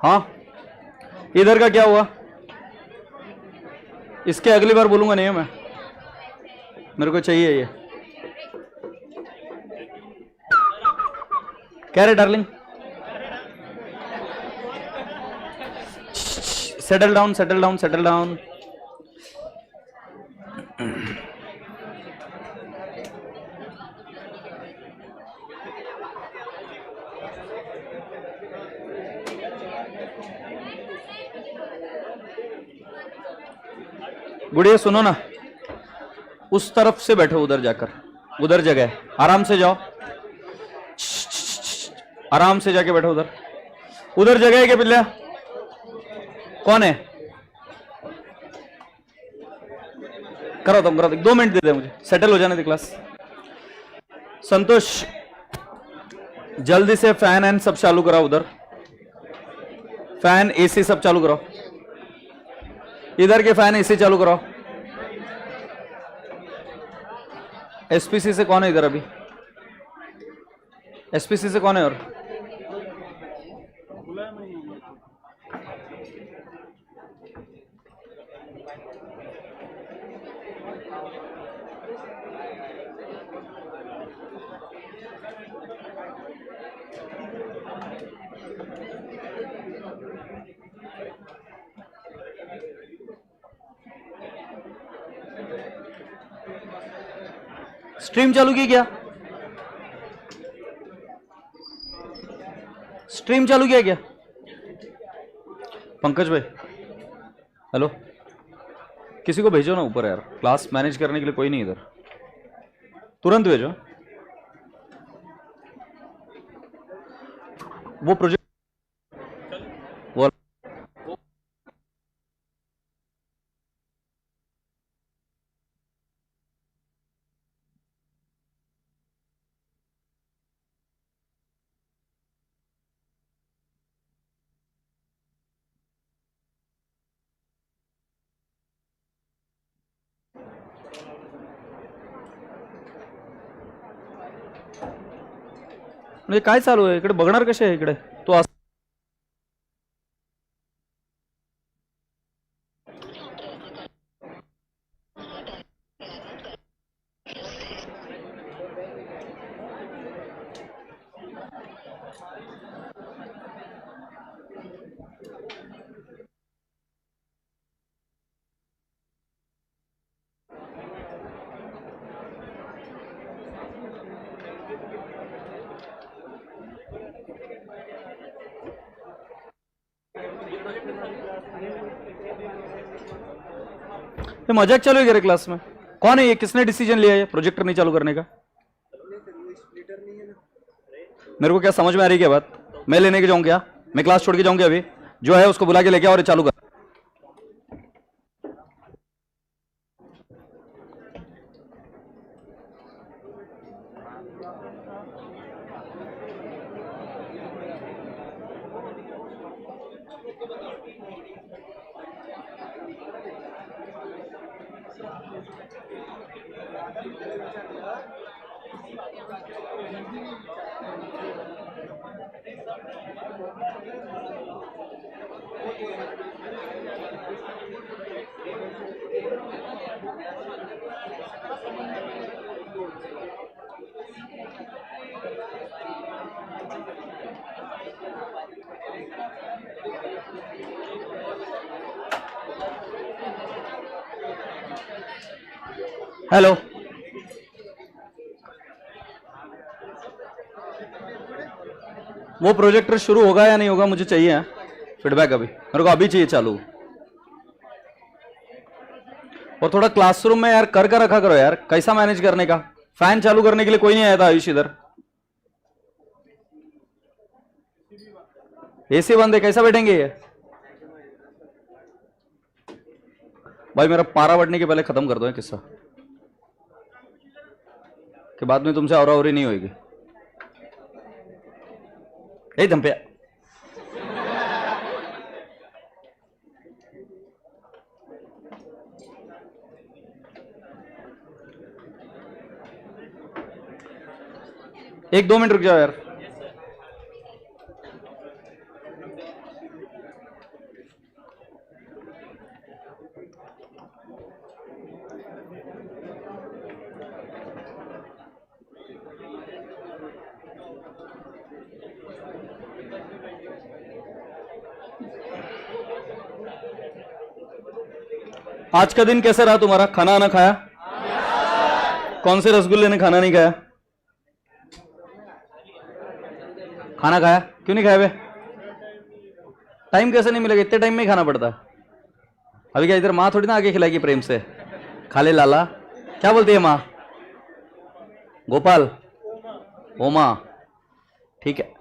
हाँ, इधर का क्या हुआ? इसके अगली बार बोलूंगा नहीं मैं, मेरे को चाहिए ये। क्या रे darling? Settle down, settle down, settle down. गुड़िया सुनो ना, उस तरफ से बैठो, उधर जाकर, उधर जगह है, आराम से जाओ, आराम से जाके बैठो उधर। उधर जगह है क्या बिल्ला? कौन है? करो तुम, करो, 2 मिनट दे दे मुझे, सेटल हो जाने दे क्लास। संतोष, जल्दी से फैन एंड सब चालू कराओ उधर, फैन एसी सब चालू कराओ, इधर के फैन एसी चालू कराओ। एसपीसी से कौन है इधर अभी? एसपीसी से कौन है? और स्ट्रीम चालू की क्या? स्ट्रीम चालू किया क्या? पंकज भाई, हेलो, किसी को भेजो ना ऊपर यार, क्लास मैनेज करने के लिए कोई नहीं इधर, तुरंत भेजो। वो प्रोजेक्ट वो म्हणजे काय चालू आहे इकडे? बघणार कसे आहे इकडे तो? ये मजाक चालू है क्या रे क्लास में? कौन है ये? किसने डिसीजन लिया है प्रोजेक्टर नहीं चालू करने का? मेरे को क्या समझ में आ रही है क्या बात? मैं लेने के जाऊं क्या? मैं क्लास छोड़ के जाऊंगा अभी? जो है उसको बुला के लेके आओ और चालू कर। हेलो, वो प्रोजेक्टर शुरू होगा या नहीं होगा मुझे चाहिए फीडबैक, अभी मेरे को अभी चाहिए चालू। और थोड़ा क्लासरूम में यार कर रखा करो यार, कैसा मैनेज करने का? फैन चालू करने के लिए कोई नहीं आया था आयुष इधर, एसी बंद है, कैसा बैठेंगे ये? भाई मेरा पारा बढ़ने के पहले खत्म कर दो किस्सा, कि बाद में तुमसे और नहीं होगी। यही दम पे एक 2 मिनट रुक जाओ यार। आज का दिन कैसा रहा तुम्हारा? खाना ना खाया? कौन से रसगुल्ले ने खाना नहीं खाया? खाना खाया? क्यों नहीं खाया बे? टाइम कैसे नहीं मिलेगा? इतने टाइम में ही खाना पड़ता है। अभी क्या इधर माँ थोड़ी ना आगे खिलाएगी प्रेम से? खा ले लाला। क्या बोलती है माँ? गोपाल, ओमा, ठीक है।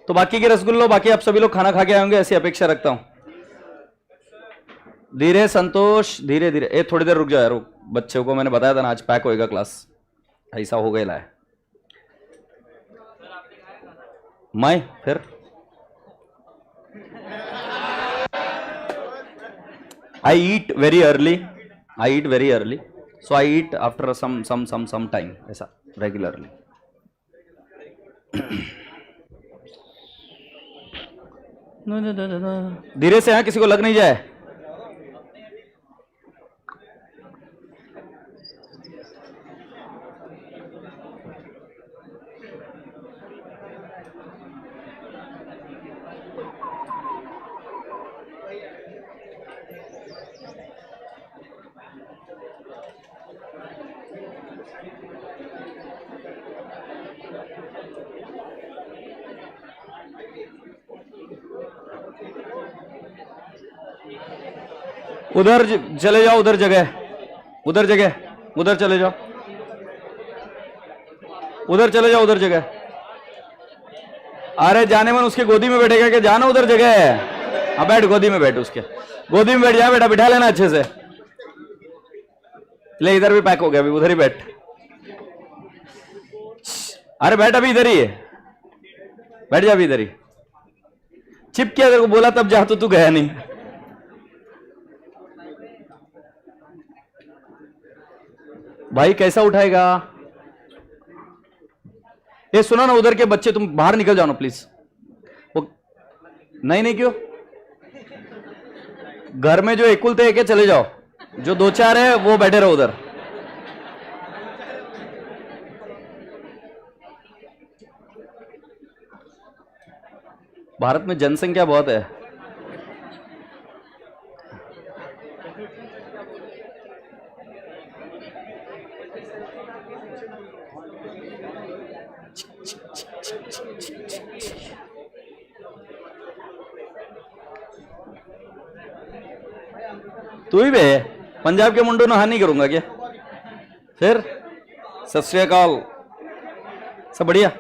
तो बाकी के रसगुल्लो, बाकी आप सभी लोग खाना खा के आए होंगे, ऐसी अपेक्षा रखता हूं। धीरे संतोष, धीरे धीरे। ए थोड़ी देर रुक जाओ यार, बच्चों को मैंने बताया था ना आज पैक होएगा क्लास, ऐसा हो गया है। मैं फिर I eat very early. I eat very early. So I eat after some time. ऐसा regularly. धीरे से, हाँ, किसी को लग नहीं जाए। उधर चले जाओ, उधर जगह, उधर जगह, उधर चले जाओ, उधर चले जाओ, उधर जगह। अरे जाने मन उसके गोदी में बैठेगा क्या? जाना उधर जगह है। हाँ बैठ, गोदी में बैठ, उसके गोदी में बैठ जा बेटा, बिठा लेना अच्छे से। ले इधर भी पैक हो गया, अभी उधर ही बैठ। अरे बैठ, अभी इधर ही है, बैठ जा अभी इधर ही। चिप किया तेरे को बोला तब जा, तो तू गया नहीं। भाई कैसा उठाएगा? ये सुना ना, उधर के बच्चे तुम बाहर निकल जाओ ना प्लीज। वो नहीं नहीं, क्यों? घर में जो एकुलते एक है चले जाओ, जो दो चार है वो बैठे रहो उधर। भारत में जनसंख्या बहुत है। तू ही बे, पंजाब के मुंडो ना हानि करूंगा क्या? फिर सत श्री अकाल, सब बढ़िया?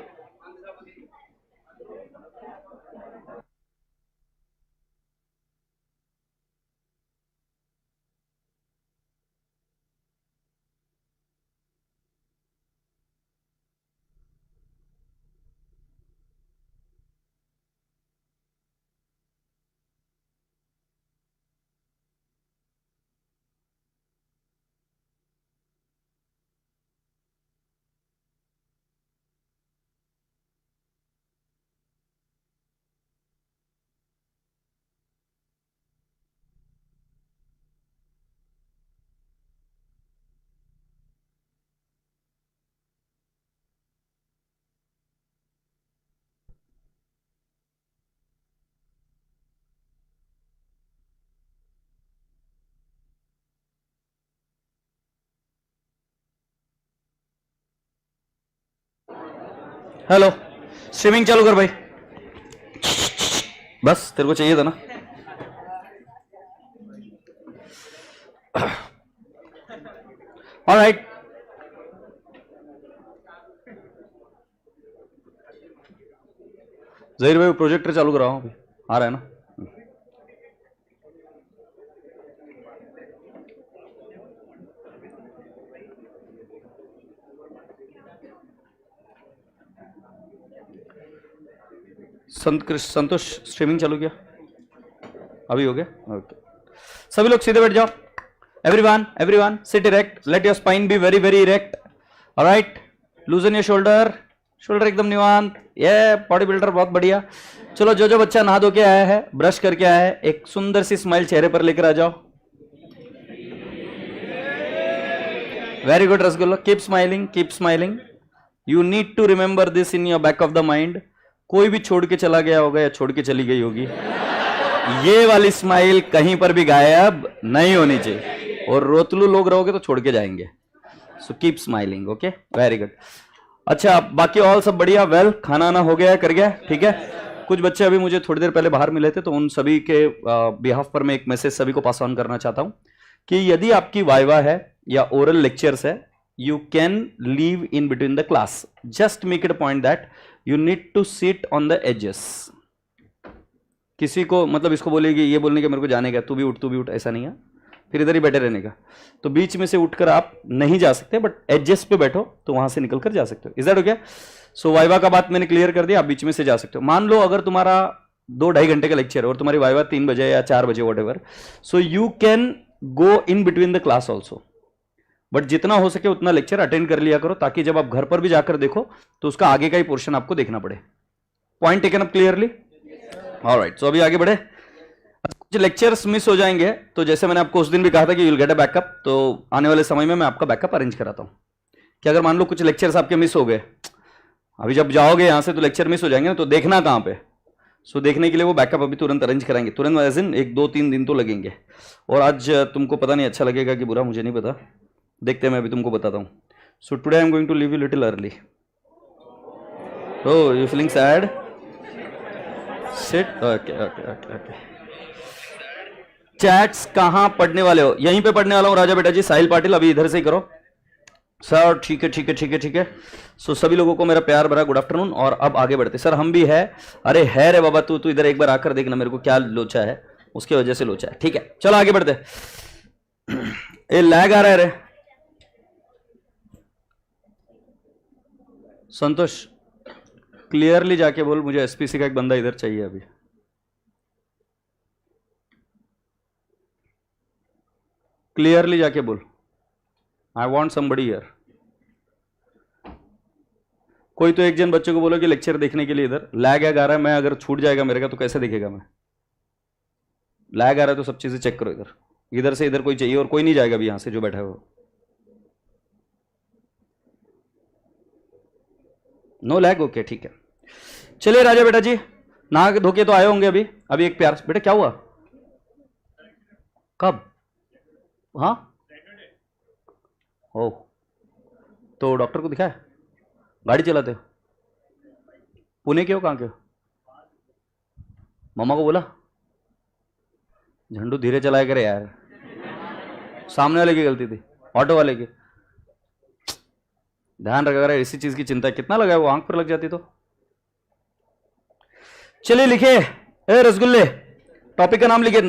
हेलो, स्ट्रीमिंग चालू कर भाई। बस तेरे को चाहिए था ना? ऑलराइट, जहीर भाई प्रोजेक्टर चालू कर रहा हूं, अभी आ रहा है ना? संतोष स्ट्रीमिंग चालू किया? अभी हो गया? ओके, सभी लोग सीधे बैठ जाओ। Everyone, everyone sit erect, let your spine be very very erect. Alright, loosen your shoulder, shoulder एकदम निवांत। ये बॉडी बिल्डर बहुत बढ़िया। चलो, जो जो बच्चा नहा धो के आया है, ब्रश करके आया है, एक सुंदर सी स्माइल चेहरे पर लेकर आ जाओ। Very good rasgulla, keep smiling, keep smiling. You need to remember this in your back of the mind. कोई भी छोड़ के चला गया होगा या छोड़ के चली गई होगी, ये वाली स्माइल कहीं पर भी गायब नहीं होनी चाहिए। और रोतलू लोग रहोगे तो छोड़ के जाएंगे। So keep smiling, okay, very good. अच्छा, बाकी ऑल सब बढ़िया, वेल, खाना आना हो गया है, कर गया, ठीक है। कुछ बच्चे अभी मुझे थोड़ी देर पहले बाहर मिले थे, तो उन सभी के बिहाफ पर मैं एक मैसेज सभी को पास ऑन करना चाहता हूं कि यदि आपकी वाइवा है या ओरल लेक्चर्स है, you can leave in between the class. Just make it a point that you need to sit on the edges. किसी को मतलब इसको बोलेगी, ये बोलने के मेरे को जाने का, तू भी उठ, ऐसा नहीं है, फिर इधर ही बैठे रहने का। तो बीच में से उठकर आप नहीं जा सकते, बट एडजस पे बैठो तो वहां से निकल कर जा सकते हो। Is that okay? So viva का बात मैंने क्लियर कर दिया, आप बीच में से जा सकते हो। मान लो अगर तुम्हारा 2-2.5 घंटे का लेक्चर है और तुम्हारी वाइवा 3 बजे या 4 बजे, what ever, so you can go in between the class also, but जितना हो सके उतना लेक्चर अटेंड कर लिया करो, ताकि जब आप घर पर भी जाकर देखो तो उसका आगे का ही पोर्शन आपको देखना पड़े। Point taken up clearly? Alright, so अभी आगे बढ़े। कुछ लेक्चर्स मिस हो जाएंगे, तो जैसे मैंने आपको उस दिन भी कहा था कि यूल गेट अ बैकअप, तो आने वाले समय में मैं आपका बैकअप अरेंज कराता हूं कि अगर मान लो कुछ लेक्चर्स आपके मिस हो गए, अभी जब जाओगे यहां से तो लेक्चर मिस हो जाएंगे ना, तो देखना कहां पे। सो देखने के लिए वो बैकअप अभी तुरंत अरेंज कराएंगे, तुरंत एज इन 1-2-3 दिन तो लगेंगे। और आज तुमको पता नहीं अच्छा लगेगा कि बुरा, मुझे नहीं पता, देखते हैं, मैं अभी तुमको बताता हूं। So today I am going to leave you little early. Oh, you feeling sad? Sit, okay okay okay okay. चैट्स कहां पढ़ने वाले हो? यहीं पे पढ़ने वाला हूं राजा बेटा जी, साहिल पाटिल, अभी इधर से ही करो सर। ठीक है ठीक है ठीक है ठीक है। सो सभी लोगों को मेरा प्यार भरा गुड आफ्टरनून। और अब आगे बढ़ते सर, हम भी है। अरे है रे बाबा, तू इधर एक बार आकर देखना मेरे को क्या लोचा है, उसके वजह से लोचा है, ठीक है। चलो आगे बढ़ते। ये लैग आ रहा है रे संतोष, क्लियरली जाके बोल, मुझे एसपीसी का एक बंदा इधर चाहिए अभी। क्लियरली जाके बोल, आई वॉन्ट समबडी हियर। कोई तो एक जन बच्चे को बोलो कि लेक्चर देखने के लिए इधर लैग आ रहा है। मैं अगर छूट जाएगा मेरे का तो कैसे देखेगा मैं? लैग आ रहा है तो सब चीजें चेक करो। इधर इधर से इधर कोई चाहिए, और कोई नहीं जाएगा अभी यहां से जो बैठा है वो। नो लैग, ओके ठीक है। चलिए राजा बेटा जी, नहा के धोके तो आए होंगे अभी। अभी एक प्यार बेटा, क्या हुआ? कब? हाँ, ओ, तो डॉक्टर को दिखाया? गाड़ी चलाते हो? पुणे के हो, कहाँ के हो? मम्मा को बोला झंडू धीरे चलाया करे यार, सामने वाले की गलती थी, ऑटो वाले की। ध्यान रखा करे, इसी चीज की चिंता है। कितना लगा है वो, आंख पर लग जाती तो। चलिए लिखे, ए रसगुल्ले, टॉपिक का नाम लिखे।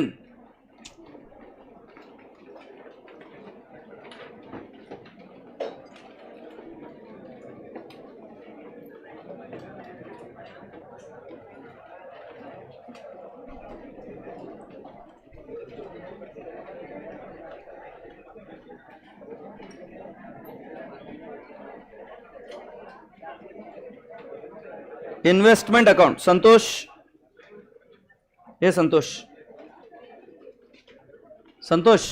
इन्वेस्टमेंट अकाउंट, संतोष, ये संतोष, संतोष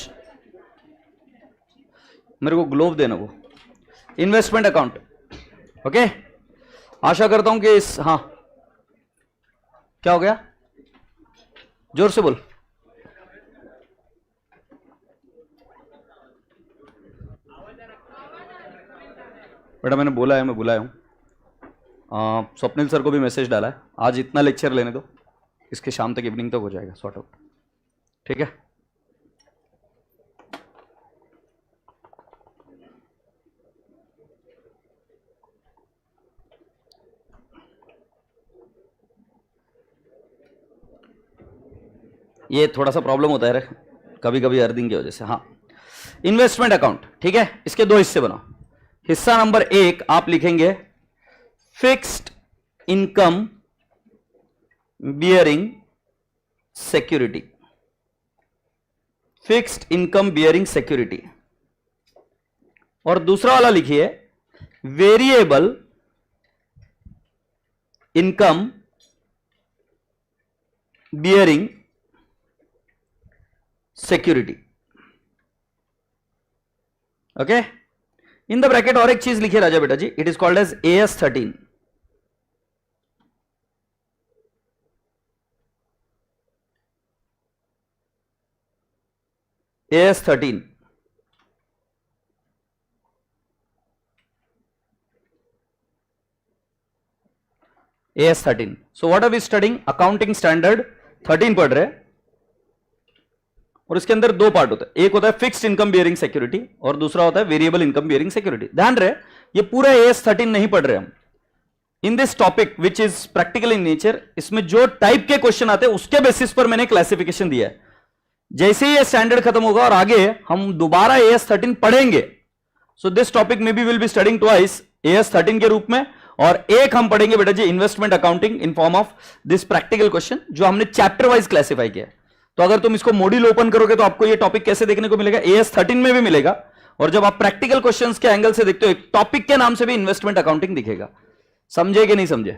मेरे को ग्लोव देना वो। Investment account, okay. आशा करता हूं कि इस, हाँ क्या हो गया? जोर से बोल। बेटा मैंने बोला है, मैं बुलाया हूं। स्वप्निल सर को भी मैसेज डाला है, आज इतना लेक्चर लेने दो, इसके शाम तक, इवनिंग तक हो जाएगा सॉर्ट आउट, ठीक है। ये थोड़ा सा प्रॉब्लम होता है रे कभी कभी अर्निंग की वजह से। हाँ, इन्वेस्टमेंट अकाउंट, ठीक है। इसके 2 हिस्से बनाओ। हिस्सा नंबर 1 आप लिखेंगे fixed income bearing security, fixed income bearing security. और दूसरा वाला लिखिए variable income bearing security, okay. In the bracket और एक चीज लिखिए राजा बेटा जी, it is called as AS13। AS13 AS13. So what are we studying? Accounting standard 13 पढ़ रहे हैं, और इसके अंदर दो पार्ट होता है, एक होता है फिक्स्ड इनकम बियरिंग सिक्योरिटी और दूसरा होता है वेरिएबल इनकम बियरिंग सिक्योरिटी. ध्यान रहे ये पूरा AS13 नहीं पढ़ रहे हम. In this topic which is practical in nature, इसमें जो टाइप के क्वेश्चन आते हैं उसके बेसिस पर मैंने क्लासिफिकेशन दिया है. जैसे ही ये स्टैंडर्ड खत्म होगा और आगे हम दोबारा AS13 पढ़ेंगे, सो दिस टॉपिक में भी will be studying twice AS13 के रूप में, और एक हम पढ़ेंगे बेटा जी investment accounting in form of this practical question जो हमने चैप्टर वाइज क्लासिफाई किया. तो अगर तुम इसको मॉड्यूल ओपन करोगे तो आपको ये टॉपिक कैसे देखने को मिलेगा, AS13 में भी मिलेगा, और जब आप प्रैक्टिकल क्वेश्चंस के एंगल से देखते हो एक टॉपिक के नाम से भी इन्वेस्टमेंट अकाउंटिंग दिखेगा. समझे कि नहीं समझे?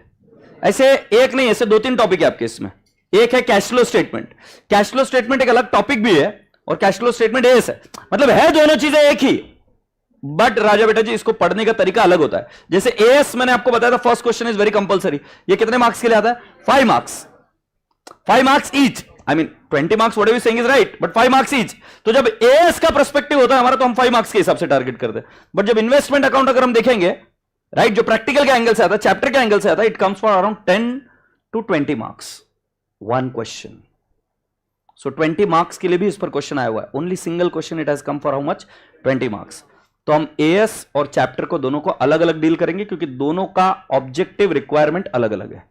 ऐसे एक नहीं, ऐसे दो तीन टॉपिक है आपके इसमें. एक है cash flow statement. Cash flow statement एक अलग टॉपिक भी है और कैश फ्लो स्टेटमेंट एएस है, मतलब है दोनों चीजें एक ही, बट राजा बेटा जी इसको पढ़ने का तरीका अलग होता है. जैसे एएस मैंने आपको बताया था first question is very compulsory. ये कितने मार्क्स के लिए आता है? 5 marks. 5 marks each. I mean 20 marks what you saying is right, but 5 marks each. तो जब एएस का पर्सपेक्टिव होता है हमारा तो हम 5 मार्क्स के हिसाब से टारगेट करते हैं. बट जब इन्वेस्टमेंट अकाउंट अगर हम देखेंगे राइट, जो प्रैक्टिकल के एंगल से आता है, चैप्टर के एंगल से आता है, it comes for around 10 to 20 marks one question. So 20 marks के लिए भी इस पर क्वेश्चन आया हुआ है. Only single question it has come for how much? 20 marks. तो हम एएस और चैप्टर को दोनों को अलग अलग डील करेंगे क्योंकि दोनों का ऑब्जेक्टिव रिक्वायरमेंट अलग अलग है.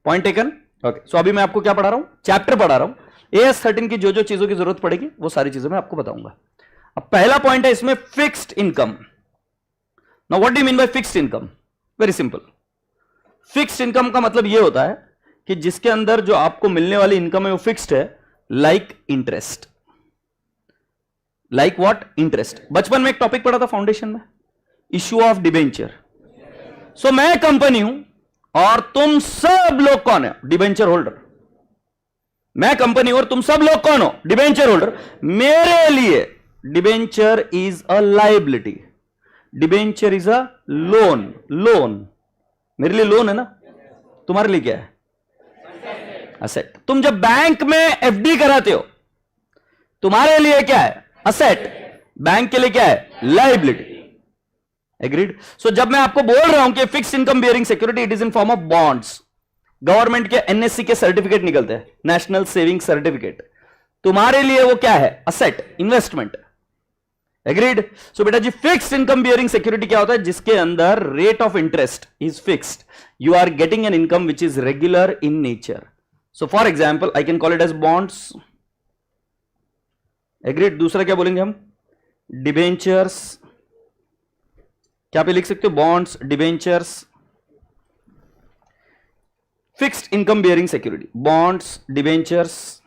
Point taken. ओके, सो अभी मैं आपको क्या पढ़ा रहा हूं? चैप्टर पढ़ा रहा हूं. AS13 की जो जो चीजों की जरूरत पड़ेगी वो सारी चीजें मैं आपको बताऊंगा. अब पहला पॉइंट है इसमें fixed income. Now what do you mean by fixed income? Very simple. Fixed income का मतलब यह होता है कि जिसके अंदर जो आपको मिलने वाली इनकम है वो फिक्स्ड है, like interest. Like what? Interest. बचपन में एक टॉपिक पढ़ा था फाउंडेशन में, इश्यू ऑफ डिबेंचर. सो मैं कंपनी हूं और तुम सब लोग कौन है? Debenture holder. मैं कंपनी और तुम सब लोग कौन हो? Debenture holder. मेरे लिए debenture is a liability, debenture is a loan. Loan मेरे लिए लोन है ना, तुम्हारे लिए क्या है? असेट. तुम जब बैंक में एफडी कराते हो तुम्हारे लिए क्या है? असेट. बैंक के लिए क्या है? लायबिलिटी. एग्रीड. सो जब मैं आपको बोल रहा हूं कि fixed income bearing security it is in form of bonds. Government के एनएससी के सर्टिफिकेट निकलते हैं, नेशनल सेविंग सर्टिफिकेट. तुम्हारे लिए वो क्या है? Asset, investment. एग्रीड. सो बेटा जी फिक्स्ड इनकम बियरिंग सिक्योरिटी क्या होता है? जिसके अंदर rate of interest is fixed. You are getting an income which is regular in nature. So for example I can call it as bonds. Agreed. दूसरा क्या बोलेंगे हम? डिबेंचर्स. क्या पे लिख सकते हो? Bonds, debentures, fixed income bearing security, bonds, debentures.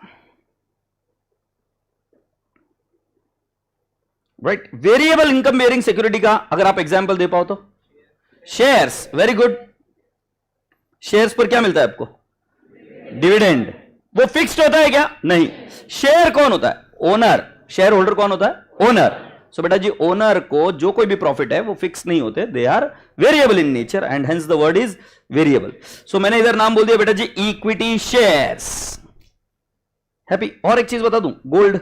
Right. Variable income bearing security का अगर आप एग्जांपल दे पाओ तो शेयर्स. Very good. शेयर्स पर क्या मिलता है आपको? डिविडेंड. वो फिक्स्ड होता है क्या? नहीं. शेयर कौन होता है? ओनर. शेयर होल्डर कौन होता है? ओनर. सो बेटा जी ओनर को जो कोई भी प्रॉफिट है वो फिक्स नहीं होते, they are variable in nature and hence the word is variable. So मैंने इधर नाम बोल दिया बेटा जी इक्विटी शेयर्स. हैप्पी. और एक चीज बता दूं, गोल्ड.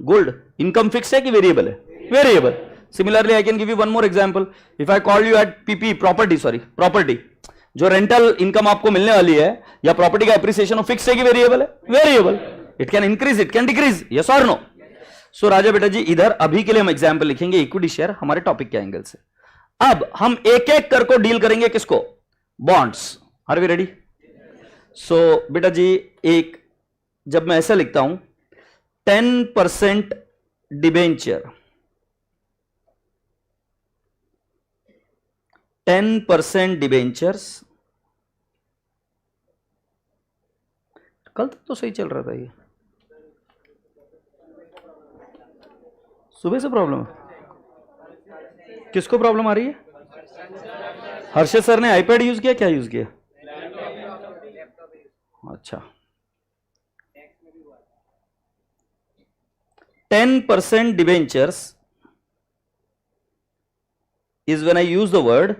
गोल्ड इनकम फिक्स है कि वेरिएबल है? Variable. Similarly I can give you one more example. If I call you at PP, property, sorry property, जो रेंटल इनकम आपको मिलने वाली है या प्रॉपर्टी का एप्रिसिएशन फिक्स है कि वेरिएबल है? Variable. It can increase, it can decrease, yes और नो. सो राजा बेटा जी इधर अभी के लिए हम एग्जांपल लिखेंगे इक्विटी शेयर हमारे टॉपिक के एंगल से. अब हम एक एक करके डील करेंगे किसको? Bonds. Are we ready? So बेटा जी एक जब मैं ऐसा लिखता हूं 10% डिबेंचर, 10% डिबेंचर्स. कल तक तो सही चल रहा था, ये सुबह से प्रॉब्लम है. किसको प्रॉब्लम आ रही है? हर्षद सर ने आईपैड यूज किया? क्या यूज किया? अच्छा. 10% debentures is when I use the word.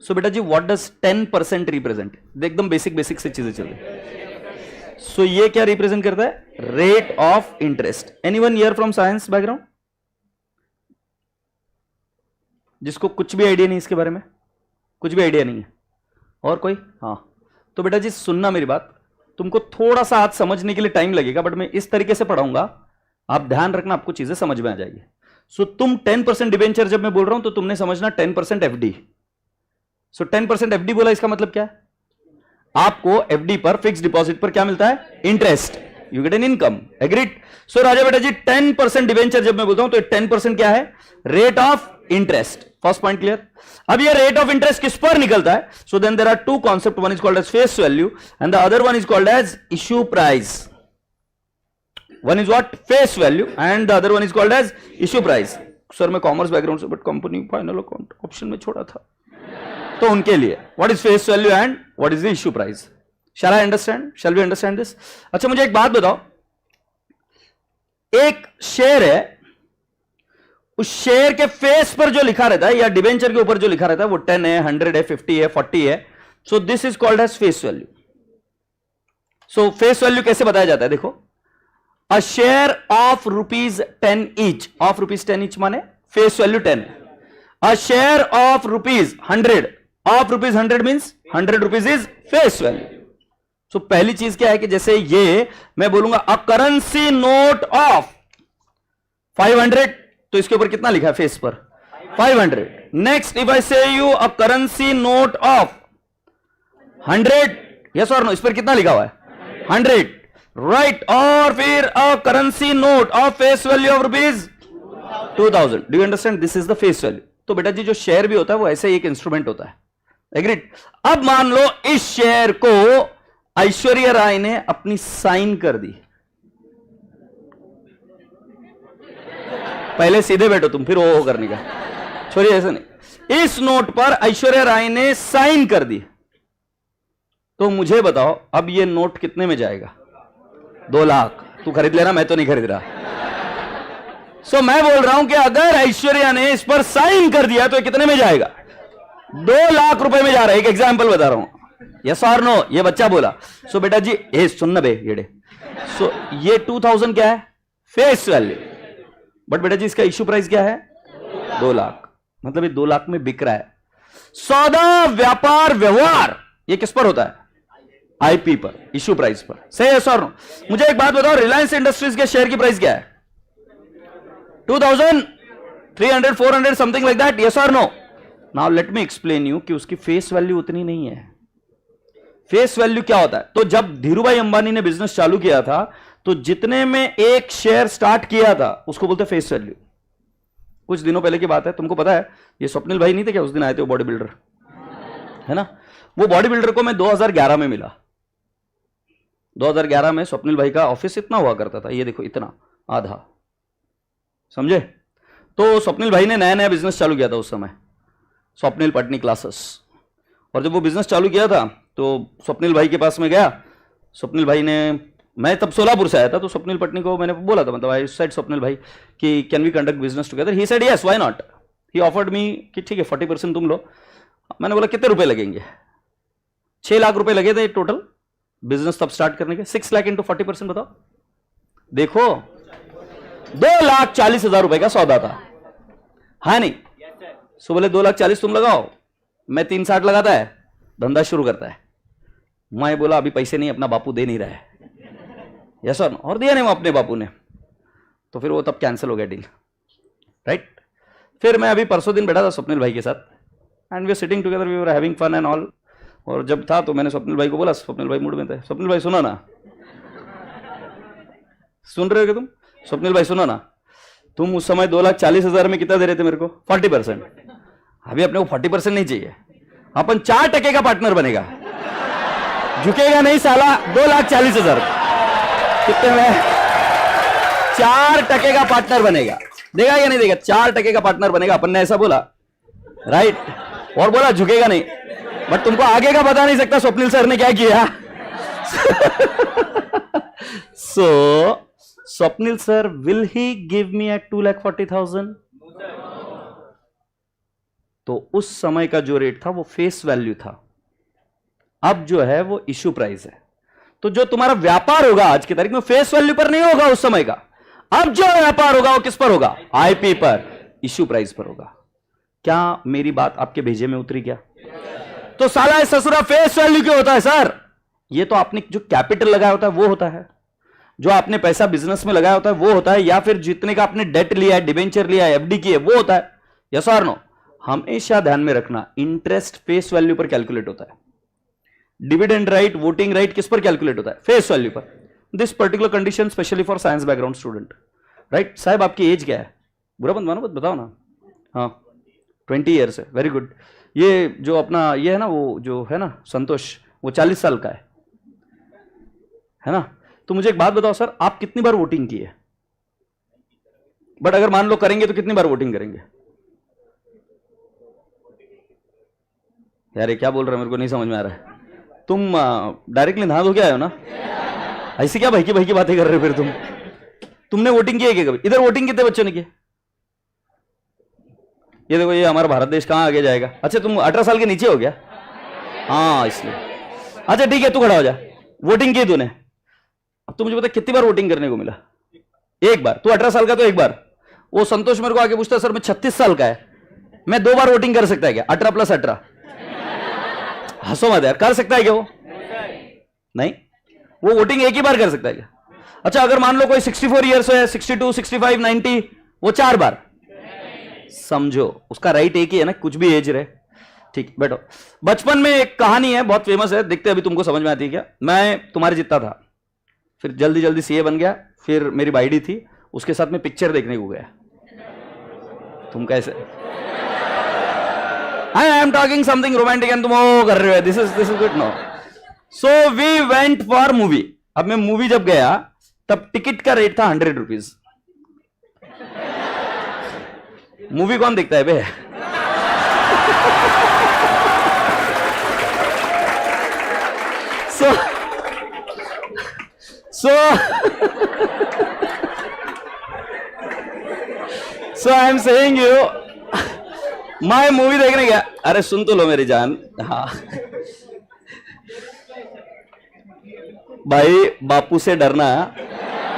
So बेटा जी what does 10% represent? एकदम बेसिक से चीजें चल रही. सो ये क्या रिप्रेजेंट करता है? Rate of interest. Anyone here from science background जिसको कुछ भी आइडिया नहीं इसके बारे में? कुछ भी आइडिया नहीं है? और कोई? हाँ, तो बेटा जी सुनना मेरी बात, तुमको थोड़ा सा आज समझने के लिए टाइम लगेगा, बट मैं इस तरीके से पढ़ाऊंगा, आप ध्यान रखना, आपको चीजें समझ में आ जाएगी। सो तुम 10% डिबेंचर जब मैं बोल रहा हूं तो तुमने समझना 10% एफडी। सो 10% एफडी बोला, इसका मतलब क्या है? आपको एफडी पर, फिक्स डिपॉजिट पर क्या मिलता है? Interest, you get an income. Agreed? So राजा बेटा जी 10% डिबेंचर जब मैं बोलता हूं तो 10% क्या है? Rate of interest. First point clear? अब ये रेट ऑफ इंटरेस्ट किस पर निकलता है? So then there are two concept, one is called as face value and the other one is called as issue price. One is what? Face value and the other one is called as issue price. Sir मैं commerce background से, but company final account option में छोड़ा था, तो उनके लिए what is face value and what is the issue price? Shall I understand? Shall we understand this? अच्छा मुझे एक बात बताओ, एक शेयर है, उस शेयर के फेस पर जो लिखा रहता है या डिबेंचर के ऊपर जो लिखा रहता है वो 10 है, 100 है, 50 है, 40 है। So this is called as face value. So face value कैसे बताया जाता है? देखो, a share of ₹10 each, of ₹10 each माने फेस वैल्यू 10 है। A share of ₹100, of ₹100 means 100 rupees is face value. So पहली चीज क्या है कि जैसे ये मैं बोलूंगा अ करेंसी नोट ऑफ 500, तो इसके ऊपर कितना लिखा है फेस पर? 500। Next if I say you a currency note of 100, yes और नो, इस पर कितना लिखा हुआ है? 100, राइट। और फिर a currency note of face value of ₹2000। Do you understand? This is the face value. तो बेटा जी जो शेयर भी होता है वो ऐसे एक इंस्ट्रूमेंट होता है। एग्रीड? अब मान लो इस शेयर को ऐश्वर्या राय ने अपनी साइन कर दी। पहले सीधे बैठो तुम, फिर वो करने का, छोड़िए ऐसा नहीं। इस नोट पर ऐश्वर्या राय ने साइन कर दी, तो मुझे बताओ अब ये नोट कितने में जाएगा? 2 लाख। तू खरीद लेना, मैं तो नहीं खरीद रहा। सो मैं बोल रहा हूं कि अगर ऐश्वर्या ने इस पर साइन कर दिया तो कितने में जाएगा? 2 लाख रुपए में जा रहा है। एक एग्जाम्पल बता रहा हूं, यस और नो, ये बच्चा बोला। सो बेटा जी ए सुनना बे येड़े, सो ये 2000 क्या है? Face value. बट बेटा जी इसका इश्यू प्राइस क्या है? 2 लाख। मतलब ये 2 लाख में बिक रहा है। सौदा, व्यापार, व्यवहार ये किस पर होता है? आईपी पर, इश्यू प्राइस पर। सही है सर? मुझे एक बात बताओ, रिलायंस इंडस्ट्रीज के शेयर की प्राइस क्या है? 2300, 400 समथिंग लाइक दैट, यस और no? Now let me explain you कि उसकी फेस वैल्यू उतनी नहीं है। फेस वैल्यू क्या होता है? तो जब धीरूभाई अंबानी ने बिजनेस चालू किया था तो जितने में एक शेयर स्टार्ट किया था उसको बोलते फेस वैल्यू। कुछ दिनों पहले की बात है, तुमको पता है ये स्वप्निल भाई नहीं थे क्या उस दिन आए थे, वो बॉडी बिल्डर है ना? वो बॉडी बिल्डर को मैं 2011 में मिला। 2011 में स्वप्निल भाई का ऑफिस इतना हुआ करता था, ये देखो इतना, आधा, समझे? तो स्वप्निल भाई ने नया नया बिजनेस चालू किया था उस समय, स्वप्निल पटनी क्लासेस। और जब वो बिजनेस चालू किया था तो स्वप्निल भाई के पास में गया। स्वप्निल भाई ने, मैं तब सोलापुर से आया था, तो स्वप्निल पटनी को मैंने बोला था, मतलब आई सेड स्वप्निल भाई कि can we conduct business together? He said yes, why not. He offered me कि ठीक है 40% तुम लो। मैंने बोला कितने रुपए लगेंगे? 6 लाख रुपए लगे थे टोटल बिजनेस तब स्टार्ट करने के। 6 लाख इंटू 40% बताओ, देखो 2,40,000 रुपए का सौदा था, है नहीं? सो बोले 2,40,000 तुम लगाओ, मैं 3,60 लगाता है, धंधा शुरू करता है। मैं बोला अभी पैसे नहीं, अपना बापू दे नहीं रहा है, यस सर? और दिया नहीं वो अपने बापू ने, तो फिर वो तब कैंसिल हो गया डील, राइट? फिर मैं अभी परसों दिन बैठा था स्वप्निल भाई के साथ, and we are sitting together, we were having fun and all. और जब था तो मैंने स्वप्निल भाई को बोला, स्वप्निल भाई मूड में थे, स्वप्निल भाई सुनो ना, सुन रहे हो क्या तुम? स्वप्निल भाई सुनो ना, तुम उस समय 2,40,000 में कितना दे रहे थे मेरे को? 40%। अभी अपने को 40% नहीं चाहिए, अपन 4% का पार्टनर बनेगा, झुकेगा नहीं साला। 2,40,000 कितने में? 4% का पार्टनर बनेगा, देगा या नहीं देगा? 4% का पार्टनर बनेगा, अपन ने ऐसा बोला, राइट? और बोला झुकेगा नहीं, बट तुमको आगे का बता नहीं सकता स्वप्निल सर ने क्या किया। So Swapnil sir will he give me at 2,40,000? तो उस समय का जो रेट था वो फेस वैल्यू था, अब जो है वो इश्यू प्राइस है। तो जो तुम्हारा व्यापार होगा आज की तारीख में फेस वैल्यू पर नहीं होगा उस समय का, अब जो व्यापार होगा वो किस पर होगा? आईपी पर, इश्यू प्राइस पर होगा। क्या मेरी बात आपके भेजे में उतरी क्या? तो साला ससुरा फेस वैल्यू क्यों होता है सर? ये तो आपने जो कैपिटल लगाया होता है वो होता है, जो आपने पैसा बिजनेस में लगाया होता है वो होता है, या फिर जितने का आपने डेट लिया है, डिबेंचर लिया है, एफडी की है, वो होता है। यस और नो? हमेशा ध्यान में रखना, इंटरेस्ट फेस वैल्यू पर कैलकुलेट होता है, डिविडेंड राइट, वोटिंग राइट किस पर कैलकुलेट होता है? फेस वैल्यू पर। This particular condition specially for science background student, right? साहब आपकी एज क्या है? बुरा मत मानो, बताओ ना। हाँ 20 ईयर्स है, वेरी गुड। ये जो अपना ये है ना, वो जो है ना संतोष, वो 40 साल का है ना? तो मुझे एक बात बताओ सर, आप कितनी बार वोटिंग की है? बट अगर मान लो करेंगे तो कितनी बार वोटिंग करेंगे? यार ये क्या बोल रहे हैं, मेरे को नहीं समझ में आ रहा है। तुम डायरेक्टली नहा धो के आए हो ना? ऐसी क्या भाई की बातें कर रहे हो फिर तुमने वोटिंग की है क्या कभी? इधर वोटिंग कितने बच्चों ने की? ये देखो, ये हमारा भारत देश कहां आगे जाएगा। अच्छा तुम 18 साल के नीचे हो गया? हाँ इसलिए। अच्छा ठीक है, तू खड़ा हो जा। वोटिंग की तूने, अब तू मुझे बता कितनी बार वोटिंग करने को मिला? एक बार। तू 18 साल का तो एक बार। वो संतोष मेरे को आके पूछता सर मैं 36 साल का है, मैं 2 बार वोटिंग कर सकता है क्या? 18 प्लस 18। हंसो मत यार, कर सकता है क्या वो? नहीं, वो वोटिंग एक ही बार कर सकता है क्या? अच्छा अगर मान लो कोई 64 ईयर्स है, 62, 65, 90, वो 4 बार। समझो उसका राइट एक ही है ना, कुछ भी एज रहे। ठीक, बैठो। बचपन में एक कहानी है, बहुत फेमस है, देखते अभी तुमको समझ में आती है क्या? मैं तुम्हारे जितना था, फिर जल्दी जल्दी सीए बन गया, फिर मेरी बाइडी थी, उसके साथ में पिक्चर देखने को गया। तुम कैसे? I am talking something romantic and तुम वो कर रहे हो, this is good no. So we went for movie. अब मैं मूवी जब गया तब टिकट का रेट था 100 रुपीज। मूवी कौन देखता है बे? so I am saying you, मैं मूवी देखने गया। अरे सुन तो लो मेरी जान। हाँ भाई, बापू से डरना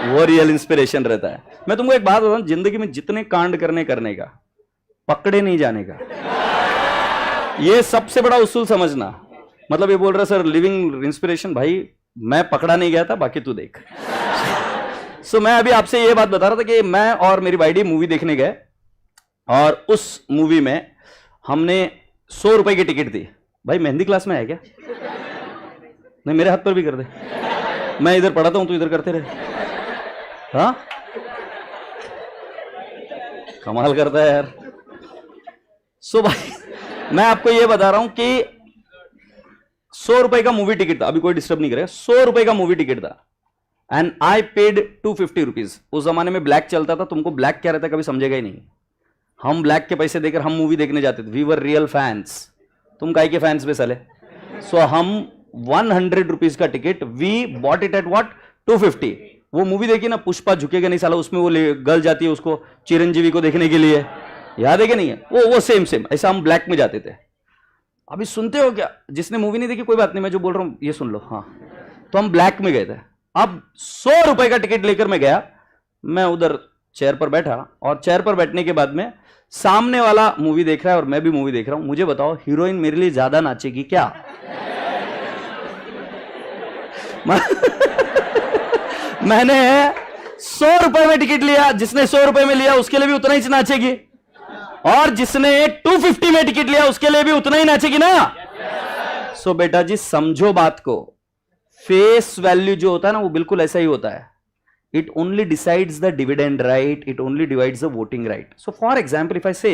वो रियल इंस्पिरेशन रहता है। मैं तुमको एक बात बताऊं, जिंदगी में जितने कांड करने का, पकड़े नहीं जाने का, ये सबसे बड़ा उसूल समझना। मतलब ये बोल रहा सर लिविंग इंस्पिरेशन, भाई मैं पकड़ा नहीं गया था, बाकी तू देख। सो मैं अभी आपसे ये बात बता रहा था कि मैं और मेरी बाइडी मूवी देखने गए, और उस मूवी में हमने 100 रुपए की टिकट दी। भाई मेहंदी क्लास में है क्या? नहीं, मेरे हाथ पर भी कर दे, मैं इधर पढ़ाता हूं, तू इधर करते रहे। हाँ कमाल करता है यार। सो भाई मैं आपको ये बता रहा हूं कि 100 रुपए का मूवी टिकट था, अभी कोई डिस्टर्ब नहीं करेगा, 100 रुपए का मूवी टिकट था, एंड आई पेड 250 रुपीज। उस जमाने में ब्लैक चलता था, तुमको ब्लैक क्या रहता है कभी समझेगा ही नहीं। हम ब्लैक के पैसे देकर हम मूवी देखने जाते थे, वी वर रियल फैंस। तुम काहे के फैंस पे साले? सो हम 100 रुपीज का ticket, we bought it at what 250। वो मूवी देखी ना, पुष्पा झुकेगा नहीं साला, उसमें वो गर्ल जाती है उसको चिरंजीवी को देखने के लिए, याद है कि नहीं है? वो सेम ऐसा हम ब्लैक में जाते थे। अभी सुनते हो क्या? जिसने मूवी नहीं देखी कोई बात नहीं, मैं जो बोल रहा हूं ये सुन लो। हाँ तो हम ब्लैक में गए थे। अब 100 रुपए का टिकट लेकर मैं गया, मैं उधर चेयर पर बैठा, और चेयर पर बैठने के बाद में सामने वाला मूवी देख रहा है और मैं भी मूवी देख रहा हूं। मुझे बताओ हीरोइन मेरे लिए ज्यादा नाचेगी क्या? मैंने 100 रुपए में टिकट लिया, जिसने 100 रुपए में लिया उसके लिए भी उतना ही नाचेगी, और जिसने 250 में टिकट लिया उसके लिए भी उतना ही नाचेगी ना। सो बेटा जी समझो बात को, फेस वैल्यू जो होता है ना वो बिल्कुल ऐसा ही होता है। It only decides the dividend right, it only divides the voting right. So for example, if I say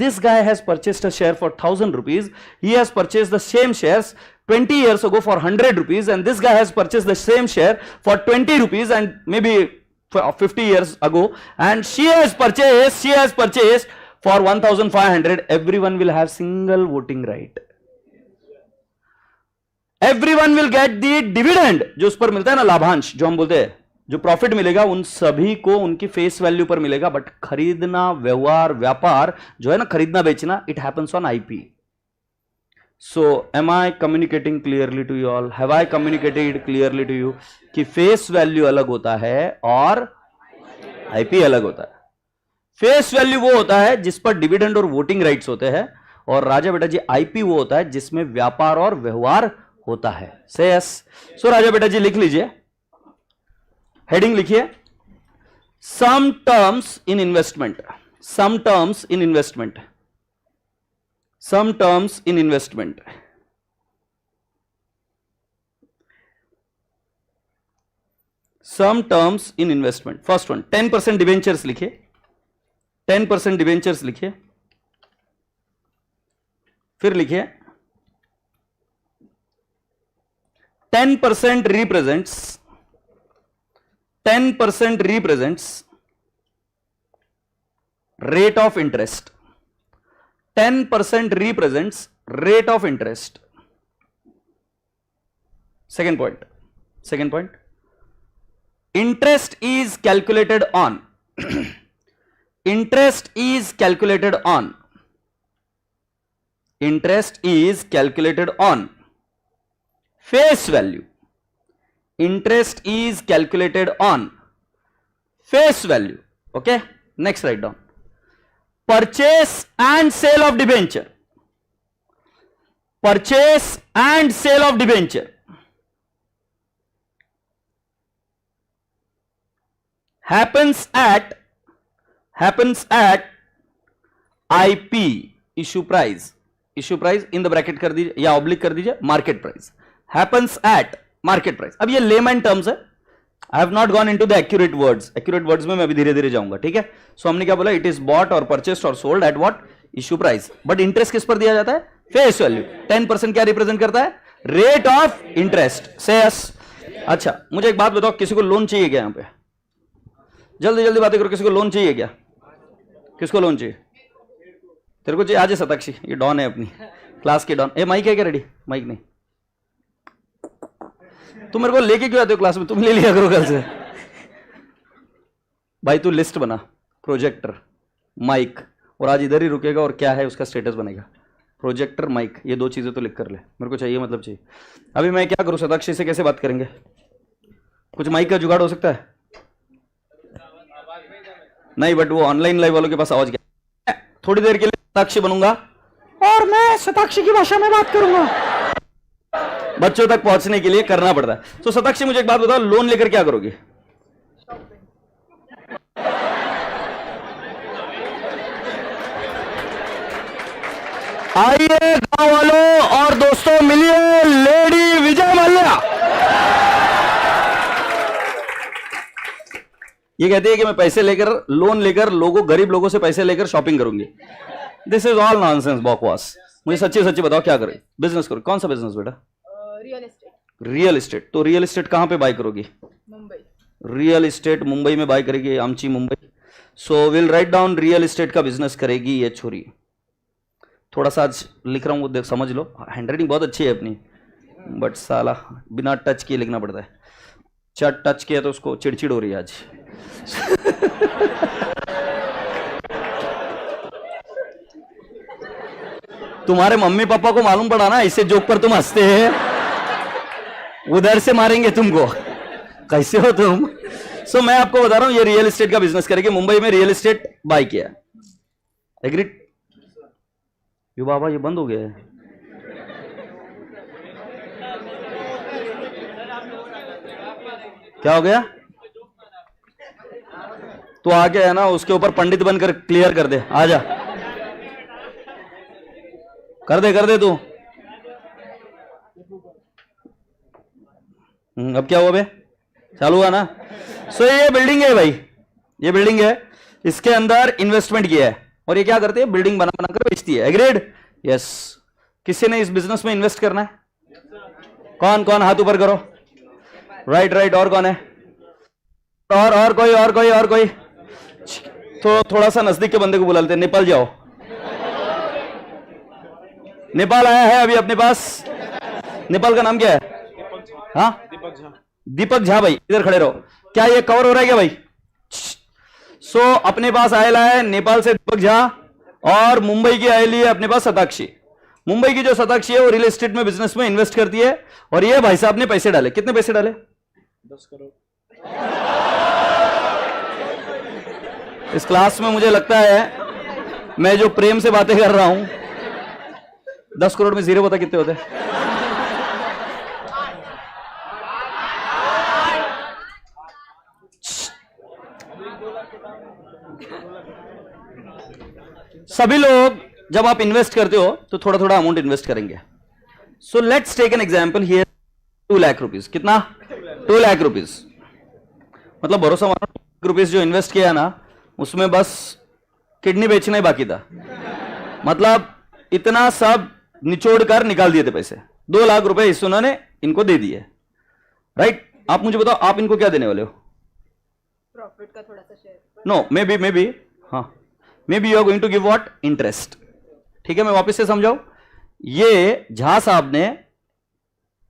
this guy has purchased a share for 1000 rupees, he has purchased the same shares 20 years ago for 100 rupees, and this guy has purchased the same share for 20 rupees and maybe 50 years ago, and she has purchased for 1500. Everyone will have single voting right. Everyone will get the dividend, जो उस पर मिलता है ना लाभांश, जो हम बोलते हैं जो प्रॉफिट मिलेगा, उन सभी को उनकी फेस वैल्यू पर मिलेगा। बट खरीदना व्यापार जो है ना, खरीदना बेचना, it happens on IP. So am I communicating clearly to you all? Have I communicated clearly to you कि फेस वैल्यू अलग होता है और आईपी अलग होता है। फेस वैल्यू वो होता है जिस पर डिविडेंड और वोटिंग राइट्स होते हैं, और राजा बेटा जी आईपी वो होता है जिसमें व्यापार और व्यवहार होता है। से यस। सो राजा बेटा जी लिख लीजिए, हेडिंग लिखिए, some terms in investment, some terms in investment, some terms in investment. Some terms in investment. First one 10% debentures लिखिए, 10% डिवेंचर्स लिखिए, फिर लिखिए 10% represents, 10% represents rate of interest, 10% represents rate of interest. Second point, second point, interest is calculated on interest is calculated on, interest is calculated on face value, interest is calculated on face value. Okay, next write down, purchase and sale of debenture, purchase and sale of debenture happens at IP issue price, issue price in the bracket कर दीजिए या oblique कर दीजिए market price, happens at market price. अब ये layman terms है, I have not gone into the accurate words. Accurate words में मैं अभी धीरे धीरे जाऊंगा, ठीक है। सो हमने क्या बोला, इट इज बॉट और परचेस्ड और sold at what, issue price. But interest किस पर दिया जाता है, फेस वैल्यू। 10% क्या रिप्रेजेंट करता है, rate of interest. Say yes. अच्छा मुझे एक बात बताओ, किसी को लोन चाहिए क्या यहाँ पे, जल्दी जल्दी बातें करो, किसी को लोन चाहिए क्या, किसको लोन चाहिए, तेरे को चाहिए, आज सताक्षी, ये डॉन है अपनी क्लास के डॉन। ए माइक है क्या रेडी, माइक नहीं, तुम मेरे को लेके क्यों आते हो क्लास में, तुम ले लिया करो कल से। भाई तू लिस्ट बना, प्रोजेक्टर, माइक, और आज इधर ही रुकेगा और क्या है उसका स्टेटस बनेगा, प्रोजेक्टर माइक, ये दो चीजें तो लिख कर ले, मेरे को चाहिए, मतलब चाहिए। अभी मैं क्या करूं, सताक्षी से कैसे बात करेंगे, कुछ माइक का जुगाड़ हो सकता है, नहीं बट वो ऑनलाइन लाइव वालों के पास आवाज गया। थोड़ी देर के लिए सताक्षी बनूंगा और मैं सताक्षी की भाषा में बात करूंगा, बच्चों तक पहुंचने के लिए करना पड़ता है। तो सताक्षी मुझे एक बात बताओ, लोन लेकर क्या करोगे, आइए गांव वालों और दोस्तों मिलिए लेडी विजय मल्ल्या। ये कहती है कि मैं पैसे लेकर, लोन लेकर, लोगों, गरीब लोगों से पैसे लेकर शॉपिंग करूंगी। दिस इज ऑल नॉनसेंस, बकवास। मुझे सच्ची सच्ची बताओ क्या करें, बिजनेस करो, कौन सा बिजनेस बेटा, रियल एस्टेट। Real estate. तो रियल एस्टेट कहां पे बाय करोगी, मुंबई। रियल एस्टेट मुंबई में बाय करेगी, आमची Mumbai. So will write down, real estate का बिजनेस करेगी ये छोरी। थोड़ा सा आज लिख रहा हूं, देख समझ लो, हैंडराइटिंग बहुत अच्छी है अपनी, बट साला बिना टच किए लिखना पड़ता है। चट टच किया तो उसको चिड़चिड़ हो रही है आज। तुम्हारे मम्मी पापा को मालूम पड़ा ना, इससे जोक पर तुम हंसते हैं, उधर से मारेंगे तुमको, कैसे हो तुम। सो मैं आपको बता रहा हूं, ये रियल एस्टेट का बिजनेस करेगी, मुंबई में रियल एस्टेट बाय किया। एग्रीड? ये बाबा ये बंद हो गया है, क्या हो गया, तो आगे है ना उसके ऊपर पंडित बनकर क्लियर कर दे, आजा कर दे तू। अब क्या हुआ बे, चालू हुआ ना। सो ये बिल्डिंग है भाई, ये बिल्डिंग है, इसके अंदर इन्वेस्टमेंट किया है और ये क्या करते हैं, बिल्डिंग बना बना कर बेचती है। एग्रीड? यस। किसी ने इस बिजनेस में इन्वेस्ट करना है, कौन कौन हाथ ऊपर करो, राइट राइट, और कौन है, और कोई तो थोड़ा सा नजदीक के बंदे को बुला लेते, नेपाल जाओ, नेपाल आया है अभी अपने पास। नेपाल का नाम क्या है, हाँ दीपक झा भाई, इधर खड़े रहो। क्या ये कवर हो रहा है क्या भाई? सो अपने पास आयला है नेपाल से दीपक झा, और मुंबई की आयली है अपने पास सताक्षी। मुंबई की जो सताक्षी है वो रियल एस्टेट में बिजनेस में इन्वेस्ट करती है, और ये भाई साहब ने पैसे डाले, कितने पैसे डाले, 10 करोड़। इस क्लास में मुझे लगता है मैं जो प्रेम से बातें कर रहा हूं 10 करोड़ में जीरो बता कितने होते हैं? सभी लोग जब आप इन्वेस्ट करते हो तो थोड़ा थोड़ा अमाउंट इन्वेस्ट करेंगे. So let's take an example here. 2 lakh rupees. कितना? 2 लाख रुपीज. मतलब भरोसा मानो 2 लाख रुपीज जो इन्वेस्ट किया ना, उसमें बस किडनी बेचना ही बाकी था. मतलब इतना सब निचोड़ कर निकाल दिए थे पैसे. 2 लाख रुपए इस उन्होंने इनको दे दिए. राइट? आप मुझे बताओ, आप इनको क्या देने वाले हो? प्रॉफिट का थोड़ा सा शेयर. नो, मे बी हाँ, maybe you are going to give what? Interest. ठीक है, मैं वापस से समझाऊं. ये झा साहब ने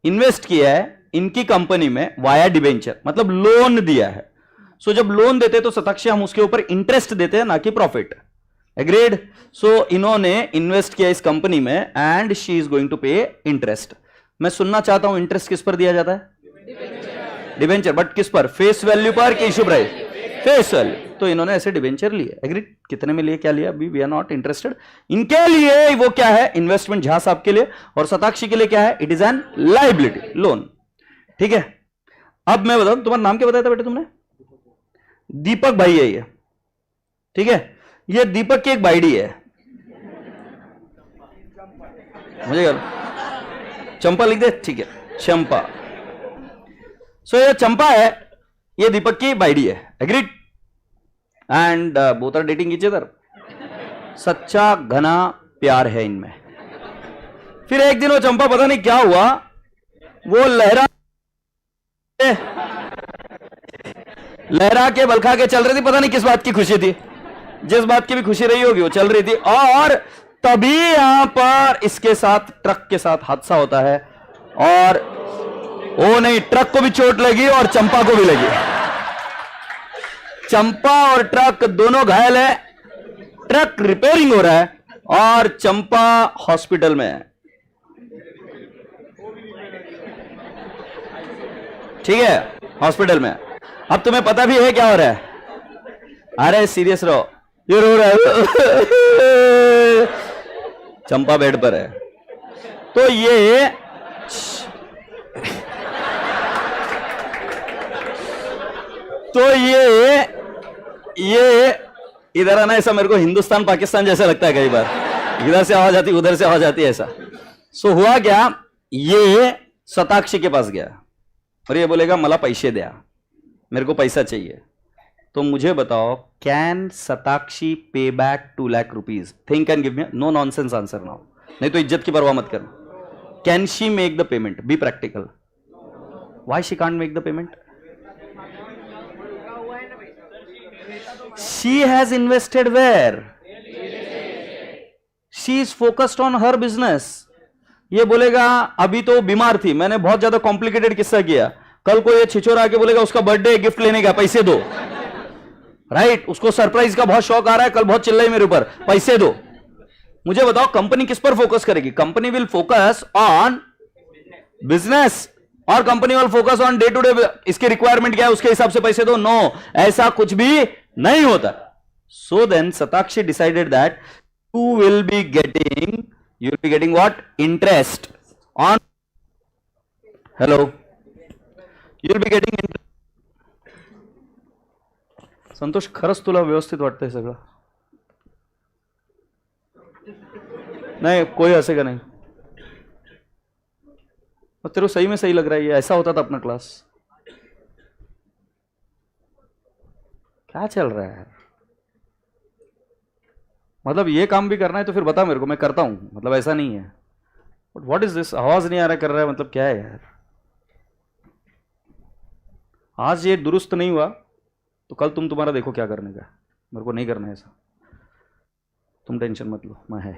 इन्वेस्ट किया है इनकी कंपनी में वाया डिबेंचर, मतलब लोन दिया है. सो जब लोन देते तो सताक्षी हम उसके ऊपर इंटरेस्ट देते हैं, ना कि प्रॉफिट. एग्रीड? सो इन्होंने इन्वेस्ट किया इस कंपनी में and she is going to pay interest. मैं सुनना चाहता हूं इंटरेस्ट किस पर दिया जाता है? डिबेंचर. बट किस पर? फेस वैल्यू पर कि इश्यू प्राइस? Face value. तो इन्होंने ऐसे डिबेंचर लिए. एग्रीड? कितने में लिए, क्या लिया, अभी वी आर नॉट इंटरेस्टेड. इनके लिए वो क्या है? इन्वेस्टमेंट झा साहब के लिए. और सताक्षी के लिए क्या है? It is N liability, loan. ठीक है. अब मैं बताऊं, तुम्हारा नाम क्या बताया था बेटे तुमने? दीपक भाई है ये. ठीक है, ये दीपक की एक बाइडी है. मुझे चंपा लिख दे. ठीक है, चंपा. सो ये चंपा है, ये दीपक की बाइडी है. Agreed? And both are dating each other. सच्चा घना प्यार है इनमें. फिर एक दिन वो चंपा, पता नहीं क्या हुआ, वो लहरा के बलखा के चल रही थी. पता नहीं किस बात की खुशी थी, जिस बात की भी खुशी रही होगी वो चल रही थी. और तभी यहां पर इसके साथ ट्रक के साथ हादसा होता है. और ओ नहीं, ट्रक को भी चोट लगी और चंपा को भी लगी. चंपा और ट्रक दोनों घायल है. ट्रक रिपेयरिंग हो रहा है और चंपा हॉस्पिटल में है. ठीक है, हॉस्पिटल में. अब तुम्हें पता भी है क्या हो रहा है? अरे सीरियस रहो, ये रो रहा है. चंपा बेड पर है. तो ये इधर आना, ऐसा मेरे को हिंदुस्तान पाकिस्तान जैसा लगता है कई बार. इधर से आवाज आती, उधर से आवाज आती है, ऐसा. सो हुआ क्या, ये सताक्षी के पास गया और ये बोलेगा मला पैसे द्या, मेरे को पैसा चाहिए. तो मुझे बताओ, can Satakshi pay back 2 lakh rupees? Think and give me. No nonsense answer now, नहीं तो इज्जत की परवाह मत करो. Can she make the payment? Be practical. Why she can't make the payment? She has invested where? She is focused on her business. ये बोलेगा अभी तो बीमार थी, मैंने बहुत ज्यादा कॉम्प्लिकेटेड किस्सा किया. कल को ये छिछोर आके बोलेगा उसका बर्थडे गिफ्ट लेने का, पैसे दो. राइट? उसको सरप्राइज का बहुत शौक आ रहा है, कल बहुत चिल्लाई मेरे ऊपर, पैसे दो. मुझे बताओ कंपनी किस पर फोकस करेगी? Company will focus on business और company will focus on day to day. इसकी रिक्वायरमेंट क्या है, उसके हिसाब से पैसे दो. नो, ऐसा कुछ भी नहीं होता. So then Satakshi decided that you will be getting what? Interest on. Hello, you will be getting interest. Santosh, खरंच तुला व्यवस्थित वाटतंय सगळं? नहीं, कोई हंसेगा नहीं. और तेरे को सही में सही लग रहा है? ये ऐसा होता था अपना क्लास? क्या चल रहा है? मतलब ये काम भी करना है तो फिर बता मेरे को, मैं करता हूं. मतलब ऐसा नहीं है. But what is this? आवाज नहीं आ रहा, कर रहा है, मतलब क्या है यार? आज ये दुरुस्त नहीं हुआ तो कल तुम्हारा देखो क्या करने का. मेरे को नहीं करना है ऐसा. तुम टेंशन मत लो, मैं है.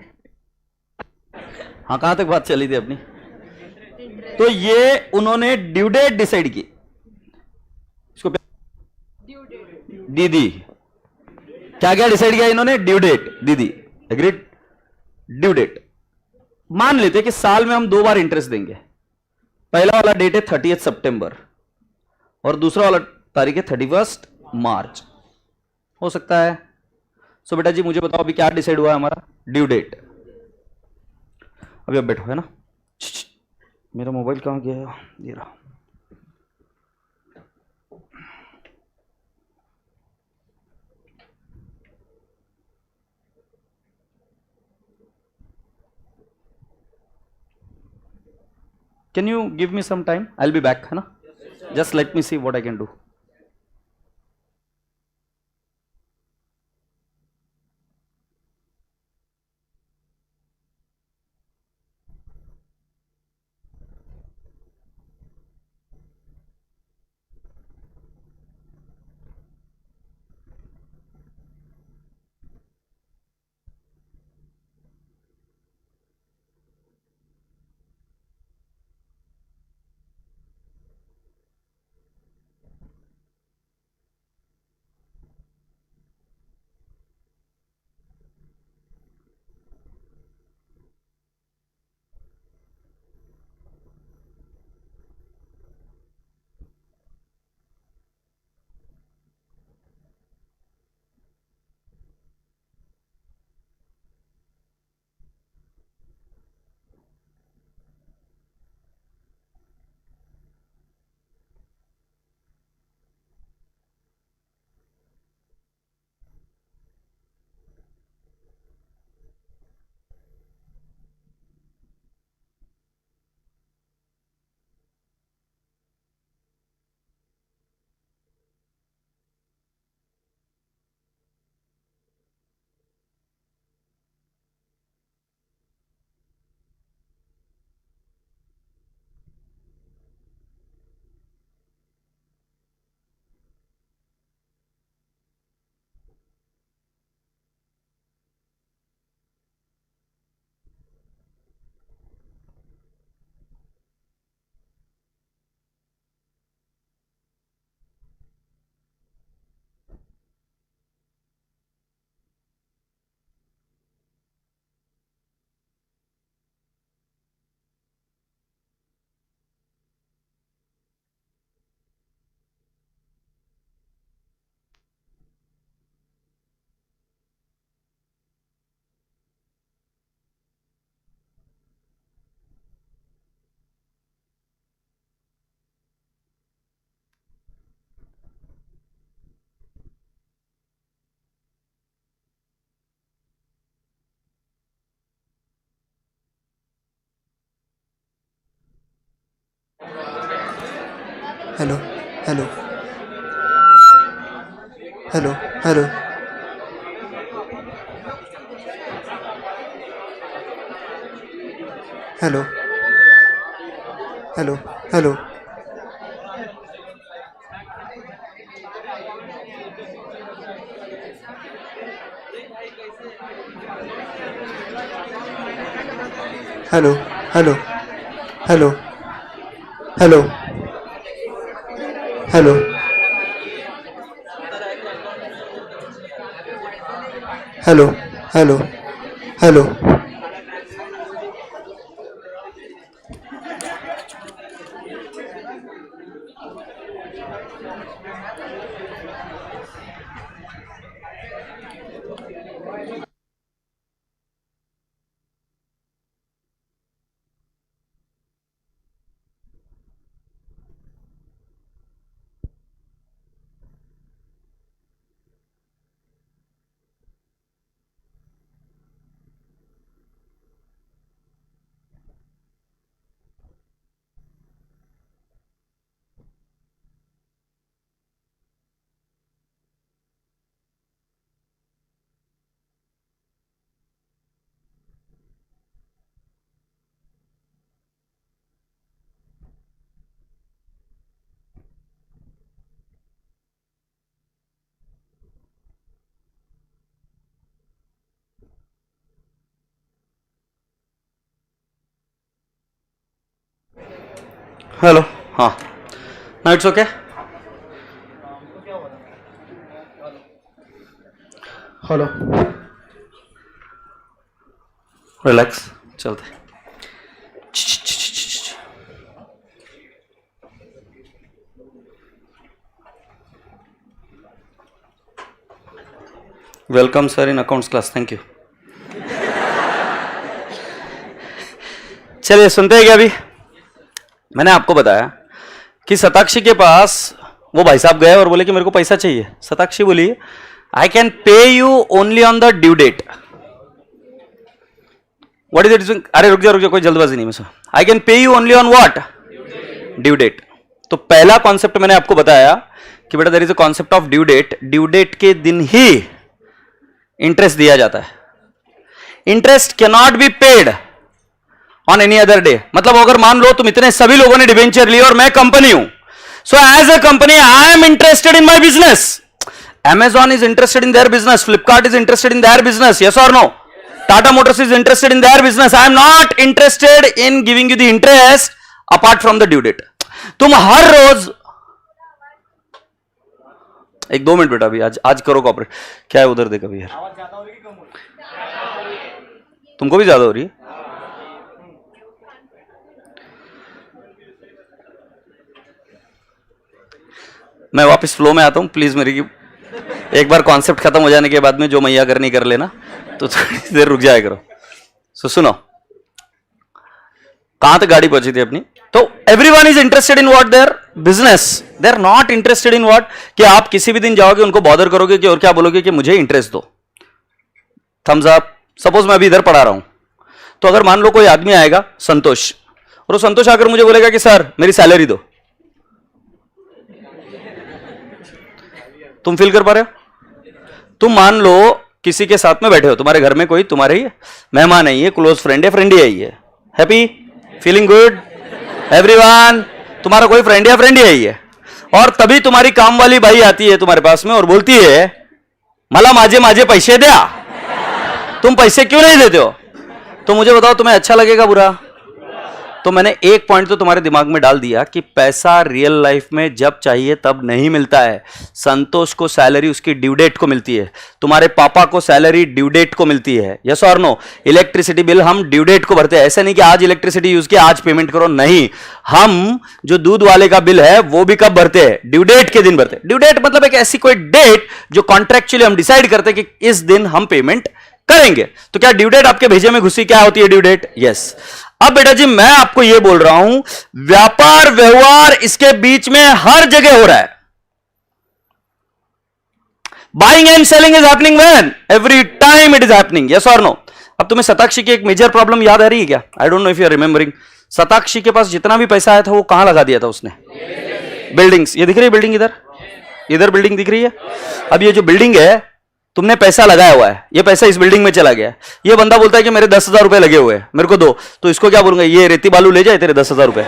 हाँ, कहां तक बात चली थी अपनी? तो ये उन्होंने ड्यू डेट डिसाइड की. इसको दीदी क्या क्या डिसाइड किया इन्होंने? Due date. दीदी एग्रीड? Due date. मान लेते कि साल में हम 2 बार इंटरेस्ट देंगे. पहला वाला डेट है 30 सितंबर और दूसरा वाला तारीख है 31 मार्च. हो सकता है. सो बेटा जी मुझे बताओ अभी क्या डिसाइड हुआ है हमारा? Due date. अभी आप बैठो, है ना। मेरा मोबाइल कहाँ गया, ये रहा। Can you give me some time? I'll be back, है ना. Just let me see what I can do. Hello hello hello hello hello hello hello hello hello hello hello hello hello hello hello hello. हाँ. Now it's okay. Hello relax. चलते. Welcome sir in accounts class. Thank you. चलिए सुनते हैं क्या अभी। मैंने आपको बताया कि शताक्षी के पास वो भाई साहब गए और बोले कि मेरे को पैसा चाहिए। शताक्षी बोली I can pay you only on the due date. What is it? अरे रुक जा, कोई जल्दबाजी नहीं। I can pay you only on what? Due date. तो पहला कॉन्सेप्ट मैंने आपको बताया कि बेटा there is a concept of due date. Due date के दिन ही इंटरेस्ट दिया जाता है। Interest can not be paid on any other day. मतलब अगर मान लो तुम इतने सभी लोगों ने डिबेंचर ली और मैं कंपनी हूं, so as a company I am interested in my business. Amazon is interested in their business, Flipkart is interested in their business, yes or no? Tata Motors is interested in their business. I am not interested in giving you the interest apart from the due date. तुम हर रोज एक 2 minute बेटा, अभी आज करो cooperate. क्या है उधर देख अभी यार, तुमको भी ज्यादा हो रही है। मैं वापस फ्लो में आता हूं, प्लीज मेरी एक बार कॉन्सेप्ट खत्म हो जाने के बाद में जो मैया करनी कर लेना, तो थोड़ी देर रुक जाया करो। सुनो, कहां तक गाड़ी पहुंची थी अपनी? तो everyone is interested in what their business, they are not interested in what कि आप किसी भी दिन जाओगे उनको बॉदर करोगे कि और क्या बोलोगे कि मुझे इंटरेस्ट दो, थम्स अप। सपोज मैं अभी इधर पढ़ा रहा हूं, तो अगर मान लो कोई आदमी आएगा संतोष, और वो संतोष आकर मुझे बोलेगा कि सर मेरी सैलरी दो, तुम फील कर पा रहे हो? तुम मान लो किसी के साथ में बैठे हो, तुम्हारे घर में कोई तुम्हारे ही मेहमान है, क्लोज फ्रेंड है, फ्रेंड ही है, हैप्पी, फीलिंग गुड एवरीवन, तुम्हारा कोई फ्रेंड या फ्रेंड ही है, और तभी तुम्हारी काम वाली बाई आती है तुम्हारे पास में और बोलती है मला माझे माझे पैसे द्या। तुम पैसे क्यों नहीं देते हो? तो मुझे बताओ तुम्हें अच्छा लगेगा बुरा? तो मैंने एक पॉइंट तो तुम्हारे दिमाग में डाल दिया कि पैसा रियल लाइफ में जब चाहिए तब नहीं मिलता है। संतोष को सैलरी उसकी ड्यू डेट को मिलती है, तुम्हारे पापा को सैलरी ड्यू डेट को मिलती है, यस और नो? इलेक्ट्रिसिटी बिल हम ड्यू डेट को भरते हैं। ऐसा नहीं कि आज इलेक्ट्रिसिटी यूज किया आज पेमेंट करो, नहीं। हम जो दूध वाले का बिल है वो भी कब भरते हैं? ड्यू डेट के दिन भरते हैं। ड्यू डेट मतलब एक ऐसी कोई डेट जो कॉन्ट्रेक्चुअली हम डिसाइड करते हैं कि इस दिन हम पेमेंट करेंगे। तो क्या ड्यू डेट आपके भेजे में घुसी? क्या होती है ड्यू डेट? यस। अब बेटा जी मैं आपको यह बोल रहा हूं, व्यापार व्यवहार इसके बीच में हर जगह हो रहा है। Buying and selling is happening when? Every time it is happening, yes और नो? अब तुम्हें शताक्षी की एक मेजर प्रॉब्लम याद आ रही है क्या? I don't know if you are remembering. Shatakshi के पास जितना भी पैसा आया था वो कहां लगा दिया था उसने? बिल्डिंग्स। ये दिख रही है बिल्डिंग, इधर बिल्डिंग दिख रही है। अब ये जो बिल्डिंग है तुमने पैसा लगाया हुआ है, ये पैसा इस बिल्डिंग में चला गया। ये बंदा बोलता है कि मेरे 10,000 रुपए लगे हुए हैं, मेरे को दो, तो इसको क्या बोलूंगा? ये रेती बालू ले जाए तेरे 10,000 रुपए।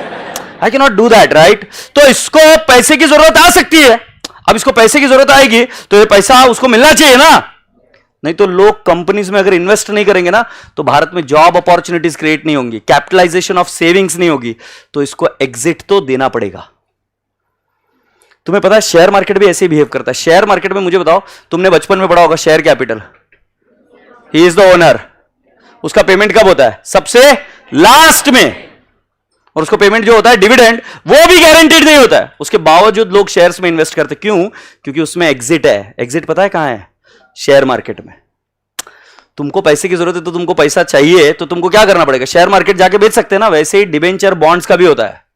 I can not do that, right? तो इसको पैसे की जरूरत आ सकती है। अब इसको पैसे की जरूरत आएगी तो ये पैसा उसको मिलना चाहिए ना, नहीं तो लोग कंपनीज में अगर इन्वेस्ट नहीं करेंगे ना तो भारत में जॉब अपॉर्चुनिटीज क्रिएट नहीं होंगी, कैपिटलाइजेशन ऑफ सेविंग्स नहीं होगी, तो इसको एग्जिट तो देना पड़ेगा। तुम्हें पता है शेयर मार्केट भी ऐसे ही बिहेव करता है। शेयर मार्केट में मुझे बताओ, तुमने बचपन में पढ़ा होगा share capital, he is the owner. उसका पेमेंट कब होता है? सबसे लास्ट में। और उसको पेमेंट जो होता है डिविडेंड, वो भी गारंटीड नहीं होता है। उसके बावजूद लोग शेयर्स में इन्वेस्ट करते, क्यों? क्योंकि उसमें एग्जिट है। एग्जिट पता है कहां है? शेयर मार्केट में। तुमको पैसे की जरूरत है तो तुमको पैसा चाहिए तो तुमको क्या करना पड़ेगा? शेयर मार्केट जाके बेच सकते हैं ना। वैसे ही डिबेंचर बॉन्ड्स का भी होता है,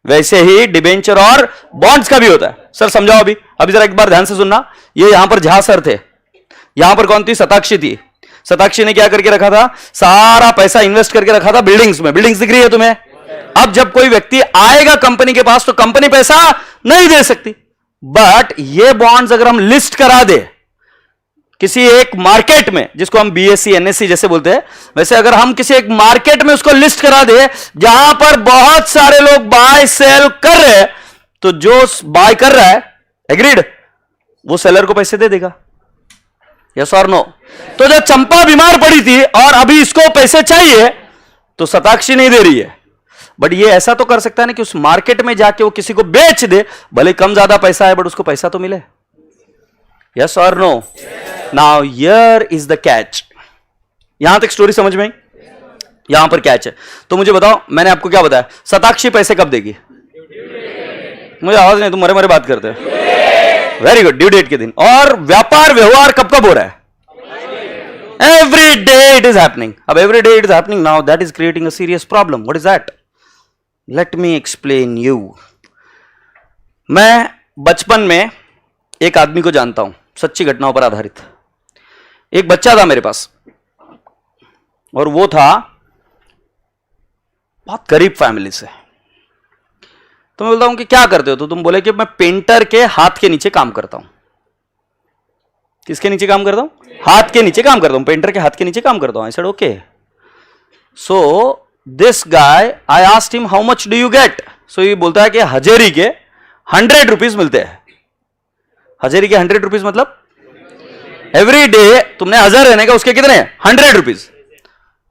वैसे ही डिबेंचर और बॉन्ड्स का भी होता है। सर समझाओ अभी जरा एक बार ध्यान से सुनना। ये यहां पर झा सर थे, यहां पर कौन थी? शताक्षी थी। शताक्षी ने क्या करके रखा था? सारा पैसा इन्वेस्ट करके रखा था बिल्डिंग्स में। बिल्डिंग्स दिख रही है तुम्हें? अब जब कोई व्यक्ति आएगा कंपनी के पास तो कंपनी पैसा नहीं दे सकती, बट ये बॉन्ड्स अगर हम लिस्ट करा दे किसी एक मार्केट में, जिसको हम बीएससी एनएससी जैसे बोलते हैं, वैसे अगर हम किसी एक मार्केट में उसको लिस्ट करा दे जहां पर बहुत सारे लोग बाय सेल कर रहे हैं, तो जो बाय कर रहा है एग्रीड, वो सेलर को पैसे दे देगा, यस और नो? तो जब चंपा बीमार पड़ी थी और अभी इसको पैसे चाहिए तो शताक्षी नहीं दे रही है, बट ये ऐसा तो कर सकता है ना कि उस मार्केट में जाके वो किसी को बेच दे, भले कम ज्यादा पैसा है बट उसको पैसा तो मिले, यस और no? Now here is the catch. यहां तक स्टोरी समझ में आई? यहां पर कैच है। तो मुझे बताओ, मैंने आपको क्या बताया? शताक्षी पैसे कब देगी? मुझे आवाज नहीं, तुम मरे मरे बात करते हो। वेरी गुड, ड्यू डेट के दिन। और व्यापार व्यवहार कब कब हो रहा है? Every day it is happening. अब every day it is happening now, that is creating a serious problem. What is that? Let me explain you. मैं बचपन में एक आदमी को जानता हूं, सच्ची घटनाओं पर आधारित। एक बच्चा था मेरे पास और वो था बहुत गरीब फैमिली से। तो मैं बोलता हूं कि क्या करते हो? तो तुम बोले कि मैं पेंटर के हाथ के नीचे काम करता हूं। किसके नीचे काम करता हूं? हाथ के नीचे काम करता हूं, पेंटर के हाथ के नीचे काम करता हूं। I said okay. So this guy, I asked him how much do you get? So ये बोलता है कि हजेरी के 100 रुपीज मिलते हैं। हजेरी के 100 रुपीज मतलब एवरी डे तुमने 1000 रहने का, उसके कितने? 100 रुपीज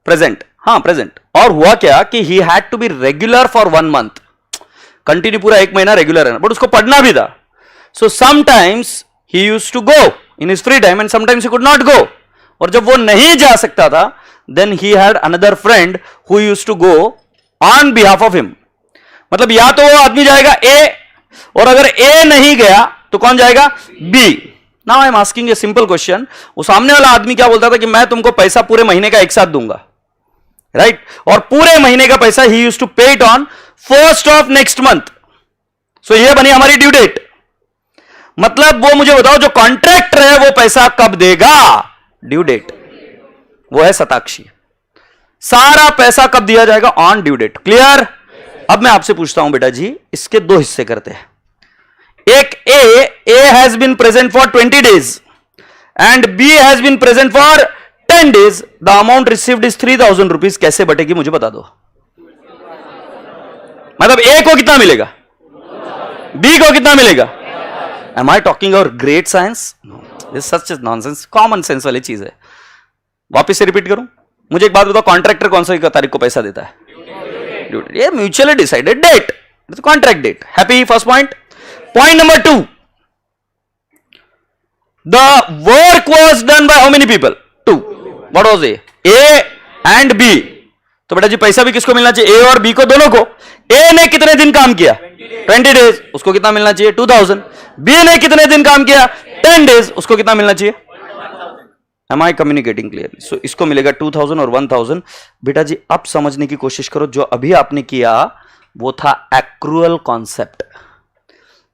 प्रेजेंट। हाँ प्रेजेंट। और हुआ क्या कि he had to be regular for 1 month, continue पूरा 1 महीना रेगुलर रहना, बट उसको पढ़ना भी था। So sometimes he used to go in his free time and sometimes he could not go. और जब वो नहीं जा सकता था, then he had another friend who used to go on behalf of him. मतलब या तो वो आदमी जाएगा ए, और अगर ए नहीं गया तो कौन जाएगा? B. Now I am asking a simple question. वो सामने वाला आदमी क्या बोलता था कि मैं तुमको पैसा पूरे महीने का एक साथ दूंगा, राइट? और पूरे महीने का पैसा he used to pay it on 1st of next month. So ये बनी हमारी ड्यू डेट। मतलब वो मुझे बताओ, जो कॉन्ट्रैक्टर है वो पैसा कब देगा? Due date. वो है शताक्षी। सारा पैसा कब दिया जाएगा? On due date. क्लियर? अब मैं आपसे पूछता हूं बेटा जी, इसके 2 हिस्से करते हैं। एक A has been present for 20 days and B has been present for 10 days। The amount received is 3000 rupees. कैसे बटेगी मुझे बता दो। मतलब ए को कितना मिलेगा, बी को कितना मिलेगा? Am I talking our great science? Such nonsense, common sense वाली चीज है। वापिस से रिपीट करूं, मुझे एक बात बताओ, कॉन्ट्रैक्टर कौन सी तारीख को पैसा देता है? Due date. ये mutually decided date, contract date. Happy? First point. Point number 2, the work was done by how many people? 2। What was A and B? तो बेटा जी पैसा भी किसको मिलना चाहिए? ए और बी को, दोनों को। ए ने कितने दिन काम किया? 20 days। उसको कितना मिलना चाहिए? 2000। बी ने कितने दिन काम किया? 10 days। उसको कितना मिलना चाहिए? Am I communicating clearly? So इसको मिलेगा 2000 और 1000। बेटा जी अब समझने की कोशिश करो, जो अभी आपने किया वो था एक्रूअल कॉन्सेप्ट।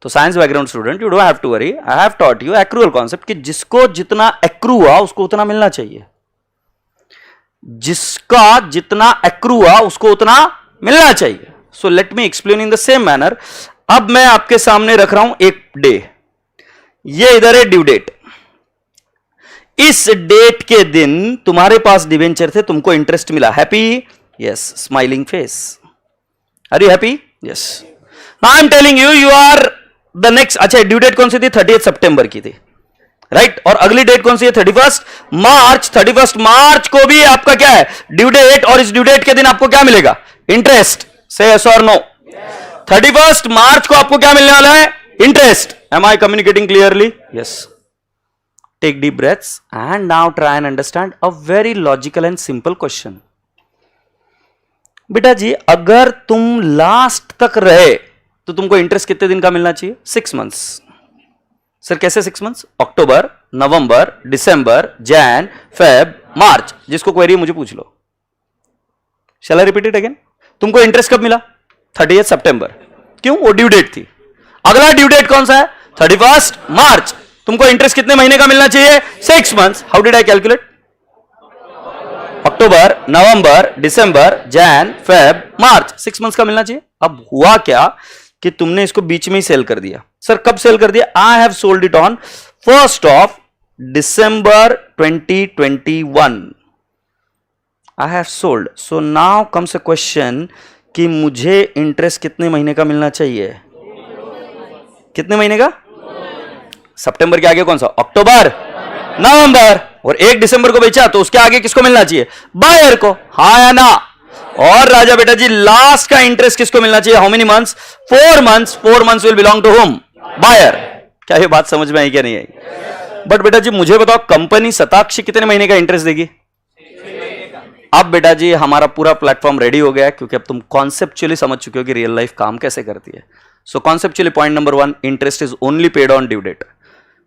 तो science background student, you don't have to worry, I have taught you accrual concept कि जिसको जितना एक्रू हुआ उसको उतना मिलना चाहिए। जिसका जितना एक्रू हुआ उसको उतना मिलना चाहिए। So let me explain in the same manner. अब मैं आपके सामने रख रहा हूं एक डे, ये इधर है ड्यू डेट। इस डेट के दिन तुम्हारे डिवेंचर डिबेंचर थे, तुमको इंटरेस्ट मिला। Happy? Yes. Smiling face. Are you happy? Yes. Now I am telling you, you are the next. अच्छा ड्यू डेट कौन सी थी? 30 सितंबर की थी, राइट? और अगली डेट कौन सी है? 31 मार्च। 31 मार्च को भी आपका क्या है? Due date. और इस ड्यू डेट के दिन आपको क्या मिलेगा? इंटरेस्ट। से यस और नो? 31 मार्च को आपको क्या मिलने वाला है? Interest. Am I communicating clearly? Yes. Take deep breaths and now try and understand a very logical and simple question. बेटा जी अगर तुम लास्ट तक रहे तो तुमको इंटरेस्ट कितने दिन का मिलना चाहिए? 6 months। सर कैसे 6 months? अक्टूबर, नवंबर, दिसंबर, जैन, फेब, मार्च। जिसको क्वेरी मुझे पूछ लो। Shall I repeat it again? तुमको इंटरेस्ट कब मिला? 30 सितंबर। क्यों? वो ड्यू डेट थी। अगला ड्यू डेट कौन सा है? 31 मार्च। तुमको इंटरेस्ट कितने महीने का मिलना चाहिए? 6 months। How did I calculate? October, November, December, Jain, Feb, March. 6 months का मिलना चाहिए। अब हुआ क्या कि तुमने इसको बीच में ही सेल कर दिया। सर कब सेल कर दिया? I have sold it on 1st of December 2021। I have sold. So now comes a question कि मुझे इंटरेस्ट कितने महीने का मिलना चाहिए? कितने महीने का? सितंबर के आगे कौन सा? अक्टूबर, नवंबर। और 1 दिसंबर को बेचा तो उसके आगे किसको मिलना चाहिए? बायर को। हाँ या ना? और राजा बेटा जी लास्ट का इंटरेस्ट किसको मिलना चाहिए? How many months? 4 months। 4 months will belong to whom? Buyer. क्या ये बात समझ में आई क्या नहीं आई? बट बेटा जी मुझे बताओ कंपनी शताक्षी कितने महीने का इंटरेस्ट देगी? अब बेटा जी हमारा पूरा प्लेटफॉर्म रेडी हो गया क्योंकि अब तुम कॉन्सेप्चुअली समझ चुके हो कि रियल लाइफ काम कैसे करती है। So conceptually point number 1, interest is only paid on due date.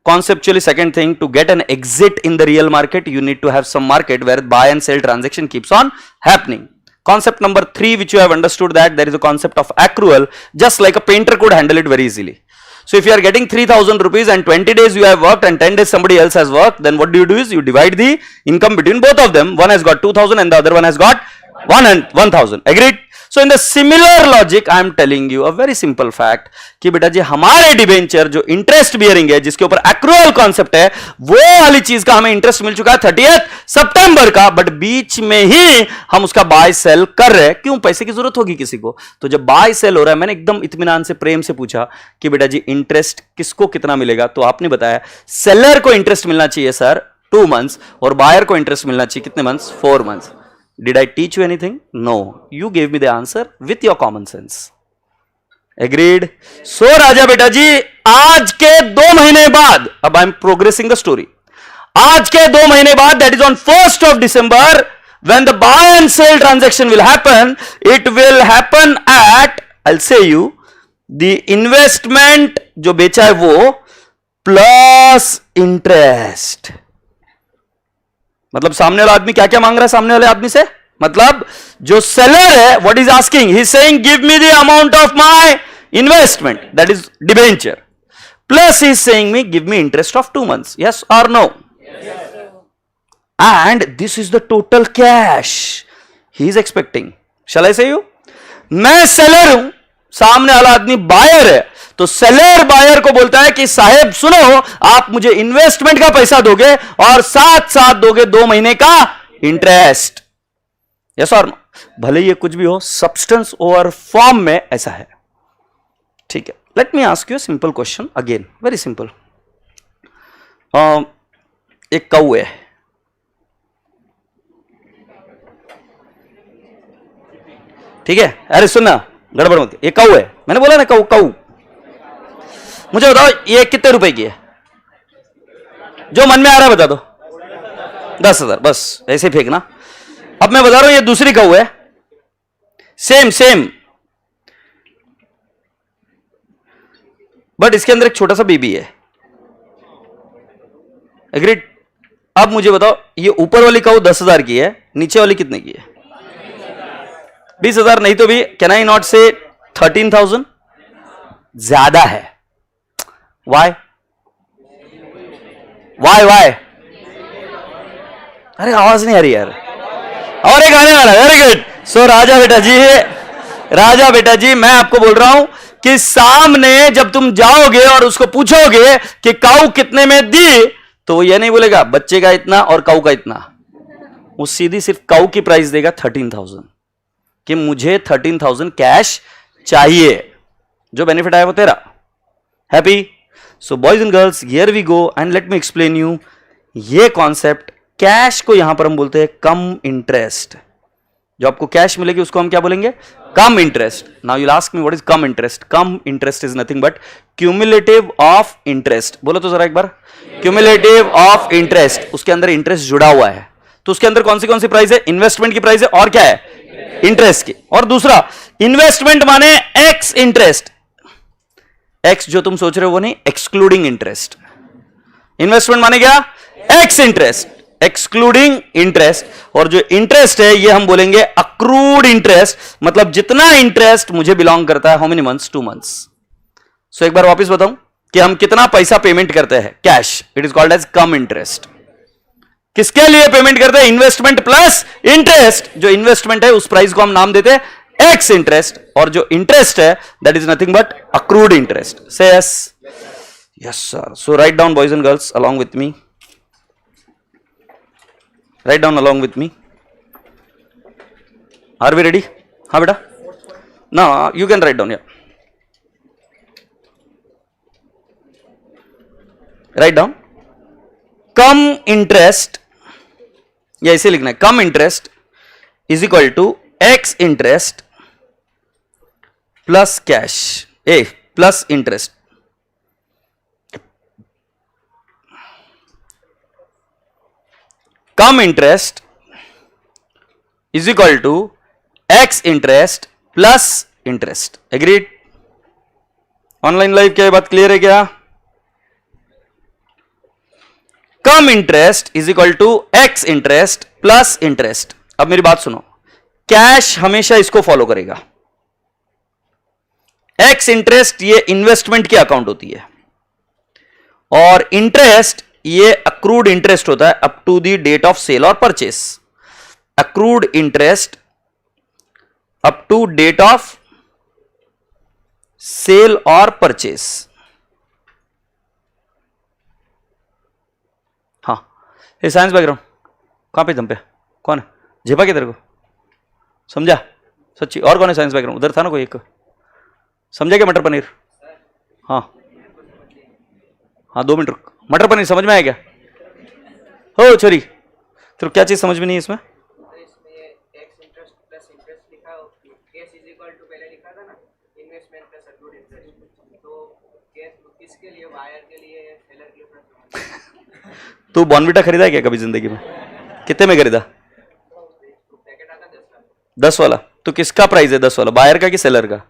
Conceptually, second thing, to get an exit in the real market, you need to have some market where buy and sell transaction keeps on happening. Concept number 3, which you have understood, that there is a concept of accrual, just like a painter could handle it very easily. So if you are getting 3,000 rupees and 20 days you have worked and 10 days somebody else has worked, then what do? Is you divide the income between both of them. One has got 2,000 and the other one has got 1,000. Agreed? So in the similar logic, I am telling you a very simple fact कि बेटा जी हमारे debenture जो interest bearing है, जिसके ऊपर accrual concept है, वो वाली चीज का हमें इंटरेस्ट मिल चुका है 30 सितंबर का, बट बीच में ही हम उसका बाय सेल कर रहे हैं. क्यों? पैसे की जरूरत होगी किसी को. तो जब बाय सेल हो रहा है, मैंने एकदम इत्मीनान से प्रेम से पूछा कि बेटा जी इंटरेस्ट किसको कितना मिलेगा, तो आपने बताया सेलर को इंटरेस्ट मिलना चाहिए सर 2 months और बायर को इंटरेस्ट मिलना चाहिए कितने months? 4 months. Did I teach you anything? No. You gave me the answer with your common sense. Agreed? So राजा बेटा जी, आज के 2 महीने बाद, अब I am progressing the story. आज के 2 महीने बाद, that is on 1st of December, when the buy and sell transaction will happen, it will happen at, I'll say you, the investment जो बेचा है वो plus interest. मतलब सामने वाला आदमी क्या क्या मांग रहा है सामने वाले आदमी से? मतलब जो सेलर है, what is asking, he is saying give me the amount of my investment, that is debenture, plus he is saying me give me interest of 2 months. Yes और no? And this is the total cash he is expecting. Shall I say you? मैं seller हूं, सामने वाला आदमी buyer है, तो seller buyer को बोलता है कि साहेब सुनो, आप मुझे इन्वेस्टमेंट का पैसा दोगे और साथ साथ दोगे 2 महीने का इंटरेस्ट. यस और नो? भले ये कुछ भी हो, सब्सटेंस ओवर फॉर्म में ऐसा है. ठीक है, let me ask you a simple question again, very simple. एक कौ है, ठीक है? अरे सुनना, गड़बड़ मत. ये कौ है, मैंने बोला ना कौ. मुझे बताओ ये कितने रुपए की है? जो मन में आ रहा है बता दो. 10,000. बस ऐसे ही फेंकना. अब मैं बता रहा हूं ये दूसरी कौ है, सेम बट इसके अंदर एक छोटा सा बेबी है. एग्रीड? अब मुझे बताओ ये ऊपर वाली कौ 10,000 की है, नीचे वाली कितने की है? 20,000. नहीं तो भी कैन आई नॉट से 13,000? ज्यादा है. वाई? अरे आवाज नहीं आ रही यार. और एक आने वाला. Very good. सो राजा बेटा जी मैं आपको बोल रहा हूं कि सामने जब तुम जाओगे और उसको पूछोगे कि काऊ कितने में दी, तो वो ये नहीं बोलेगा बच्चे का इतना और काऊ का इतना. वो सीधी सिर्फ काऊ की प्राइस देगा 13,000 कि मुझे 13,000 कैश चाहिए. जो बेनिफिट आया वो तेरा. Happy? So boys and girls, here we go and let me explain you. ये कॉन्सेप्ट, कैश को यहां पर हम बोलते हैं कम इंटरेस्ट. जो आपको कैश मिलेगी उसको हम क्या बोलेंगे? Cum interest. Now you will ask me what is cum interest. Cum interest is nothing but cumulative of interest. बोलो तो जरा एक बार. Cumulative of interest. उसके अंदर इंटरेस्ट जुड़ा हुआ है, तो उसके अंदर कौन सी प्राइस है? इन्वेस्टमेंट की प्राइस है और क्या है? इंटरेस्ट की. और दूसरा, इन्वेस्टमेंट माने एक्स इंटरेस्ट. एक्स जो तुम सोच रहे हो वो नहीं, एक्सक्लूडिंग इंटरेस्ट. इन्वेस्टमेंट माने क्या? Ex interest, excluding interest. और जो इंटरेस्ट है ये हम बोलेंगे अक्रूड इंटरेस्ट. मतलब जितना इंटरेस्ट मुझे बिलोंग करता है. How many months? 2 months. सो एक बार वापस बताऊं कि हम कितना पैसा पेमेंट करते हैं cash. It is called as cum interest. किसके लिए पेमेंट करते हैं? Investment plus interest. जो इन्वेस्टमेंट है उस प्राइस को हम नाम देते हैं एक्स इंटरेस्ट, और जो इंटरेस्ट है that is nothing but accrued interest. Say yes? Yes sir. So write down boys and girls along with me. Write down along with me. Are we ready? हाँ बेटा. No, you can write down. Yeah. Write down. Come interest. या इसे लिखना है. Come interest is equal to X interest plus cash. Plus interest. Come interest is equal to X interest plus interest. Agreed? Online live क्या बात clear है क्या? Cum interest is equal to ex interest plus interest. अब मेरी बात सुनो, cash हमेशा इसको फॉलो करेगा। एक्स इंटरेस्ट ये इन्वेस्टमेंट की अकाउंट होती है, और इंटरेस्ट ये अक्रूड इंटरेस्ट होता है up to the date of sale और purchase. Accrued interest up to date of sale और परचेस। हाँ, ये साइंस बैकग्राउंड कहां पे, दम पे कौन है, झेपा के तेरे को, समझा सच्ची? और कौन है साइंस बैकग्राउंड? उधर था ना कोई एक, समझा क्या मटर पनीर? हाँ हाँ, 2 मिनट रुक। मटर पनीर समझ में आया क्या? हो छोरी, तो क्या चीज समझ में नहीं है इसमें? तू बॉर्नविटा खरीदा है क्या कभी जिंदगी में? कितने में खरीदा? 10 वाला। तो किसका प्राइस है 10 वाला, बायर का कि सेलर का?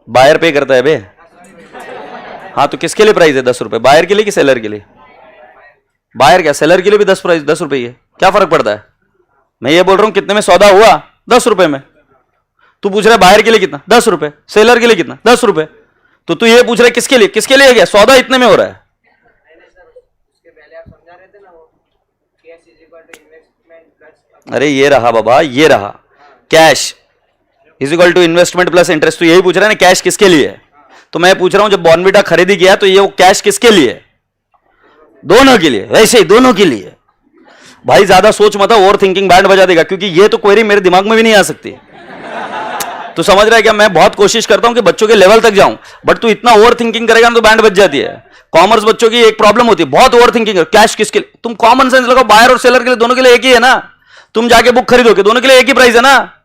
बायर पे करता है बे। हाँ, तो किसके लिए प्राइस है 10 रुपए, बायर के लिए कि सेलर के लिए? बायर क्या, सेलर के लिए भी 10 रुपए ही है, क्या फर्क पड़ता है? मैं ये बोल रहा हूं कितने में सौदा हुआ, 10 रुपए में। तू पूछ रहा है बायर के लिए कितना, 10 रुपए, सेलर के लिए कितना, 10 रुपए। तो तू ये पूछ रहा है किसके लिए, किसके लिए गया सौदा इतने में हो रहा है? अरे ये रहा बाबा, ये रहा cash is equal to investment plus interest. तो यही पूछ रहा है ना कैश किसके लिए है? तो मैं पूछ रहा हूं जब बॉर्नविटा खरीदी किया तो ये वो कैश किसके लिए? दोनों के लिए। वैसे ही दोनों के लिए भाई, ज्यादा सोच मत, ओवर थिंकिंग बैंड बजा देगा, क्योंकि ये तो क्वेरी मेरे दिमाग में भी नहीं आ सकती। तो समझ रहा है क्या? मैं बहुत कोशिश करता हूं कि बच्चों के लेवल तक जाऊं, बट तू इतना ओवर थिंकिंग करेगा ना तो बैंड बज जाती है। कॉमर्स बच्चों की एक प्रॉब्लम होती है, बहुत ओवर थिंकिंग। कैश किसके लिए? तुम कॉमन सेंस लगाओ, बायर और सेलर के लिए दोनों के लिए एक ही है ना। तुम जाके बुक खरीदोगे, दोनों के लिए एक ही प्राइस है ना,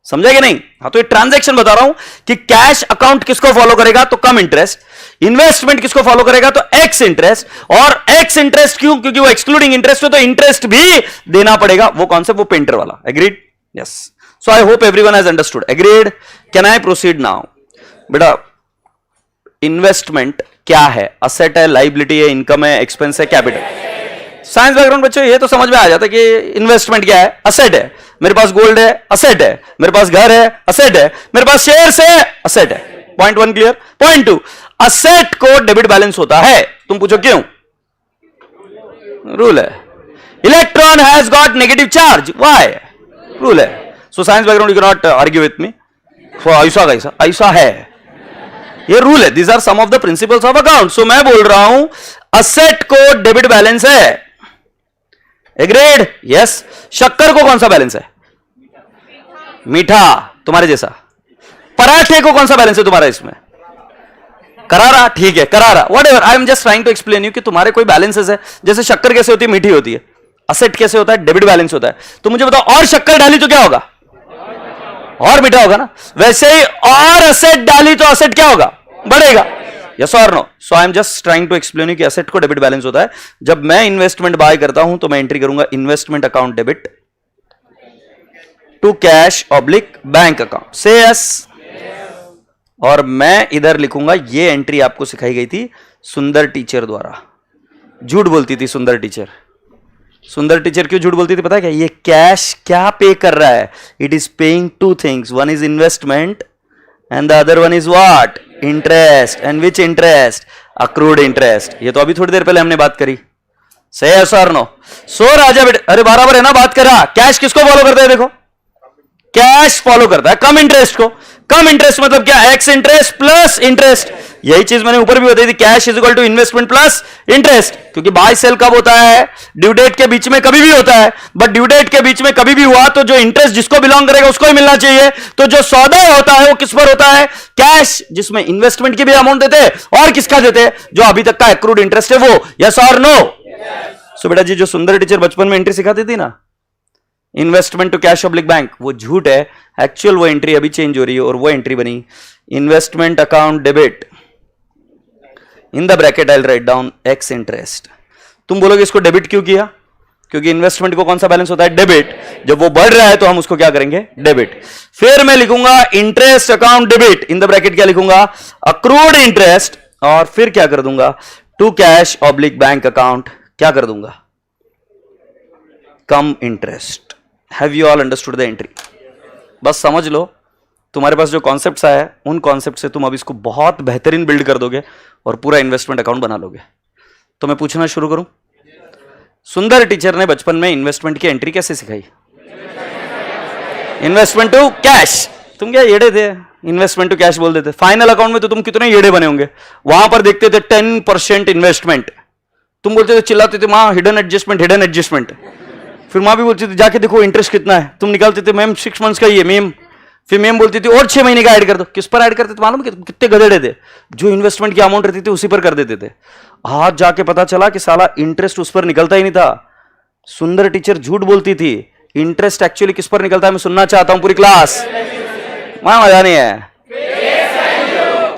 समझे कि नहीं? हाँ, तो ये ट्रांजैक्शन बता रहा हूं कि कैश अकाउंट किसको फॉलो करेगा, तो कम इंटरेस्ट। इन्वेस्टमेंट किसको फॉलो करेगा, तो एक्स इंटरेस्ट। और एक्स इंटरेस्ट क्यों? क्योंकि वो एक्सक्लूडिंग इंटरेस्ट है, तो इंटरेस्ट भी देना पड़ेगा। वो कॉन्सेप्ट, वो पेंटर वाला। Agreed? Yes. So I hope everyone has understood. Agreed? Can I proceed now? बेटा, इन्वेस्टमेंट क्या है? असेट है, लाइबिलिटी है, इनकम है, एक्सपेंस है, कैपिटल। साइंस बैकग्राउंड बच्चों ये तो समझ में आ जाता है कि इन्वेस्टमेंट क्या है। असेट है, मेरे पास गोल्ड है, असेट है। मेरे पास घर है, असेट है। मेरे पास शेयर्स है, असेट है। Point 1 clear. पॉइंट 2, असेट को डेबिट बैलेंस होता है। तुम पूछो क्यों? रूल है। Electron has got negative charge, why? Rule है। So science background you can not argue with me. ऐसा कैसा, ऐसा है, ये रूल है। These are some of the principles of account. So मैं बोल रहा हूं असेट को डेबिट बैलेंस है। एग्रीड? यस। शक्कर को कौन सा बैलेंस है? मीठा, तुम्हारे जैसा। पराठे को कौन सा बैलेंस है तुम्हारा इसमें? करारा। ठीक है, करारा, whatever. I am just trying to explain you कि तुम्हारे कोई बैलेंसेस है। जैसे शक्कर कैसे होती है? मीठी होती है। असेट कैसे होता है? डेबिट बैलेंस होता है। तो मुझे बताओ, और शक्कर डाली तो क्या होगा? और मीठा होगा ना। वैसे ही और असेट डाली तो असेट क्या होगा? बढ़ेगा। यस और no? So I am just trying to explain you कि असेट को डेबिट बैलेंस होता है। जब मैं इन्वेस्टमेंट बाय करता हूं तो मैं एंट्री करूंगा investment account debit to cash oblique bank account. Say yes? और मैं इधर लिखूंगा, ये एंट्री आपको सिखाई गई थी सुंदर टीचर द्वारा। झूठ बोलती थी सुंदर टीचर। सुंदर टीचर क्यों झूठ बोलती थी पता है क्या? ये कैश क्या पे कर रहा है? It is paying 2 things, one is investment and the other one is what? Interest. And which interest? Accrued interest. ये तो अभी थोड़ी देर पहले हमने बात करी। सही है सर? नो? सो राजा बेटे, अरे बराबर है ना बात करा। कैश किसको फॉलो करता है? देखो, कैश फॉलो करता है कम इंटरेस्ट को। कम इंटरेस्ट मतलब क्या? Ex interest plus interest. यही चीज मैंने ऊपर भी बताई थी, cash is equal to investment plus interest. क्योंकि बाय सेल कब होता है? ड्यू डेट के बीच में कभी भी होता है। बट ड्यू डेट के बीच में कभी भी हुआ तो जो इंटरेस्ट जिसको बिलोंग करेगा उसको ही मिलना चाहिए। तो जो सौदा होता है वो किस पर होता है? कैश, जिसमें इन्वेस्टमेंट की भी अमाउंट देते हैं और किसका देते हैं? जो अभी तक का एक्रूड इंटरेस्ट है वो। यस और नो? सो बेटा जी, जो सुंदर टीचर बचपन में एंट्री सिखाती थी ना, investment to cash oblique bank, वो झूठ है। एक्चुअल वो एंट्री अभी चेंज हो रही है और वो एंट्री बनी investment account debit, in the bracket I will write down x interest. तुम बोलोगे इसको डेबिट क्यों किया? क्योंकि इन्वेस्टमेंट को कौन सा बैलेंस होता है? डेबिट। जब वो बढ़ रहा है तो हम उसको क्या करेंगे? डेबिट। फिर मैं लिखूंगा interest account debit, in the bracket क्या लिखूंगा? Accrued interest. और फिर क्या कर दूंगा? To cash oblique bank account क्या कर दूंगा? Cum interest. Have you all understood the entry? बस समझ लो, तुम्हारे पास जो कॉन्सेप्ट्स आया है उन कॉन्सेप्ट से तुम अब इसको बहुत बेहतरीन बिल्ड कर दोगे और पूरा इन्वेस्टमेंट अकाउंट बना लोगे. तो मैं पूछना शुरू करूं? सुंदर टीचर ने बचपन में इन्वेस्टमेंट की एंट्री कैसे सिखाई? Investment to cash. तुम क्या येड़े थे? इन्वेस्टमेंट टू कैश बोल देते. फाइनल अकाउंट में तो तुम कितने येड़े बने होंगे. वहां पर देखते थे 10% इन्वेस्टमेंट, तुम बोलते थे, चिल्लाते थे, माँ हिडन एडजस्टमेंट हिडन एडजस्टमेंट. फिर माँ भी बोलती थी जाके देखो इंटरेस्ट कितना है. तुम निकालते थे मैम 6 मंथ्स का ही है मैम. फिर मैम बोलती थी और 6 महीने का ऐड कर दो. किस पर ऐड करते थे मालूम? कितने गधेड़े थे. जो इन्वेस्टमेंट की अमाउंट रहती थी उसी पर कर देते थे. आज जाके पता चला कि साला इंटरेस्ट उस पर निकलता ही नहीं था. सुंदर टीचर झूठ बोलती थी. इंटरेस्ट एक्चुअली किस पर निकलता है मैं सुनना चाहता हूं पूरी क्लास. वहां मजा नहीं है.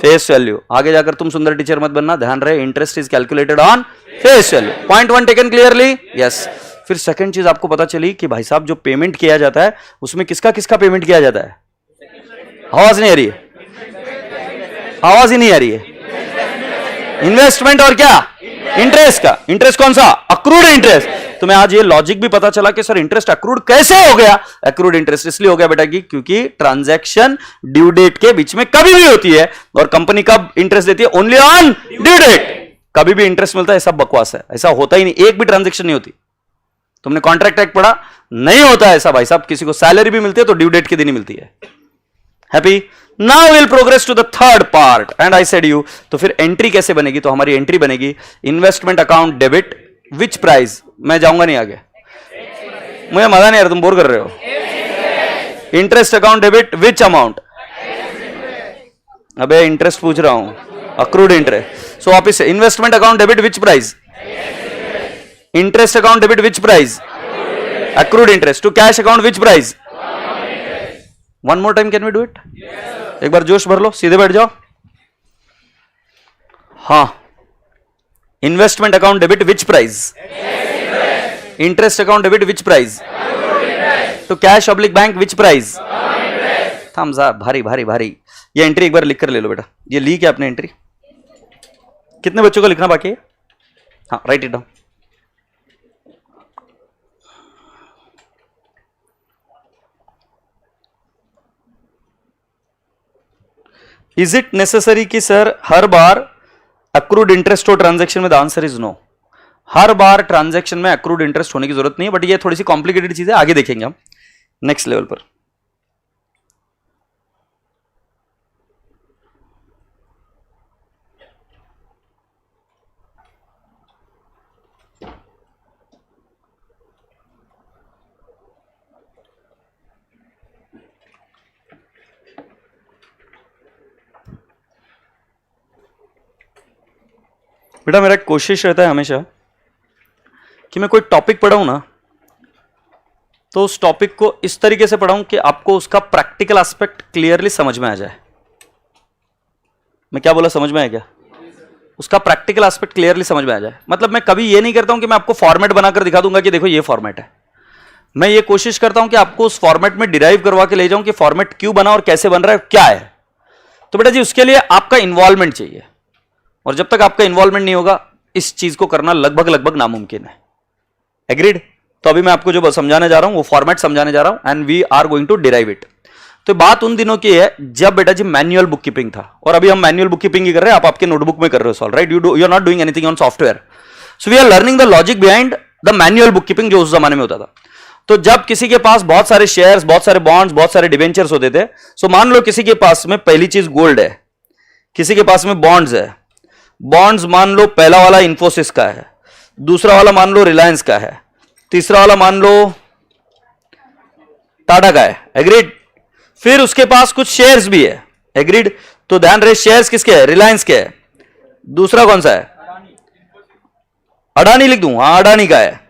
Face value. आगे जाकर तुम सुंदर टीचर मत बनना, ध्यान रहे. Interest is calculated on face value. Point 1 taken clearly? Yes. फिर सेकंड चीज आपको पता चली कि भाई साहब जो पेमेंट किया जाता है उसमें किसका किसका पेमेंट किया जाता है. आवाज नहीं आ रही है. आवाज ही नहीं आ रही है. इन्वेस्टमेंट और क्या? इंटरेस्ट का. इंटरेस्ट कौन सा? Accrued interest. तुम्हें आज ये लॉजिक भी पता चला कि सर इंटरेस्ट अक्रूड कैसे हो गया. अक्रूड इंटरेस्ट इसलिए हो गया बेटा कि क्योंकि ट्रांजैक्शन ड्यू डेट के बीच में कभी भी होती है और कंपनी कब इंटरेस्ट देती है? Only on due date. कभी भी इंटरेस्ट मिलता है ऐसा बकवास है. ऐसा होता ही नहीं. एक भी ट्रांजैक्शन नहीं होती. तुमने कॉन्ट्रैक्ट एक्ट पढ़ा? नहीं होता है ऐसा भाई साहब. किसी को सैलरी भी मिलती है तो ड्यू डेट के दिन ही मिलती है. Happy? Now will progress to the third part and I said you. तो फिर एंट्री कैसे बनेगी? तो हमारी एंट्री बनेगी investment account debit which price. मैं जाऊंगा नहीं आगे, मुझे मजा नहीं आ रहा, तुम बोर कर रहे हो. Interest account debit which amount? अबे इंटरेस्ट पूछ रहा हूं. Accrued interest. सो वापिस से investment account debit which price? Interest account debit which price? Accrued interest. To cash account which price? One more time can we do it? एक बार जोश भर लो, सीधे बैठ जाओ. हाँ. Investment account debit which price? Interest account debit which price? To cash oblique bank which price? Thumbs up. भारी भारी भारी. ये एंट्री एक बार लिख कर ले लो बेटा. ये ली क्या आपने एंट्री? कितने बच्चों को लिखना बाकी है? हाँ, write it down. Is it necessary कि सर हर बार अक्रूड इंटरेस्ट हो ट्रांजैक्शन में? The answer is no. हर बार ट्रांजैक्शन में अक्रूड इंटरेस्ट होने की जरूरत नहीं है. बट ये थोड़ी सी कॉम्प्लिकेटेड चीज है, आगे देखेंगे हम नेक्स्ट लेवल पर. बेटा मेरा कोशिश रहता है हमेशा कि मैं कोई टॉपिक पढ़ाऊं ना तो उस टॉपिक को इस तरीके से पढ़ाऊं कि आपको उसका प्रैक्टिकल एस्पेक्ट क्लियरली समझ में आ जाए. मैं क्या बोला, समझ में आया क्या? उसका प्रैक्टिकल एस्पेक्ट क्लियरली समझ में आ जाए. मतलब मैं कभी ये नहीं करता हूं कि मैं आपको फॉर्मेट बनाकर दिखा दूंगा कि देखो ये फॉर्मेट है. मैं ये कोशिश करता हूं कि आपको उस फॉर्मेट में डिराइव करवा के ले जाऊं कि फॉर्मेट क्यों बना और कैसे बन रहा है, क्या है. तो बेटा जी उसके लिए आपका इन्वॉल्वमेंट चाहिए. और जब तक आपका इन्वॉल्वमेंट नहीं होगा इस चीज को करना लगभग लगभग नामुमकिन है. एग्रीड? तो अभी मैं आपको जो समझाने जा रहा हूं वो फॉर्मेट समझाने जा रहा हूं and we are going to derive it. तो बात उन दिनों की है जब बेटा जी मैनुअल बुक कीपिंग था और अभी हम मैनुअल बुक कीपिंग ही कर रहे हैं. आप आपके नोटबुक में कर रहे हो solve, right? You are not doing anything on software. So we are learning the logic behind the manual bookkeeping जो उस जमाने में होता था. तो जब किसी के पास बहुत सारे शेयर्स, बहुत सारे बॉन्ड्स, बहुत सारे डिवेंचर्स होते थे. सो मान लो किसी के पास में पहली चीज गोल्ड है, किसी के पास में बॉन्ड्स है. बॉन्ड्स मान लो पहला वाला इंफोसिस का है, दूसरा वाला मान लो रिलायंस का है, तीसरा वाला मान लो टाटा का है. एग्रीड? फिर उसके पास कुछ शेयर्स भी है. एग्रीड? तो ध्यान रहे शेयर्स किसके है? रिलायंस के है. दूसरा कौन सा है? अडानी लिख दूं? हाँ अडानी का है.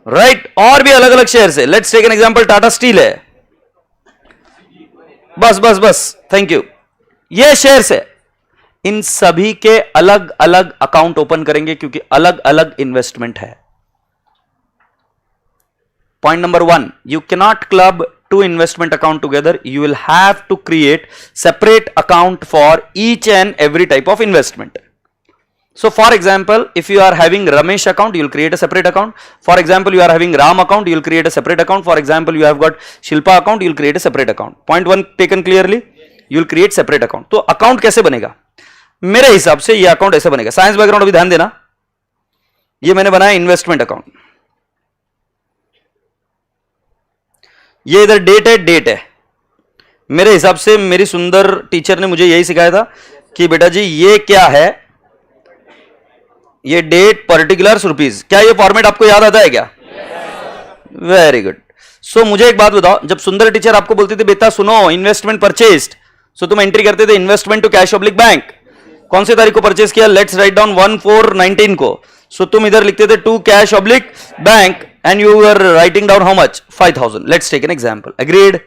राइट? और भी अलग अलग शेयर्स है. Let's take an example, Tata Steel है. बस बस बस, थैंक यू. ये शेयर्स है. इन सभी के अलग अलग अकाउंट ओपन करेंगे क्योंकि अलग अलग इन्वेस्टमेंट है. Point number 1, you cannot club two investment account together. You will have to create separate account for each and every type of investment. So for example, if you are having Ramesh account, you will create a separate account. For example, you are having Ram account, you will create a separate account. For example, you have got Shilpa account, you will create a separate account. Point one taken clearly. You will create separate account. तो account कैसे बनेगा? मेरे हिसाब से ये account ऐसे बनेगा. Science background अभी ध्यान देना. ये मैंने बनाया इन्वेस्टमेंट अकाउंट. ये इधर डेट है. मेरे हिसाब से मेरी सुंदर टीचर ने मुझे यही सिखाया था कि बेटा जी ये क्या है, ये डेट पर्टिकुलर्स रुपीज. क्या ये फॉर्मेट आपको याद आता है क्या? Very good. सो मुझे एक बात बताओ, जब सुंदर टीचर आपको बोलती थी बेटा सुनो इन्वेस्टमेंट परचेस्ड, सो तुम एंट्री करते थे investment to cash oblique bank. कौन सी तारीख को परचेज किया? लेट्स राइट डाउन 1/4/19 को. सो तुम इधर लिखते थे to cash oblique bank and you are writing down how much? 5,000. Let's take an example. Agreed?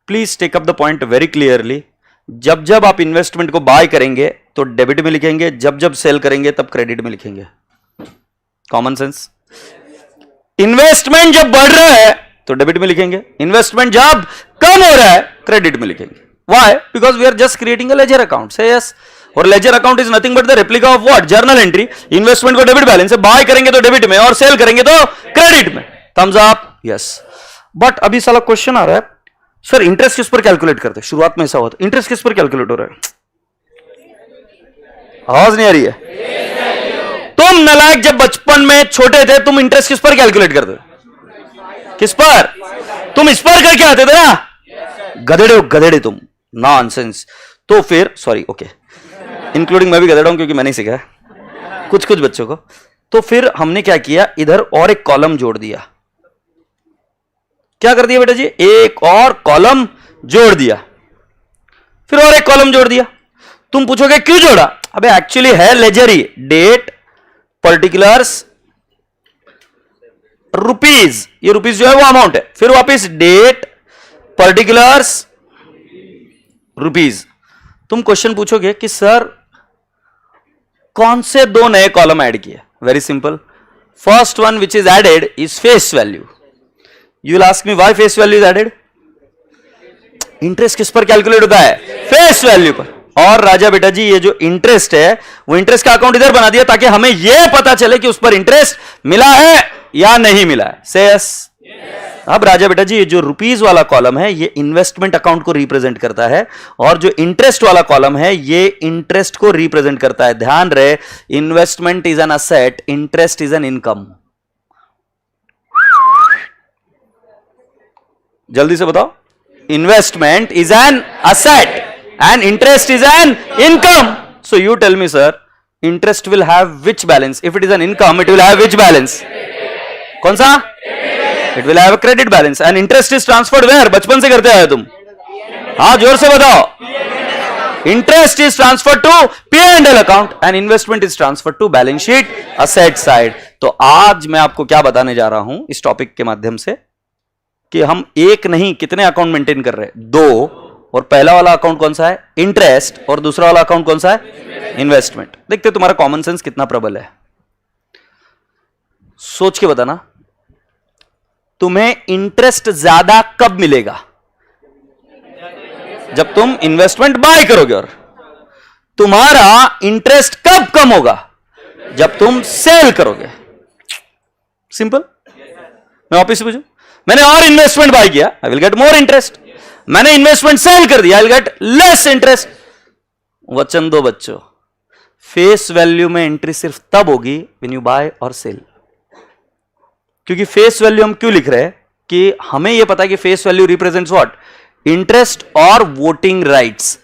Please take up the point very clearly. जब जब आप इन्वेस्टमेंट को बाय करेंगे तो डेबिट में लिखेंगे, जब जब सेल करेंगे तब क्रेडिट में लिखेंगे. Common sense. इन्वेस्टमेंट जब बढ़ रहा है तो डेबिट में लिखेंगे, इन्वेस्टमेंट जब कम हो रहा है क्रेडिट में लिखेंगे. Why? Because we are just creating a ledger account. Say yes. और ledger account is nothing but the replica of what? Journal entry. Investment को डेबिट बैलेंस से बाय करेंगे तो डेबिट में और सेल करेंगे तो क्रेडिट में. Thums up. यस. बट अभी साला क्वेश्चन आ रहा है, सर इंटरेस्ट किस पर कैलकुलेट करते हैं? शुरुआत में ऐसा हुआ था, इंटरेस्ट किस पर कैलकुलेट हो रहा है? आवाज नहीं आ रही है. तुम नालायक जब बचपन में छोटे थे तुम इंटरेस्ट किस पर कैलकुलेट करते? किस पर? तुम इस पर करके आते थे ना. गधेड़े हो गधेड़े तुम. नॉनसेंस. तो फिर सॉरी ओके, इंक्लूडिंग मैं भी गधेड़ा हूं क्योंकि मैंने ही सीखा कुछ कुछ बच्चों को. तो फिर हमने क्या किया, इधर और एक कॉलम जोड़ दिया. क्या कर दिया बेटा जी? एक और कॉलम जोड़ दिया. फिर और एक कॉलम जोड़ दिया. तुम पूछोगे क्यों जोड़ा? अबे एक्चुअली है लेजर ही. डेट पर्टिकुलर्स रुपीज, ये रुपीज जो है वो अमाउंट है. फिर वापस डेट पर्टिकुलर्स रुपीज. तुम क्वेश्चन पूछोगे कि सर कौन से दो नए कॉलम ऐड किए? Very simple. First one which is added is face value. You will ask me why face value is added? Interest किस पर कैलकुलेट होता है? फेस वैल्यू पर. और राजा बेटा जी ये जो इंटरेस्ट है वो इंटरेस्ट का अकाउंट इधर बना दिया ताकि हमें यह पता चले कि उस पर इंटरेस्ट मिला है या नहीं मिला है. से यस. अब राजा बेटा जी ये जो रुपीज वाला कॉलम है ये इन्वेस्टमेंट अकाउंट को रिप्रेजेंट करता है और जो इंटरेस्ट वाला कॉलम है ये इंटरेस्ट को रिप्रेजेंट करता है. ध्यान रहे, investment is an asset, interest is an income. जल्दी से बताओ. Investment is an asset and interest is an income. So you tell me sir, interest will have which balance? If it is an income it will have which balance? कौन सा? It will have a credit balance. And interest is transferred where? बचपन से करते आए तुम. हाँ जोर से बताओ. Interest is transferred to P&L account and investment is transferred to balance sheet asset side. तो आज मैं आपको क्या बताने जा रहा हूं इस टॉपिक के माध्यम से कि हम एक नहीं कितने अकाउंट मेंटेन कर रहे हैं? दो. और पहला वाला अकाउंट कौन सा है? इंटरेस्ट. और दूसरा वाला अकाउंट कौन सा है? इन्वेस्टमेंट. देखते तुम्हारा कॉमन सेंस कितना प्रबल है. सोच के बताना, तुम्हें इंटरेस्ट ज्यादा कब मिलेगा? जब तुम इन्वेस्टमेंट बाय करोगे. और तुम्हारा इंटरेस्ट कब कम होगा? जब तुम सेल करोगे. सिंपल. मैं वापिस से पूछूं, मैंने और इन्वेस्टमेंट बाय किया, I will get more interest. मैंने इन्वेस्टमेंट सेल कर दिया, I will get less interest. वचन दो बच्चों, फेस वैल्यू में एंट्री सिर्फ तब होगी व्हेन यू बाय और सेल. क्योंकि फेस वैल्यू हम क्यों लिख रहे हैं कि हमें यह पता है कि face value represents what? Interest और वोटिंग राइट्स.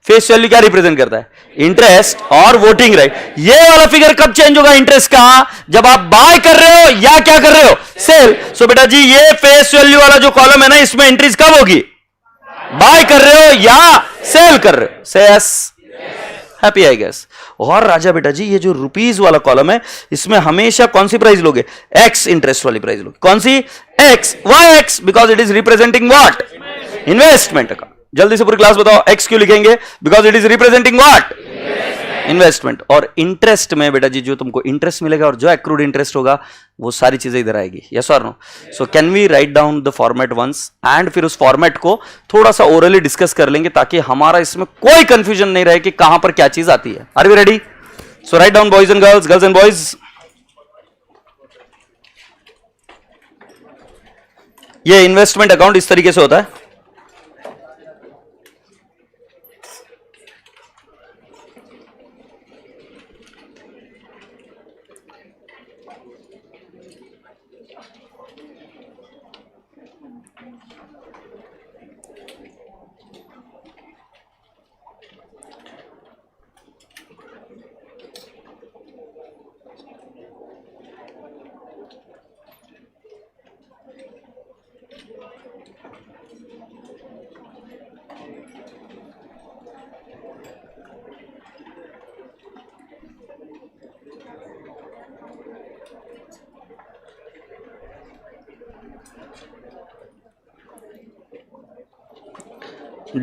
फेस वैल्यू क्या रिप्रेजेंट करता है? इंटरेस्ट और वोटिंग राइट. ये वाला फिगर कब चेंज होगा इंटरेस्ट का? जब आप बाय कर रहे हो या क्या कर रहे हो? सेल. सो बेटा जी ये फेस वैल्यू वाला जो कॉलम है ना इसमें एंट्रीज कब होगी? बाय कर रहे हो या सेल कर रहे हो? से यस. Happy I guess. और राजा बेटा जी ये जो रुपीज वाला कॉलम है इसमें हमेशा कौन सी प्राइस लोगे? एक्स इंटरेस्ट वाली प्राइस लोगे. कौन सी? Ex. Why ex? Because it is representing what? Investment account. जल्दी से पूरी क्लास बताओ, एक्स क्यों लिखेंगे? Because it is representing what? Investment. और इंटरेस्ट में बेटा जी जो तुमको इंटरेस्ट मिलेगा और जो एक्रूड इंटरेस्ट होगा वो सारी चीजें इधर आएगी। यस और no? So can we write down the format once and फिर उस फॉर्मेट को थोड़ा सा ओरली डिस्कस कर लेंगे ताकि हमारा इसमें कोई कंफ्यूजन नहीं रहे कि कहां पर क्या चीज आती है। Are we ready? So write down boys and girls, girls and boys. ये इन्वेस्टमेंट अकाउंट इस तरीके से होता है।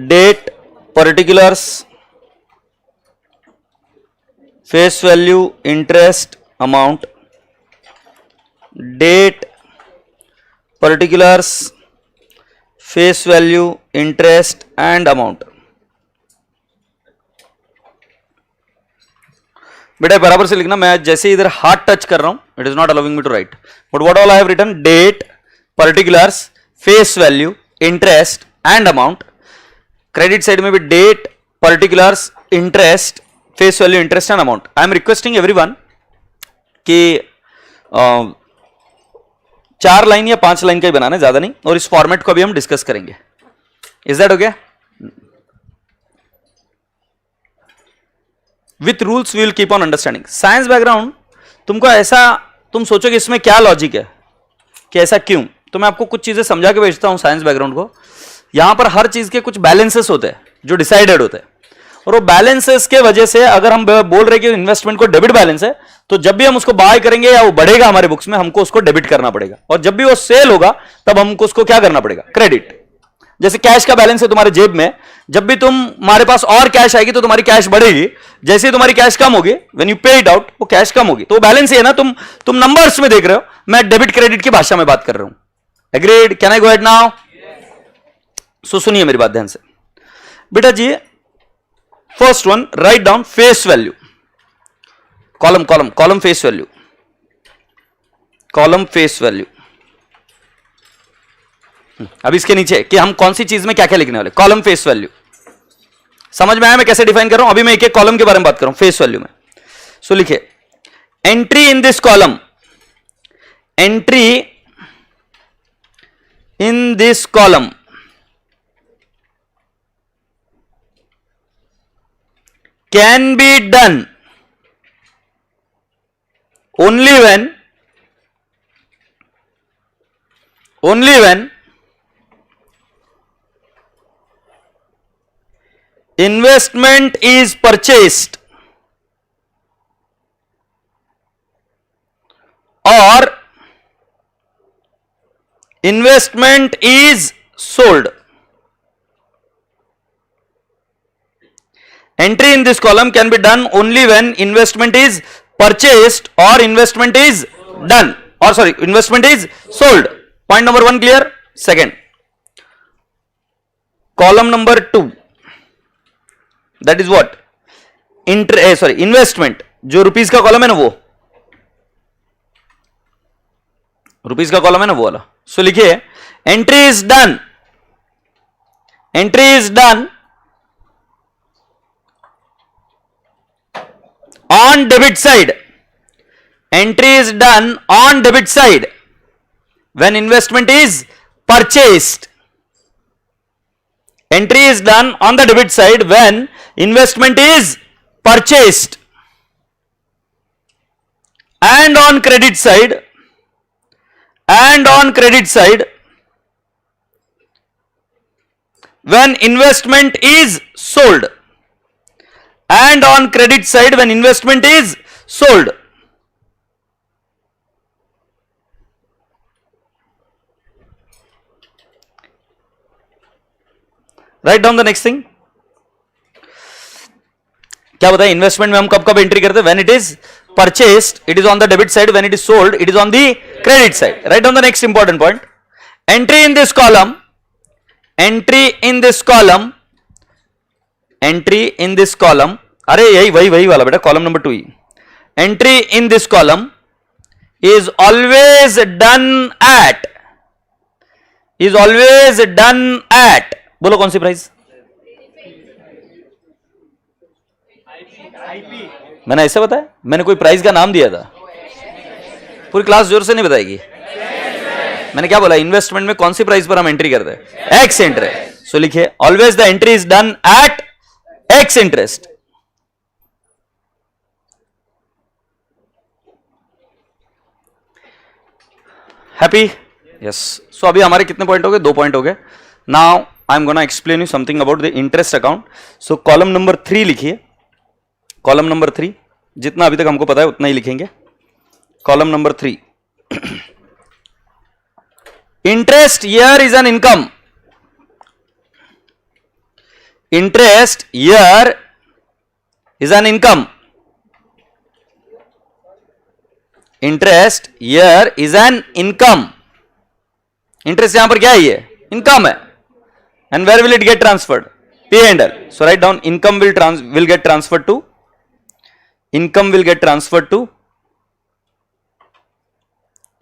Date, particulars, face value, interest, amount. Date, particulars, face value, interest and amount. बेटा बराबर से लिखना, मैं जैसे इधर हाथ टच कर रहा हूं, it is not allowing me to write, but what all I have written, date, particulars, face value, interest and amount. Credit side में भी date, particulars, interest, face value, interest and amount. I am requesting everyone कि 4 line या 5 line का ही बनाना है, ज्यादा नहीं, और इस फॉर्मेट को भी हम डिस्कस करेंगे। Is that okay? With rules we will keep on understanding. Science background तुमको ऐसा, तुम सोचोगे इसमें क्या लॉजिक है कि ऐसा क्यों, तो मैं आपको कुछ चीजें समझा के भेजता हूं साइंस बैकग्राउंड को। यहां पर हर चीज के कुछ बैलेंसेस होते हैं जो डिसाइडेड होते हैं, और वो बैलेंसेस के वजह से अगर हम बोल रहे कि इन्वेस्टमेंट को डेबिट बैलेंस है, तो जब भी हम उसको बाय करेंगे या वो बढ़ेगा हमारे बुक्स में, हमको उसको डेबिट करना पड़ेगा, और जब भी वो सेल होगा तब हमको उसको क्या करना पड़ेगा, क्रेडिट। जैसे कैश का बैलेंस है तुम्हारे जेब में, जब भी तुम्हारे पास और कैश आएगी तो तुम्हारी कैश बढ़ेगी, जैसे ही तुम्हारी कैश कम होगी, व्हेन यू पे इट आउट, वो कैश कम होगी, तो वो बैलेंस ही है ना। तुम नंबर्स में देख रहे हो, मैं डेबिट क्रेडिट की भाषा में बात कर रहा हूं। Agreed? Can I go ahead now? So सुनिए मेरी बात ध्यान से बेटा जी। First one, write down face value, column column column face value, column face value. अब इसके नीचे कि हम कौन सी चीज में क्या क्या लिखने वाले, कॉलम फेस वैल्यू। समझ में आया मैं कैसे डिफाइन कर रहा हूं? अभी मैं एक एक कॉलम के बारे में बात कर रहा हूं फेस वैल्यू में। सो लिखिए, entry in this column, entry in this column can be done only when investment is purchased or investment is sold. Entry in this column can be done only when investment is purchased or investment is done, or sorry, investment is sold. Point number 1 clear? Second, column number 2, that is what? Investment, जो rupees का column है ना, वो rupees का column है ना, वो वाला। सो लिखिए, entry is done, entry is done on debit side, entry is done on debit side when investment is purchased. Entry is done on the debit side when investment is purchased, and on credit side, and on credit side when investment is sold, and on credit side when investment is sold. Write down the next thing. क्या बताया, investment में हम कब कब entry करते हैं, when it is purchased it is on the debit side, when it is sold it is on the credit side. Right down the next important point. Entry in this column, entry in this column, entry in this column, अरे यही वही वाला बेटा, column number 2 he. Entry in this column is always done at, is always done at, बोलो कौन सी price, मैंने ऐसे बताया, मैंने कोई प्राइस का नाम दिया था, पूरी क्लास जोर से नहीं बताएगी. मैंने क्या बोला, इन्वेस्टमेंट में कौन सी प्राइस पर हम एंट्री करते हैं, एक्स इंटरेस्ट. सो लिखिए always the entry is done at ex interest. Happy, yes. So अभी हमारे कितने पॉइंट हो गए, 2 पॉइंट हो गए. Now I am gonna explain you something about the interest account. So column number 3 लिखिए, कॉलम नंबर 3, जितना अभी तक हमको पता है उतना ही लिखेंगे. Column number 3, interest year is an income, interest year is an income, interest year is an income. Interest यहां पर क्या है, ये इनकम है. And where will it get transferred, P and L. So write down, income will get transferred to, income will get transferred to,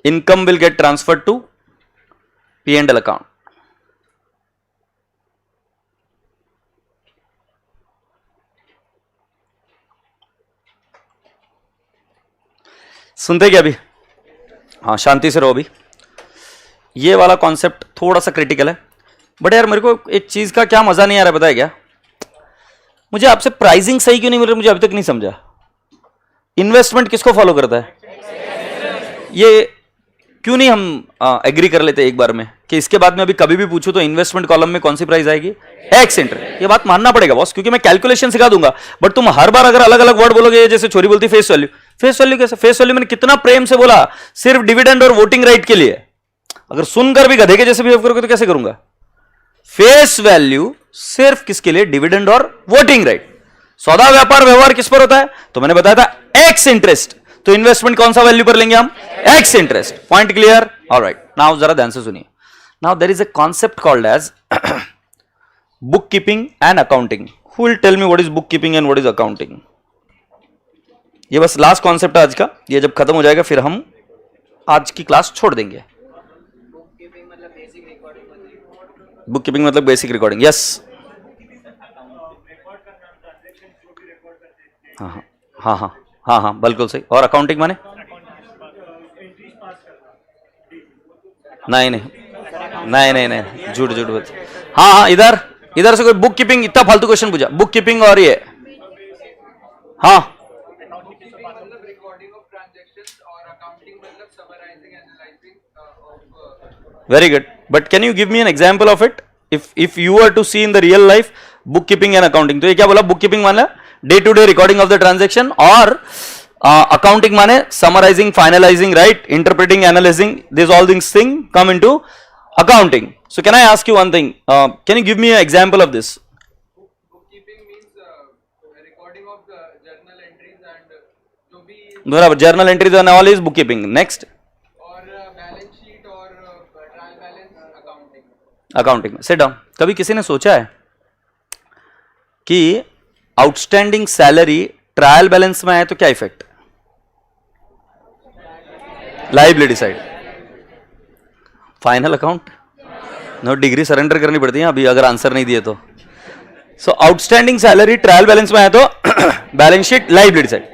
income will get transferred to P and L account. सुनते क्या अभी, हाँ शांति से रहो. अभी ये वाला concept थोड़ा सा क्रिटिकल है, बट यार मेरे को एक चीज का क्या मजा नहीं आ रहा है, पता है क्या, मुझे आपसे प्राइसिंग सही क्यों नहीं मिल रही, मुझे अभी तक नहीं समझा. इन्वेस्टमेंट किसको फॉलो करता है, ये क्यों नहीं हम एग्री कर लेते एक बार में कि इसके बाद में अभी कभी भी पूछूं तो इन्वेस्टमेंट कॉलम में कौन सी प्राइस आएगी, एक्स इंटरेस्ट. ये बात मानना पड़ेगा बॉस, क्योंकि मैं कैलकुलेशन सिखा दूंगा, बट तुम हर बार अगर अलग अलग वर्ड बोलोगे, जैसे छोरी बोलती फेस वैल्यू, फेस वैल्यू कैसे, फेस वैल्यू मैंने कितना प्रेम से बोला, सिर्फ डिविडेंड और वोटिंग राइट के लिए. अगर सुनकर भी गधे के जैसे बिहेव करोगे तो कैसे करूंगा. फेस वैल्यू सिर्फ किसके लिए, डिविडेंड और वोटिंग राइट. सौदा व्यापार व्यवहार किस पर होता है, तो मैंने बताया था एक्स इंटरेस्ट. तो इन्वेस्टमेंट कौन सा वैल्यू पर लेंगे हम, ex interest. Point clear, alright. Now जरा ध्यान से सुनिए. Now there is a concept called as book keeping and accounting. Who will tell me what is book keeping and what is accounting. ये बस लास्ट कॉन्सेप्ट है आज का, ये जब खत्म हो जाएगा फिर हम आज की क्लास छोड़ देंगे. बुक कीपिंग मतलब बेसिक रिकॉर्डिंग, यस. हाँ हाँ हाँ हाँ हाँ हाँ बिल्कुल सही. और अकाउंटिंग माने, नहीं नहीं नहीं नहीं नहीं, झूठ झूठ बोल. हाँ हाँ, इधर इधर से कोई बुक कीपिंग, इतना फालतू क्वेश्चन पूछा, बुक कीपिंग और ये, हाँ very good, but can you give me an example of it, if you were to see in the real life bookkeeping and accounting. तो ये क्या बोला, bookkeeping माने day to day recording of the transaction, और accounting माने summarising, finalising, right, interpreting, analysing, this all things come into accounting. So can I ask you one thing, can you give me an example of this. बराबर, journal entries and all is bookkeeping. Next, accounting में. Sit down. कभी किसी ने सोचा है कि outstanding salary trial balance में आए तो क्या effect, liability side, final account, no degree surrender करनी पड़ती है अभी अगर आंसर नहीं दिए तो. So outstanding salary trial balance में आए तो बैलेंस शीट लायबिलिटी साइड,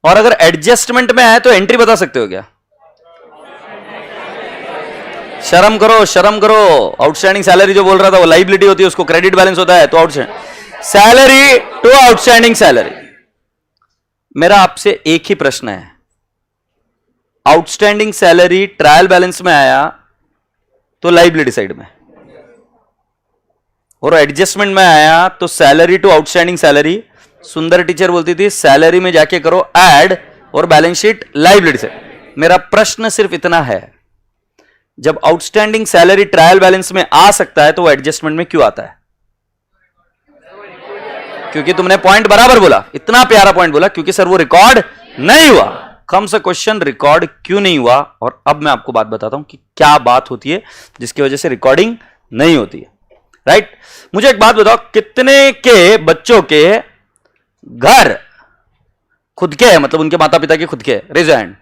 और अगर एडजस्टमेंट में आए तो एंट्री बता सकते हो क्या, शर्म करो शर्म करो. आउटस्टैंडिंग सैलरी जो बोल रहा था वो लायबिलिटी होती है, उसको क्रेडिट बैलेंस होता है, तो outstanding salary to outstanding salary. मेरा आपसे एक ही प्रश्न है, आउटस्टैंडिंग सैलरी ट्रायल बैलेंस में आया तो लायबिलिटी साइड में, और एडजस्टमेंट में आया तो सैलरी टू आउटस्टैंडिंग सैलरी. सुंदर टीचर बोलती थी सैलरी में जाके करो ऐड और बैलेंस शीट लायबिलिटी साइड. मेरा प्रश्न सिर्फ इतना है, जब आउटस्टैंडिंग सैलरी ट्रायल बैलेंस में आ सकता है तो वो एडजस्टमेंट में क्यों आता है. क्योंकि तुमने पॉइंट बराबर बोला, इतना प्यारा पॉइंट बोला, क्योंकि सर वो रिकॉर्ड नहीं हुआ। कम से क्वेश्चन रिकॉर्ड क्यों नहीं हुआ, और अब मैं आपको बात बताता हूं कि क्या बात होती है जिसकी वजह से रिकॉर्डिंग नहीं होती है। राइट, मुझे एक बात बताओ, कितने के बच्चों के घर खुद के हैं, मतलब उनके माता पिता के खुद के? Raise your hand.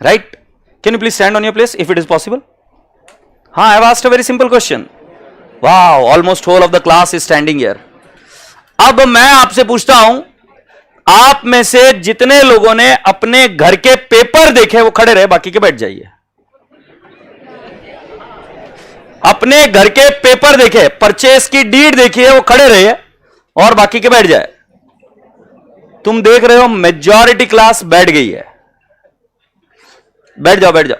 Right, can you please stand on your place if it is possible? हाँ, I have asked a very simple question. Wow, almost whole of the class is standing here. अब मैं आपसे पूछता हूं, आप में से जितने लोगों ने अपने घर के पेपर देखे वो खड़े रहे, बाकी के बैठ जाइए। अपने घर के पेपर देखे, परचेस की डीड देखी है, वो खड़े रहे और बाकी के बैठ जाए। तुम देख रहे हो मेजॉरिटी क्लास बैठ गई है। बैठ जाओ, बैठ जाओ।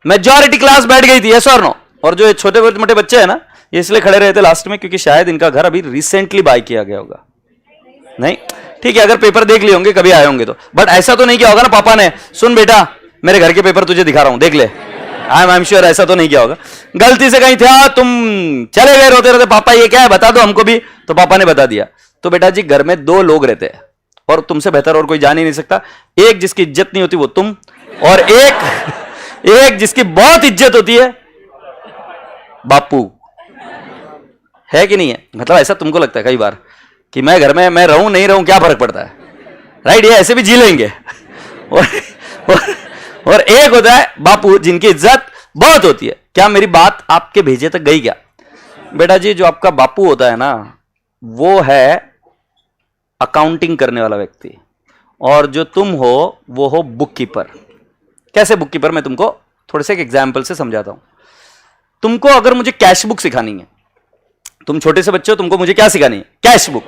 मेजॉरिटी क्लास बैठ गई थी, यस और नो? और जो छोटे मोटे बच्चे हैं ना, ये इसलिए खड़े रहे थे लास्ट में क्योंकि शायद इनका घर अभी रिसेंटली बाय किया गया होगा। नहीं, ठीक है, अगर पेपर देख लिए होंगे, कभी आए होंगे तो, बट ऐसा तो नहीं किया होगा ना पापा ने, सुन बेटा मेरे घर के पेपर तुझे दिखा रहा हूं, देख ले। आई एम श्योर ऐसा तो नहीं किया होगा। गलती से कहीं था, तुम चले गए रोते रोते, पापा ये क्या है बता दो हमको भी, तो पापा ने बता दिया। तो बेटा जी, घर में दो लोग रहते हैं और तुमसे बेहतर और कोई जान ही नहीं सकता। एक जिसकी इज्जत नहीं होती वो तुम, और एक जिसकी बहुत इज्जत होती है बापू। है कि नहीं है? मतलब ऐसा तुमको लगता है कई बार कि मैं घर में मैं रहूं नहीं रहूं क्या फर्क पड़ता है? राइट, ये ऐसे भी जी लेंगे। और एक होता है बापू जिनकी इज्जत बहुत होती है। क्या मेरी बात आपके भेजे तक गई क्या? बेटा जी, जो आपका बापू होता है ना, वो है अकाउंटिंग करने वाला व्यक्ति, और जो तुम हो वो हो बुक कीपर। कैसे बुक कीपर? मैं तुमको थोड़े से एक एग्जाम्पल से समझाता हूं। तुमको अगर मुझे कैश बुक सिखानी है, तुम छोटे से बच्चे हो, तुमको मुझे क्या सिखानी है? Cash book.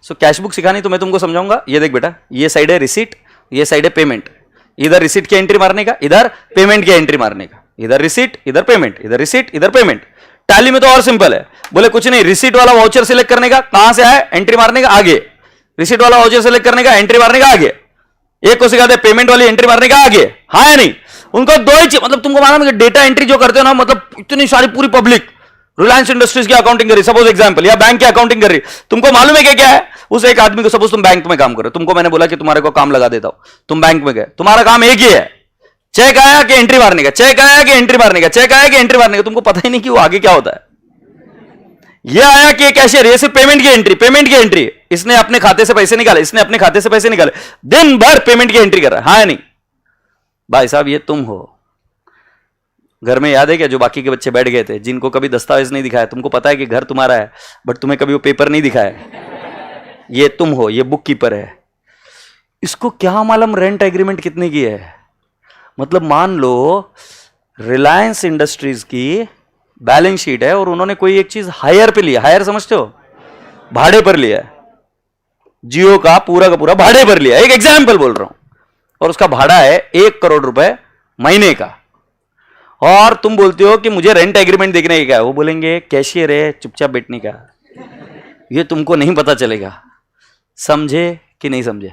So cash book सिखानी तो मैं तुमको समझाऊंगा। ये देख बेटा, ये साइड है रिसीट, ये साइड है पेमेंट। इधर रिसीट की एंट्री मारने का, इधर पेमेंट की एंट्री मारने का। इधर रिसीट, इधर पेमेंट, इधर रिसीट, इधर पेमेंट। टैली में तो और सिंपल है, बोले कुछ नहीं, रिसीट वाला वाउचर सिलेक्ट करने का, कहां से आए, एंट्री मारने का, आगे। रिसीट वाला वाउचर सिलेक्ट करने का, एंट्री मारने का, आगे। एक को सिखाते पेमेंट वाली एंट्री मारने का, आगे। हाँ या नहीं? उनको दो ही, मतलब तुमको मालूम है कि डेटा एंट्री जो करते हो ना, मतलब इतनी सारी पूरी पब्लिक रिलायंस इंडस्ट्रीज की अकाउंटिंग कर रही, सपोज एग्जांपल, या बैंक की अकाउंटिंग कर रही, तुमको मालूम है कि क्या है? उस एक आदमी को, सपोज तुम बैंक में काम कर रहे हो, तुमको मैंने बोला कि तुम्हारे को काम लगा देता हूं, तुम बैंक में गए, तुम्हारा काम एक ही है, चेक आया कि एंट्री मारने का, चेक आया कि एंट्री मारने का, चेक आया कि एंट्री मारने का। तुमको पता ही नहीं कि वो आगे क्या होता है। ये आया कि कैशियर, ये सिर्फ पेमेंट की एंट्री, पेमेंट की एंट्री, इसने अपने खाते से पैसे निकाले, इसने अपने खाते से पैसे निकाले, दिन भर पेमेंट की एंट्री कर रहा है। हाँ या नहीं? भाई साहब, ये तुम हो। घर में याद है क्या, जो बाकी के बच्चे बैठ गए थे, जिनको कभी दस्तावेज नहीं दिखाया? तुमको पता है कि घर तुम्हारा है, बट तुम्हें कभी वो पेपर नहीं दिखाया। ये तुम हो, ये बुक कीपर है। इसको क्या मालूम रेंट एग्रीमेंट कितने की है? मतलब मान लो रिलायंस इंडस्ट्रीज की बैलेंस शीट है और उन्होंने कोई एक चीज हायर पे लिया, हायर समझते हो, भाड़े पर लिया है, जियो का पूरा भाड़े पर लिया, एक एग्जाम्पल बोल रहा हूं, और उसका भाड़ा है 1 करोड़ रुपए महीने का, और तुम बोलते हो कि मुझे रेंट एग्रीमेंट देखने का है। वो बोलेंगे कैशियर है, चुपचाप बैठने का, ये तुमको नहीं पता चलेगा। समझे कि नहीं समझे?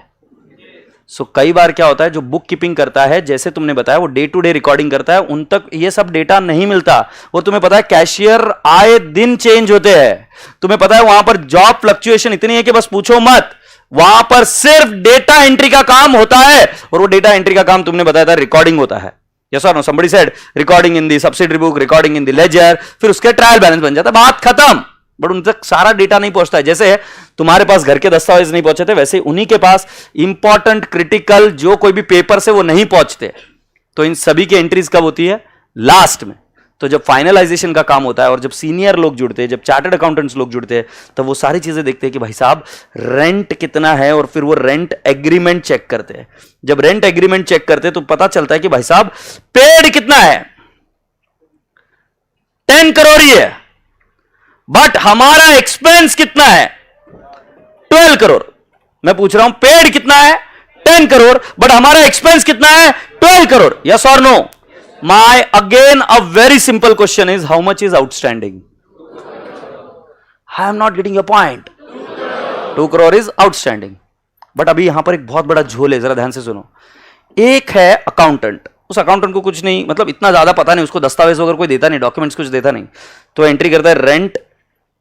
सो कई बार क्या होता है, जो बुक कीपिंग करता है, जैसे तुमने बताया, वो डे टू डे रिकॉर्डिंग करता है, उन तक ये सब डेटा नहीं मिलता। वो तुम्हें पता है कैशियर आए दिन चेंज होते हैं, तुम्हें पता है वहां पर जॉब फ्लक्चुएशन इतनी है कि बस पूछो मत। वहां पर सिर्फ डेटा एंट्री का काम होता है, और वो डेटा एंट्री का काम तुमने बताया था रिकॉर्डिंग होता है। यस और no? Somebody said recording in the subsidiary book, recording in the ledger, फिर उसके ट्रायल बैलेंस बन जाता है, बात खत्म। बट उन तक सारा डेटा नहीं पहुंचता है। जैसे तुम्हारे पास घर के दस्तावेज नहीं पहुंचे थे, वैसे उन्हीं के पास इंपॉर्टेंट क्रिटिकल जो कोई भी पेपर से वो नहीं पहुंचते। तो इन सभी की एंट्रीज कब होती है? लास्ट में। तो जब फाइनलाइजेशन का काम होता है और जब सीनियर लोग जुड़ते हैं, जब चार्टर्ड अकाउंटेंट्स लोग जुड़ते हैं, तब वो सारी चीजें देखते हैं कि भाई साहब रेंट कितना है, और फिर वो रेंट एग्रीमेंट चेक करते हैं। जब रेंट एग्रीमेंट चेक करते हैं तो पता चलता है कि भाई साहब पेड कितना है, 10 करोड़ ही है, बट हमारा एक्सपेंस कितना है, 12 करोड़। मैं पूछ रहा हूं पेड कितना है, 10 करोड़, बट हमारा एक्सपेंस कितना है, 12 करोड़। यस और no? My again a very simple question is, how much is outstanding? I am not getting your point. 2 crore is outstanding. But अभी यहां पर एक बहुत बड़ा झोल है, जरा ध्यान से सुनो। एक है अकाउंटेंट, उस अकाउंटेंट को कुछ नहीं, मतलब इतना ज्यादा पता नहीं, उसको दस्तावेज वगैरह कोई देता नहीं, डॉक्यूमेंट्स कुछ देता नहीं, तो एंट्री करता है rent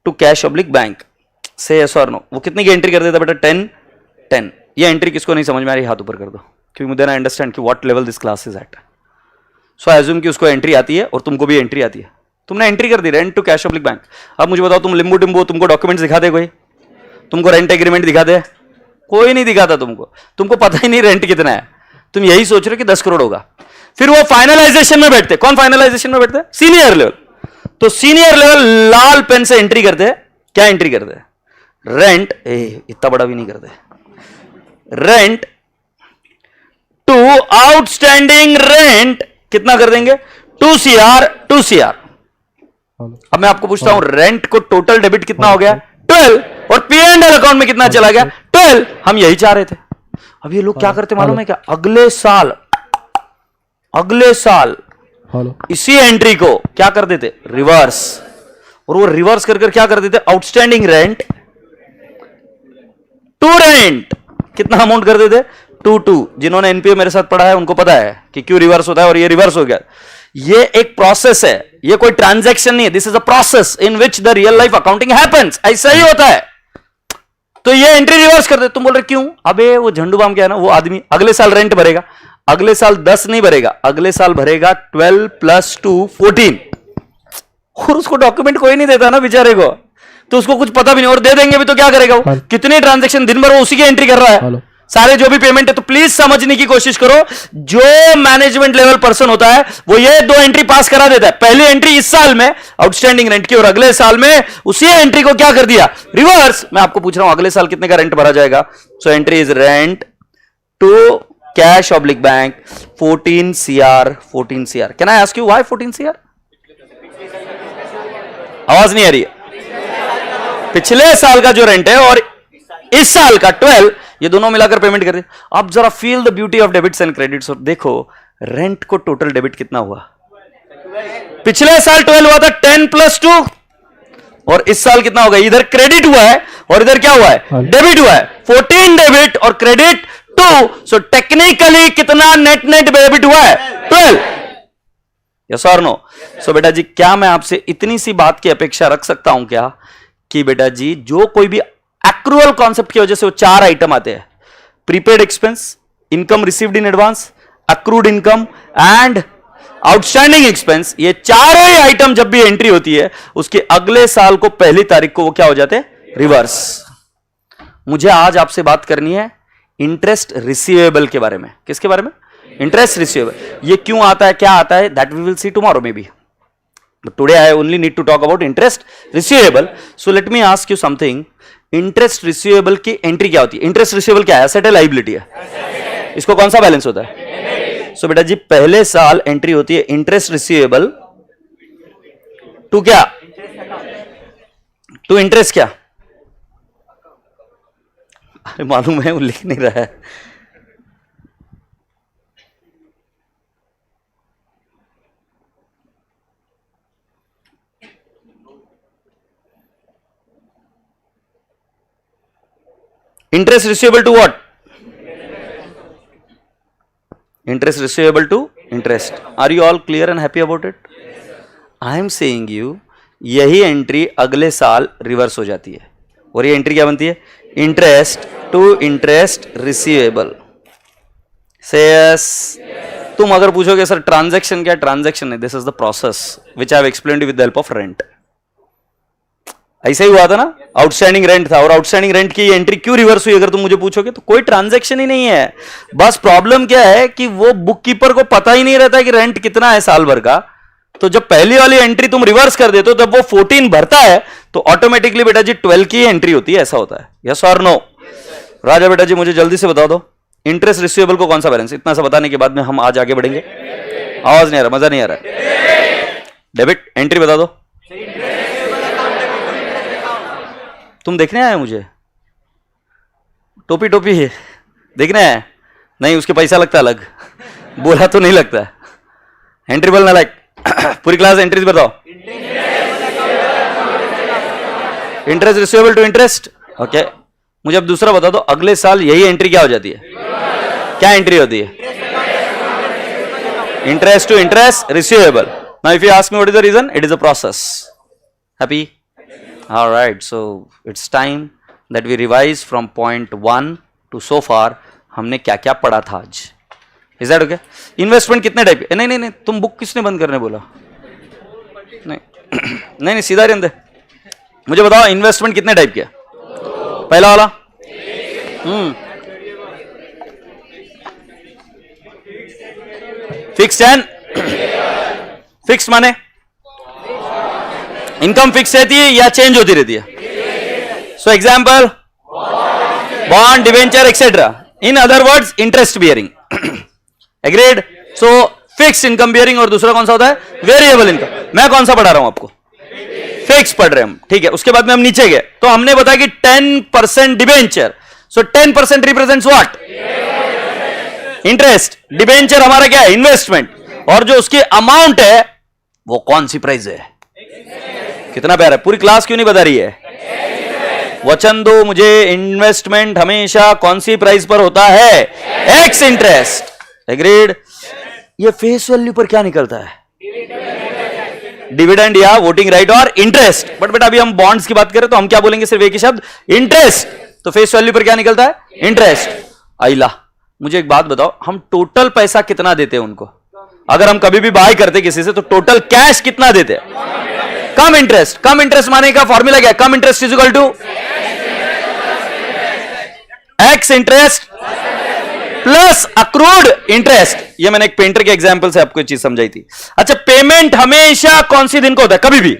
to cash oblique bank, say yes और नो, वो कितने की एंट्री कर देता बेटा? 10 10। ये एंट्री किसको नहीं समझ में आ रही, हाथ ऊपर कर दो, क्योंकि मुझे ना अंडरस्टैंड कि what level this class is at. So assume कि उसको एंट्री आती है और तुमको भी एंट्री आती है, तुमने एंट्री कर दी rent to cash public bank. अब मुझे बताओ, तुम लिंबू टिम्बू तुमको डॉक्यूमेंट्स दिखा दे कोई? तुमको रेंट एग्रीमेंट दिखा दे? कोई नहीं दिखाता तुमको पता ही नहीं रेंट कितना है, तुम यही सोच रहे हो कि 10 करोड़ होगा। फिर वो फाइनलाइजेशन में बैठते, कौन फाइनलाइजेशन में बैठते? Senior level. तो सीनियर लेवल लाल पेन से एंट्री करते हैं, क्या एंट्री करते हैं? रेंट, इतना बड़ा भी नहीं करते, रेंट टू आउटस्टैंडिंग रेंट कितना कर देंगे? 2 CR 2 CR। अब मैं आपको पूछता हूं, रेंट को टोटल डेबिट कितना हो गया? 12। और P&L अकाउंट में कितना चला गया? 12। हम यही चाह रहे थे। अब ये लोग क्या करते मालूम है क्या? अगले साल इसी एंट्री को क्या कर देते? रिवर्स। और वो रिवर्स कर क्या कर देते? आउटस्टैंडिंग रेंट टू रेंट कितना अमाउंट कर देते? 2 जिन्होंने एनपीए मेरे साथ पढ़ा है उनको पता है कि क्यों रिवर्स होता है, और ये रिवर्स हो गया। ये एक प्रोसेस है, ये कोई ट्रांजैक्शन नहीं है। This is a process in which the real life accounting happens. ऐसा ही होता है। तो ये एंट्री रिवर्स कर दे। तुम बोल रहे क्यों? अबे वो झंडू बाम क्या है ना, वो आदमी अगले साल रेंट भरेगा, अगले साल 10 नहीं भरेगा, अगले साल भरेगा 12 + 2 14। और उसको डॉक्यूमेंट कोई नहीं देता ना बेचारे को, तो उसको कुछ पता भी नहीं, और दे देंगे भी तो क्या करेगा वो? कितनी ट्रांजैक्शन दिन भर वो उसी की एंट्री कर रहा है, सारे जो भी पेमेंट है। तो प्लीज समझने की कोशिश करो, जो मैनेजमेंट लेवल पर्सन होता है वो ये 2 एंट्री पास करा देता है। पहली एंट्री इस साल में आउटस्टैंडिंग रेंट की, और अगले साल में उसी एंट्री को क्या कर दिया? रिवर्स। मैं आपको पूछ रहा हूं अगले साल कितने का रेंट भरा जाएगा? So entry is rent to cash oblique bank 14 CR 14 CR। Can I ask you why 14 CR? आवाज नहीं आ रही है। पिछले साल का जो रेंट है और इस साल का 12, ये दोनों मिलाकर पेमेंट कर दे। अब जरा feel the beauty of debits and credits, और देखो रेंट को टोटल डेबिट कितना हुआ? पिछले साल 12 हुआ था 10 + 2, और इस साल कितना होगा? इधर क्रेडिट हुआ है और इधर क्या हुआ है? डेबिट हुआ है। 14 डेबिट और क्रेडिट 2। सो टेक्निकली कितना नेट डेबिट हुआ है? 12। यस और नो? सो बेटा जी, क्या मैं आपसे इतनी सी बात की अपेक्षा रख सकता हूं क्या कि बेटा जी जो कोई भी एक्रूअल कॉन्सेप्ट की वजह से वो 4 आइटम आते हैं, prepaid expense, income received in advance, accrued income and outstanding expense, ये चारों ही आइटम जब भी एंट्री होती है उसके अगले साल को पहली तारीख को वो क्या हो जाते हैं? रिवर्स। मुझे आज आपसे बात करनी है इंटरेस्ट रिसीवेबल के बारे में। किसके बारे में? Interest receivable. ये क्यों आता है, क्या आता है, that we will see tomorrow maybe, but today I only need to talk about interest receivable. So let me ask you something. Interest receivable की एंट्री क्या होती है? इंटरेस्ट रिसीवेबल क्या है? एसेट है, लायबिलिटी है? इसको कौन सा बैलेंस होता है? सो बेटा जी पहले साल एंट्री होती है इंटरेस्ट रिसीवेबल टू क्या? टू इंटरेस्ट क्या? अरे मालूम है, वो लिख नहीं रहा है। Interest receivable to what? Interest receivable to interest. Are you all clear and happy about it? I am saying you, यही एंट्री अगले साल रिवर्स हो जाती है, और ये एंट्री क्या बनती है? Interest to interest receivable. Say yes. तुम अगर पूछोगे सर ट्रांजैक्शन क्या? ट्रांजैक्शन नहीं, this is the process which I have explained with the help of rent. ऐसा ही हुआ था ना, आउटस्टैंडिंग रेंट था, और आउटस्टैंडिंग रेंट की एंट्री क्यों रिवर्स हुई अगर तुम मुझे पूछोगे तो? कोई ट्रांजैक्शन ही नहीं है। बस प्रॉब्लम क्या है कि वो बुक कीपर को पता ही नहीं रहता है कि रेंट कितना है साल भर का। तो जब पहली वाली एंट्री तुम रिवर्स कर देते हो, जब वो 14 भरता है तो ऑटोमेटिकली बेटा जी 12 की एंट्री होती है। ऐसा होता है। यस और नो? राजा बेटा जी मुझे जल्दी से बता दो, इंटरेस्ट रिसीवेबल को कौन सा बैलेंस? इतना सा बताने के बाद में हम आज आगे बढ़ेंगे। आवाज नहीं आ रहा, मजा नहीं आ रहा। डेबिट एंट्री बता दो। तुम देखने आए मुझे? टोपी टोपी है देखने आए? नहीं, उसके पैसा लगता अलग। बोला तो नहीं लगता। एंट्री बोलना लाइक पूरी क्लास एंट्रीज बताओ। Interest receivable to interest. Okay, मुझे अब दूसरा बता दो, अगले साल यही एंट्री क्या हो जाती है? क्या एंट्री होती है? Interest to interest receivable. Now if you ask me what is the reason, it is a process. Happy? All right, so it's time that we revise from point 1 to so far हमने क्या क्या पढ़ा था आज. Is that okay? Investment कितने type के? नहीं नहीं नहीं, तुम बुक किसने बंद करने बोला? नहीं नहीं नहीं, सीधा रहने दे. मुझे बताओ इन्वेस्टमेंट कितने टाइप के? पहला वाला फिक्स्ड एंड फिक्स्ड माने इनकम फिक्स रहती है या चेंज होती रहती है? So example bond, debenture etcetera. In other words interest bearing. Agreed? So fix income bearing और दूसरा कौन सा होता है? Variable income. मैं कौन सा पढ़ा रहा हूं आपको? फिक्स पढ़ रहे हैं हम. ठीक है, उसके बाद में हम नीचे गए तो हमने बताया कि 10% debenture. So 10% represents what? Interest. Debenture हमारा क्या है? इन्वेस्टमेंट. और जो उसकी अमाउंट है वो कौन सी प्राइस है? कितना प्यारा है. पूरी क्लास क्यों नहीं बता रही है? वचन दो मुझे. इन्वेस्टमेंट हमेशा कौन सी प्राइस पर होता है? X interest. एग्रीड? ये फेस वैल्यू पर क्या निकलता है? डिविडेंड या वोटिंग राइट और इंटरेस्ट. बट बेटा अभी हम बॉन्ड्स की बात करें तो हम क्या बोलेंगे? सिर्फ एक ही शब्द, इंटरेस्ट. तो फेस वैल्यू पर क्या निकलता है? इंटरेस्ट. आइला, मुझे एक बात बताओ, हम टोटल पैसा कितना देते हैं उनको? अगर हम कभी भी बाय करते किसी से तो टोटल कैश कितना देते हैं? कम इंटरेस्ट. कम इंटरेस्ट माने का फॉर्मूला क्या? Cum interest is equal to ex interest plus accrued interest. ये मैंने एक पेंटर के एग्जांपल से आपको चीज समझाई थी. अच्छा, पेमेंट हमेशा कौन सी दिन को होता है? कभी भी.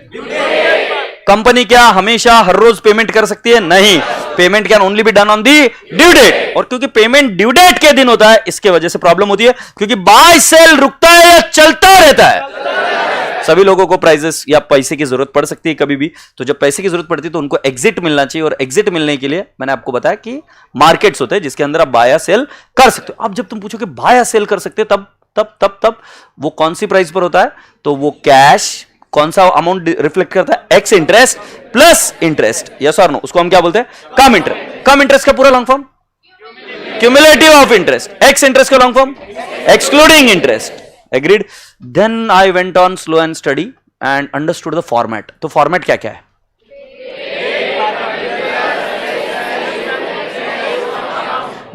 कंपनी क्या हमेशा हर रोज पेमेंट कर सकती है? नहीं. Payment can only be done on the due date. और क्योंकि पेमेंट ड्यू डेट के दिन होता है इसके वजह से प्रॉब्लम होती है, क्योंकि बाय सेल रुकता है या चलता रहता है. सभी लोगों को प्राइजेस या पैसे की जरूरत पड़ सकती है कभी भी. तो जब पैसे की जरूरत पड़ती है तो उनको एग्जिट मिलना चाहिए. और एग्जिट मिलने के लिए मैंने आपको बताया कि मार्केट्स होते हैं जिसके अंदर आप बाय या सेल कर सकते हो. अब जब तुम पूछो कि बाय या सेल कर सकते हो तब वो कौन सी प्राइस पर होता है? तो वो कैश कौन सा अमाउंट रिफ्लेक्ट करता है? X interest plus interest. Yes और नो? उसको हम क्या बोलते हैं? कम इंटरेस्ट. कम इंटरेस्ट का पूरा long form cumulative of interest. Ex interest का long form excluding interest. Agreed? Then I went on slow and study and understood the format. तो format क्या क्या है?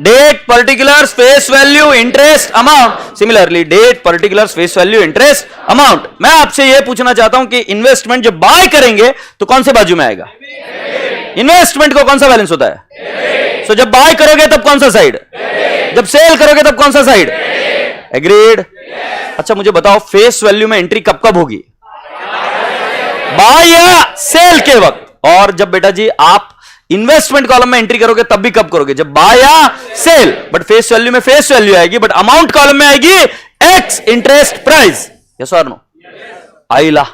Date, particulars, face value, interest, amount. Similarly, date, particulars, face value, interest, amount. मैं आपसे ये पूछना चाहता हूं कि इन्वेस्टमेंट जब बाय करेंगे तो कौन से बाजू में आएगा? इन्वेस्टमेंट को कौन सा बैलेंस होता है? So जब बाय करोगे तब कौन सा साइड? जब सेल करोगे तब कौन सा साइड? एग्रीड? अच्छा, मुझे बताओ फेस वैल्यू में एंट्री कब कब होगी? बाय या सेल के वक्त. और जब बेटा जी आप इन्वेस्टमेंट कॉलम में एंट्री करोगे तब भी कब करोगे? जब बाय या सेल. बट फेस वैल्यू में फेस वैल्यू आएगी, बट अमाउंट कॉलम में आएगी एक्स इंटरेस्ट प्राइस. यस और नो? आइला,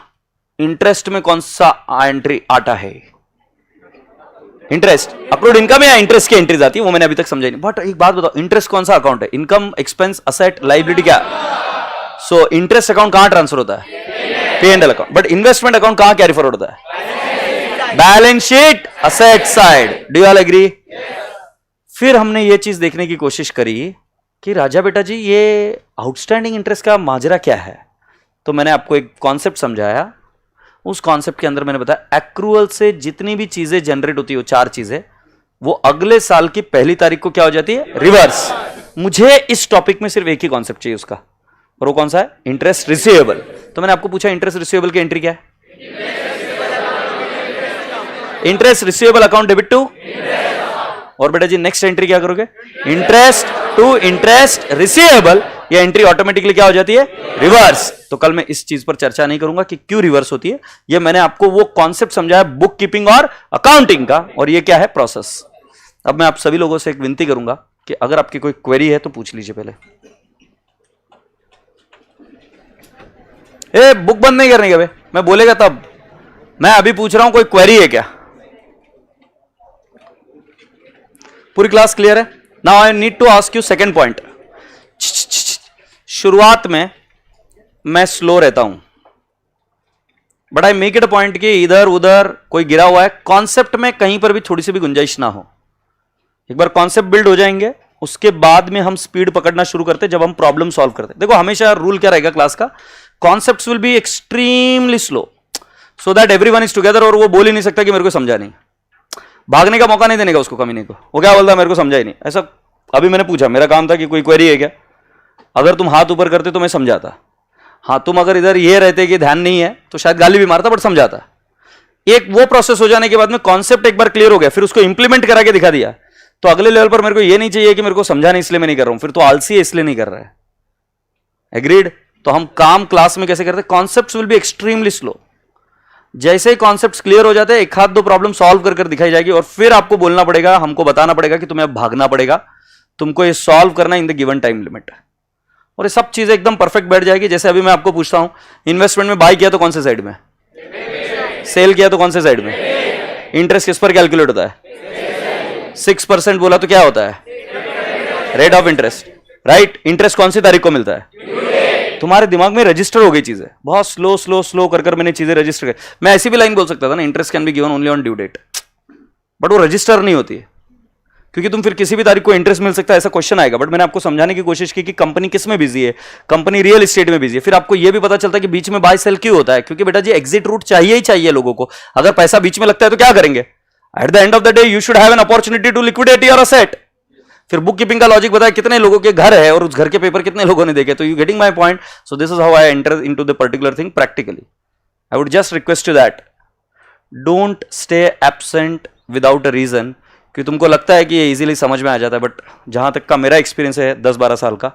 इंटरेस्ट में कौन सा एंट्री आता है? इंटरेस्ट. अक्रूड इनकम या इंटरेस्ट की एंट्रीज आती है, वो मैंने अभी तक समझाई नहीं. बट एक बात बताओ, इंटरेस्ट कौन सा अकाउंट है? इनकम, एक्सपेंस, असेट, लायबिलिटी क्या? सो इंटरेस्ट अकाउंट कहां ट्रांसफर होता है? P&L account. But investment account कहां कैरी फॉरवर्ड होता है? Balance sheet, asset side. Do you all agree? फिर हमने ये चीज देखने की कोशिश करी कि राजा बेटा जी ये आउटस्टैंडिंग इंटरेस्ट का माजरा क्या है. तो मैंने आपको एक कॉन्सेप्ट समझाया. उस कॉन्सेप्ट के अंदर मैंने बताया एक्रूअल से जितनी भी चीजें जनरेट होती है, 4 चीजें, वो अगले साल की पहली तारीख को क्या हो जाती है? रिवर्स. मुझे इस टॉपिक में सिर्फ एक ही कॉन्सेप्ट चाहिए उसका, और वो कौन सा है? Interest receivable. तो मैंने आपको पूछा इंटरेस्ट रिसीवेबल की एंट्री क्या है? Interest receivable account debit to. और बेटा जी नेक्स्ट एंट्री क्या करोगे? Interest to interest receivable. ये एंट्री ऑटोमेटिकली क्या हो जाती है? रिवर्स. तो कल मैं इस चीज पर चर्चा नहीं करूंगा कि क्यों रिवर्स होती है. ये मैंने आपको वो कॉन्सेप्ट समझाया बुक कीपिंग और अकाउंटिंग का, और ये क्या है? प्रोसेस. अब मैं आप सभी लोगों से एक विनती करूंगा कि अगर आपकी कोई क्वेरी है तो पूछ लीजिए पहले. ए, बुक बंद नहीं करने के बे, मैं बोलेगा तब. मैं अभी पूछ रहा हूं कोई क्वेरी है क्या? पूरी क्लास क्लियर है? Now I need to ask you second point. शुरुआत में मैं स्लो रहता हूं, but I make it a point कि इधर उधर कोई गिरा हुआ है, कॉन्सेप्ट में कहीं पर भी थोड़ी सी भी गुंजाइश ना हो. एक बार कॉन्सेप्ट बिल्ड हो जाएंगे उसके बाद में हम स्पीड पकड़ना शुरू करते हैं जब हम प्रॉब्लम सॉल्व करते हैं. देखो हमेशा रूल क्या रहेगा क्लास का? Concepts will be extremely slow. So that everyone is together, और वो बोल ही नहीं सकता कि मेरे को समझा नहीं, भागने का मौका नहीं देने का उसको कमीने को। वो क्या बोलता है, मेरे को समझा ही नहीं। ऐसा अभी मैंने पूछा, मेरा काम था कि कोई क्वेरी है क्या, अगर तुम हाथ ऊपर करते तो मैं समझाता, हाँ तुम अगर इधर ये रहते कि ध्यान नहीं है तो शायद गाली भी मारता, बट समझाता। एक वो प्रोसेस हो जाने के बाद में कॉन्सेप्ट एक बार क्लियर हो गया, फिर उसको इंप्लीमेंट करा के दिखा दिया, तो अगले लेवल पर मेरे को ये नहीं चाहिए कि मेरे को समझा नहीं इसलिए मैं नहीं कर रहा हूं, फिर तो आलसी है इसलिए नहीं कर रहा है। एग्रीड? तो हम काम क्लास में कैसे करते हैं, concepts will be extremely slow. जैसे ही कॉन्सेप्ट्स क्लियर हो जाते हैं, एक हाथ दो प्रॉब्लम सॉल्व कर दिखाई जाएगी, और फिर आपको बोलना पड़ेगा, हमको बताना पड़ेगा कि तुम्हें अब भागना पड़ेगा, तुमको ये सॉल्व करना in the given time limit, और ये सब चीजें एकदम परफेक्ट बैठ जाएगी। जैसे अभी मैं आपको पूछता हूं, इन्वेस्टमेंट में बाय किया तो कौन से साइड में, सेल किया तो कौन से साइड में, इंटरेस्ट किस पर कैलकुलेट होता है, 6% बोला तो क्या होता है, rate of interest, right. Interest कौन सी तारीख को मिलता है, तुम्हारे दिमाग में रजिस्टर हो गई चीजें, बहुत स्लो स्लो स्लो कर मैंने चीजें रजिस्टर कर। मैं ऐसी भी लाइन बोल सकता था ना, interest can be given only on due date, but वो रजिस्टर नहीं होती है, क्योंकि तुम फिर किसी भी तारीख को इंटरेस्ट मिल सकता है ऐसा क्वेश्चन आएगा। बट मैंने आपको समझाने की कोशिश की कि कंपनी किस में बिजी है, कंपनी रियल एस्टेट में बिजी है। फिर आपको यह भी पता चलता है कि बीच में बाय सेल क्यों होता है, क्योंकि बेटा जी एग्जिट रूट चाहिए ही चाहिए लोगों को। अगर पैसा बीच में लगता है तो क्या करेंगे, at the end of the day you should have an opportunity to liquidate your asset. फिर बुक कीपिंग का लॉजिक बताया, कितने लोगों के घर है और उस घर के पेपर कितने लोगों ने देखे। तो you getting my point. So this is how I enter into the particular thing practically. I would just request you that don't stay absent without a reason, कि तुमको लगता है कि ये इजीली समझ में आ जाता है। बट जहां तक का मेरा एक्सपीरियंस है 10-12 साल का,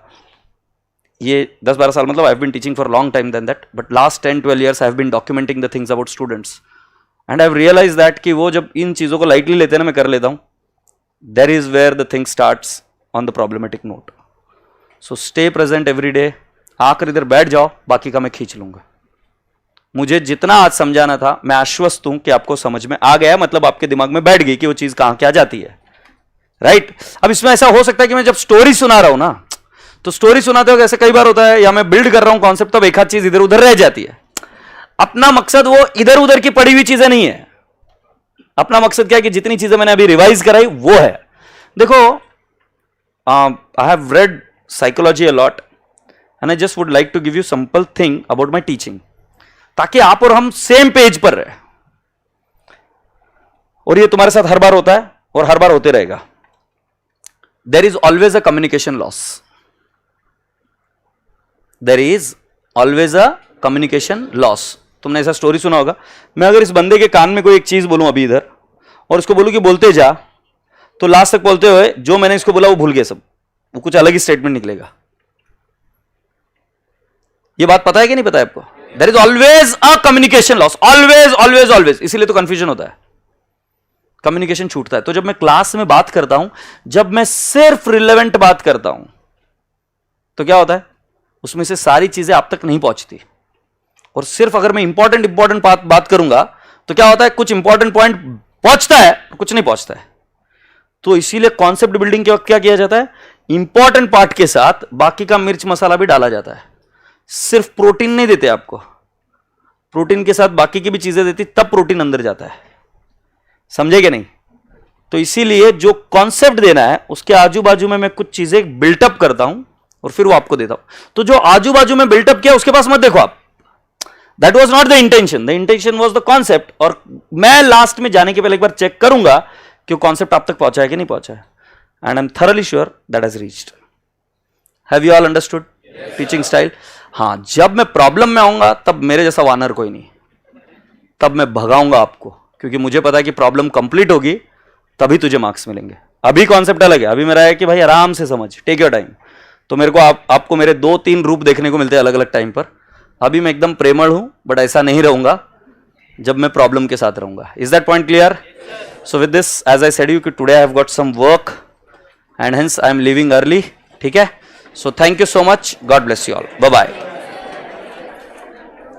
ये 10-12 साल मतलब I have been teaching for long time then that, but last 10-12 years I have been documenting the things about students, and I have realise that कि वो जब इन चीजों को लाइटली लेते हैं ना, मैं कर लेता हूं, there is where the thing starts on the problematic note. So stay present every day. आकर इधर बैठ जाओ, बाकी का मैं खींच लूंगा। मुझे जितना आज समझाना था, मैं आश्वस्त हूं कि आपको समझ में आ गया, मतलब आपके दिमाग में बैठ गई कि वो चीज कहां क्या जाती है, राइट। अब इसमें ऐसा हो सकता है कि मैं जब स्टोरी सुना रहा हूं ना, तो स्टोरी सुनाते हो ऐसे कई बार होता है, या मैं बिल्ड कर रहा हूं कॉन्सेप्ट, तब एक आध चीज इधर उधर रह जाती है। अपना मकसद वो इधर उधर की पड़ी हुई चीजें नहीं है। अपना मकसद क्या है कि जितनी चीजें मैंने अभी रिवाइज कराई वो है। देखो, I have read psychology a lot, and I just would like to give you simple thing about my teaching, ताकि आप और हम सेम पेज पर रहे। और ये तुम्हारे साथ हर बार होता है और हर बार होते रहेगा। There is always a communication loss, there is always a communication loss. तुमने ऐसा स्टोरी सुना होगा, मैं अगर इस बंदे के कान में कोई एक चीज बोलूं अभी इधर, और उसको बोलूं कि बोलते जा, तो लास्ट तक बोलते हुए जो मैंने इसको बोला वो भूल गया सब, वो कुछ अलग ही स्टेटमेंट निकलेगा। ये बात पता है कि नहीं पता है आपको? There is always a communication loss, always always always. इसीलिए तो कंफ्यूजन होता है, कम्युनिकेशन छूटता है। तो जब मैं क्लास में बात करता हूं, जब मैं सिर्फ रिलेवेंट बात करता हूं, तो क्या होता है, उसमें से सारी चीजें आप तक नहीं पहुंचती। और सिर्फ अगर मैं इंपॉर्टेंट बात करूंगा, तो क्या होता है, कुछ इंपॉर्टेंट पॉइंट पहुंचता है, कुछ नहीं पहुंचता है। तो इसीलिए कॉन्सेप्ट बिल्डिंग के वक्त क्या किया जाता है, इंपॉर्टेंट पार्ट के साथ बाकी का मिर्च मसाला भी डाला जाता है। सिर्फ प्रोटीन नहीं देते आपको, प्रोटीन के साथ बाकी की भी चीजें देती, तब प्रोटीन अंदर जाता है। समझे कि नहीं? तो इसीलिए जो कॉन्सेप्ट देना है, उसके आजू बाजू में मैं कुछ चीजें बिल्टअप करता हूं और फिर वो आपको देता हूं। तो जो आजू बाजू में बिल्टअप किया उसके पास मत देखो आप, that was not the intention, the intention was the concept. और मैं लास्ट में जाने के पहले एक बार चेक करूंगा कि वो कॉन्सेप्ट आप तक पहुंचा है कि नहीं पहुंचा है, and I am thoroughly sure that has reached. Have you all understood teaching style? हाँ, जब मैं प्रॉब्लम में आऊंगा तब मेरे जैसा वानर कोई नहीं, तब मैं भगाऊंगा आपको, क्योंकि मुझे पता है कि प्रॉब्लम कंप्लीट होगी तभी तुझे मार्क्स मिलेंगे। अभी कॉन्सेप्ट अलग है, अभी मेरा है कि भाई आराम से समझ, टेक योर टाइम। तो मेरे को आपको मेरे 2-3 रूप देखने को मिलते हैं अलग अलग टाइम पर। अभी मैं एकदम प्रेमळ हूं, बट ऐसा नहीं रहूंगा जब मैं प्रॉब्लम के साथ रहूंगा। Is that point clear? So with this, as I said you कि today I have got some work and hence I am leaving early, ठीक है? So thank you so much, God bless you all, bye bye.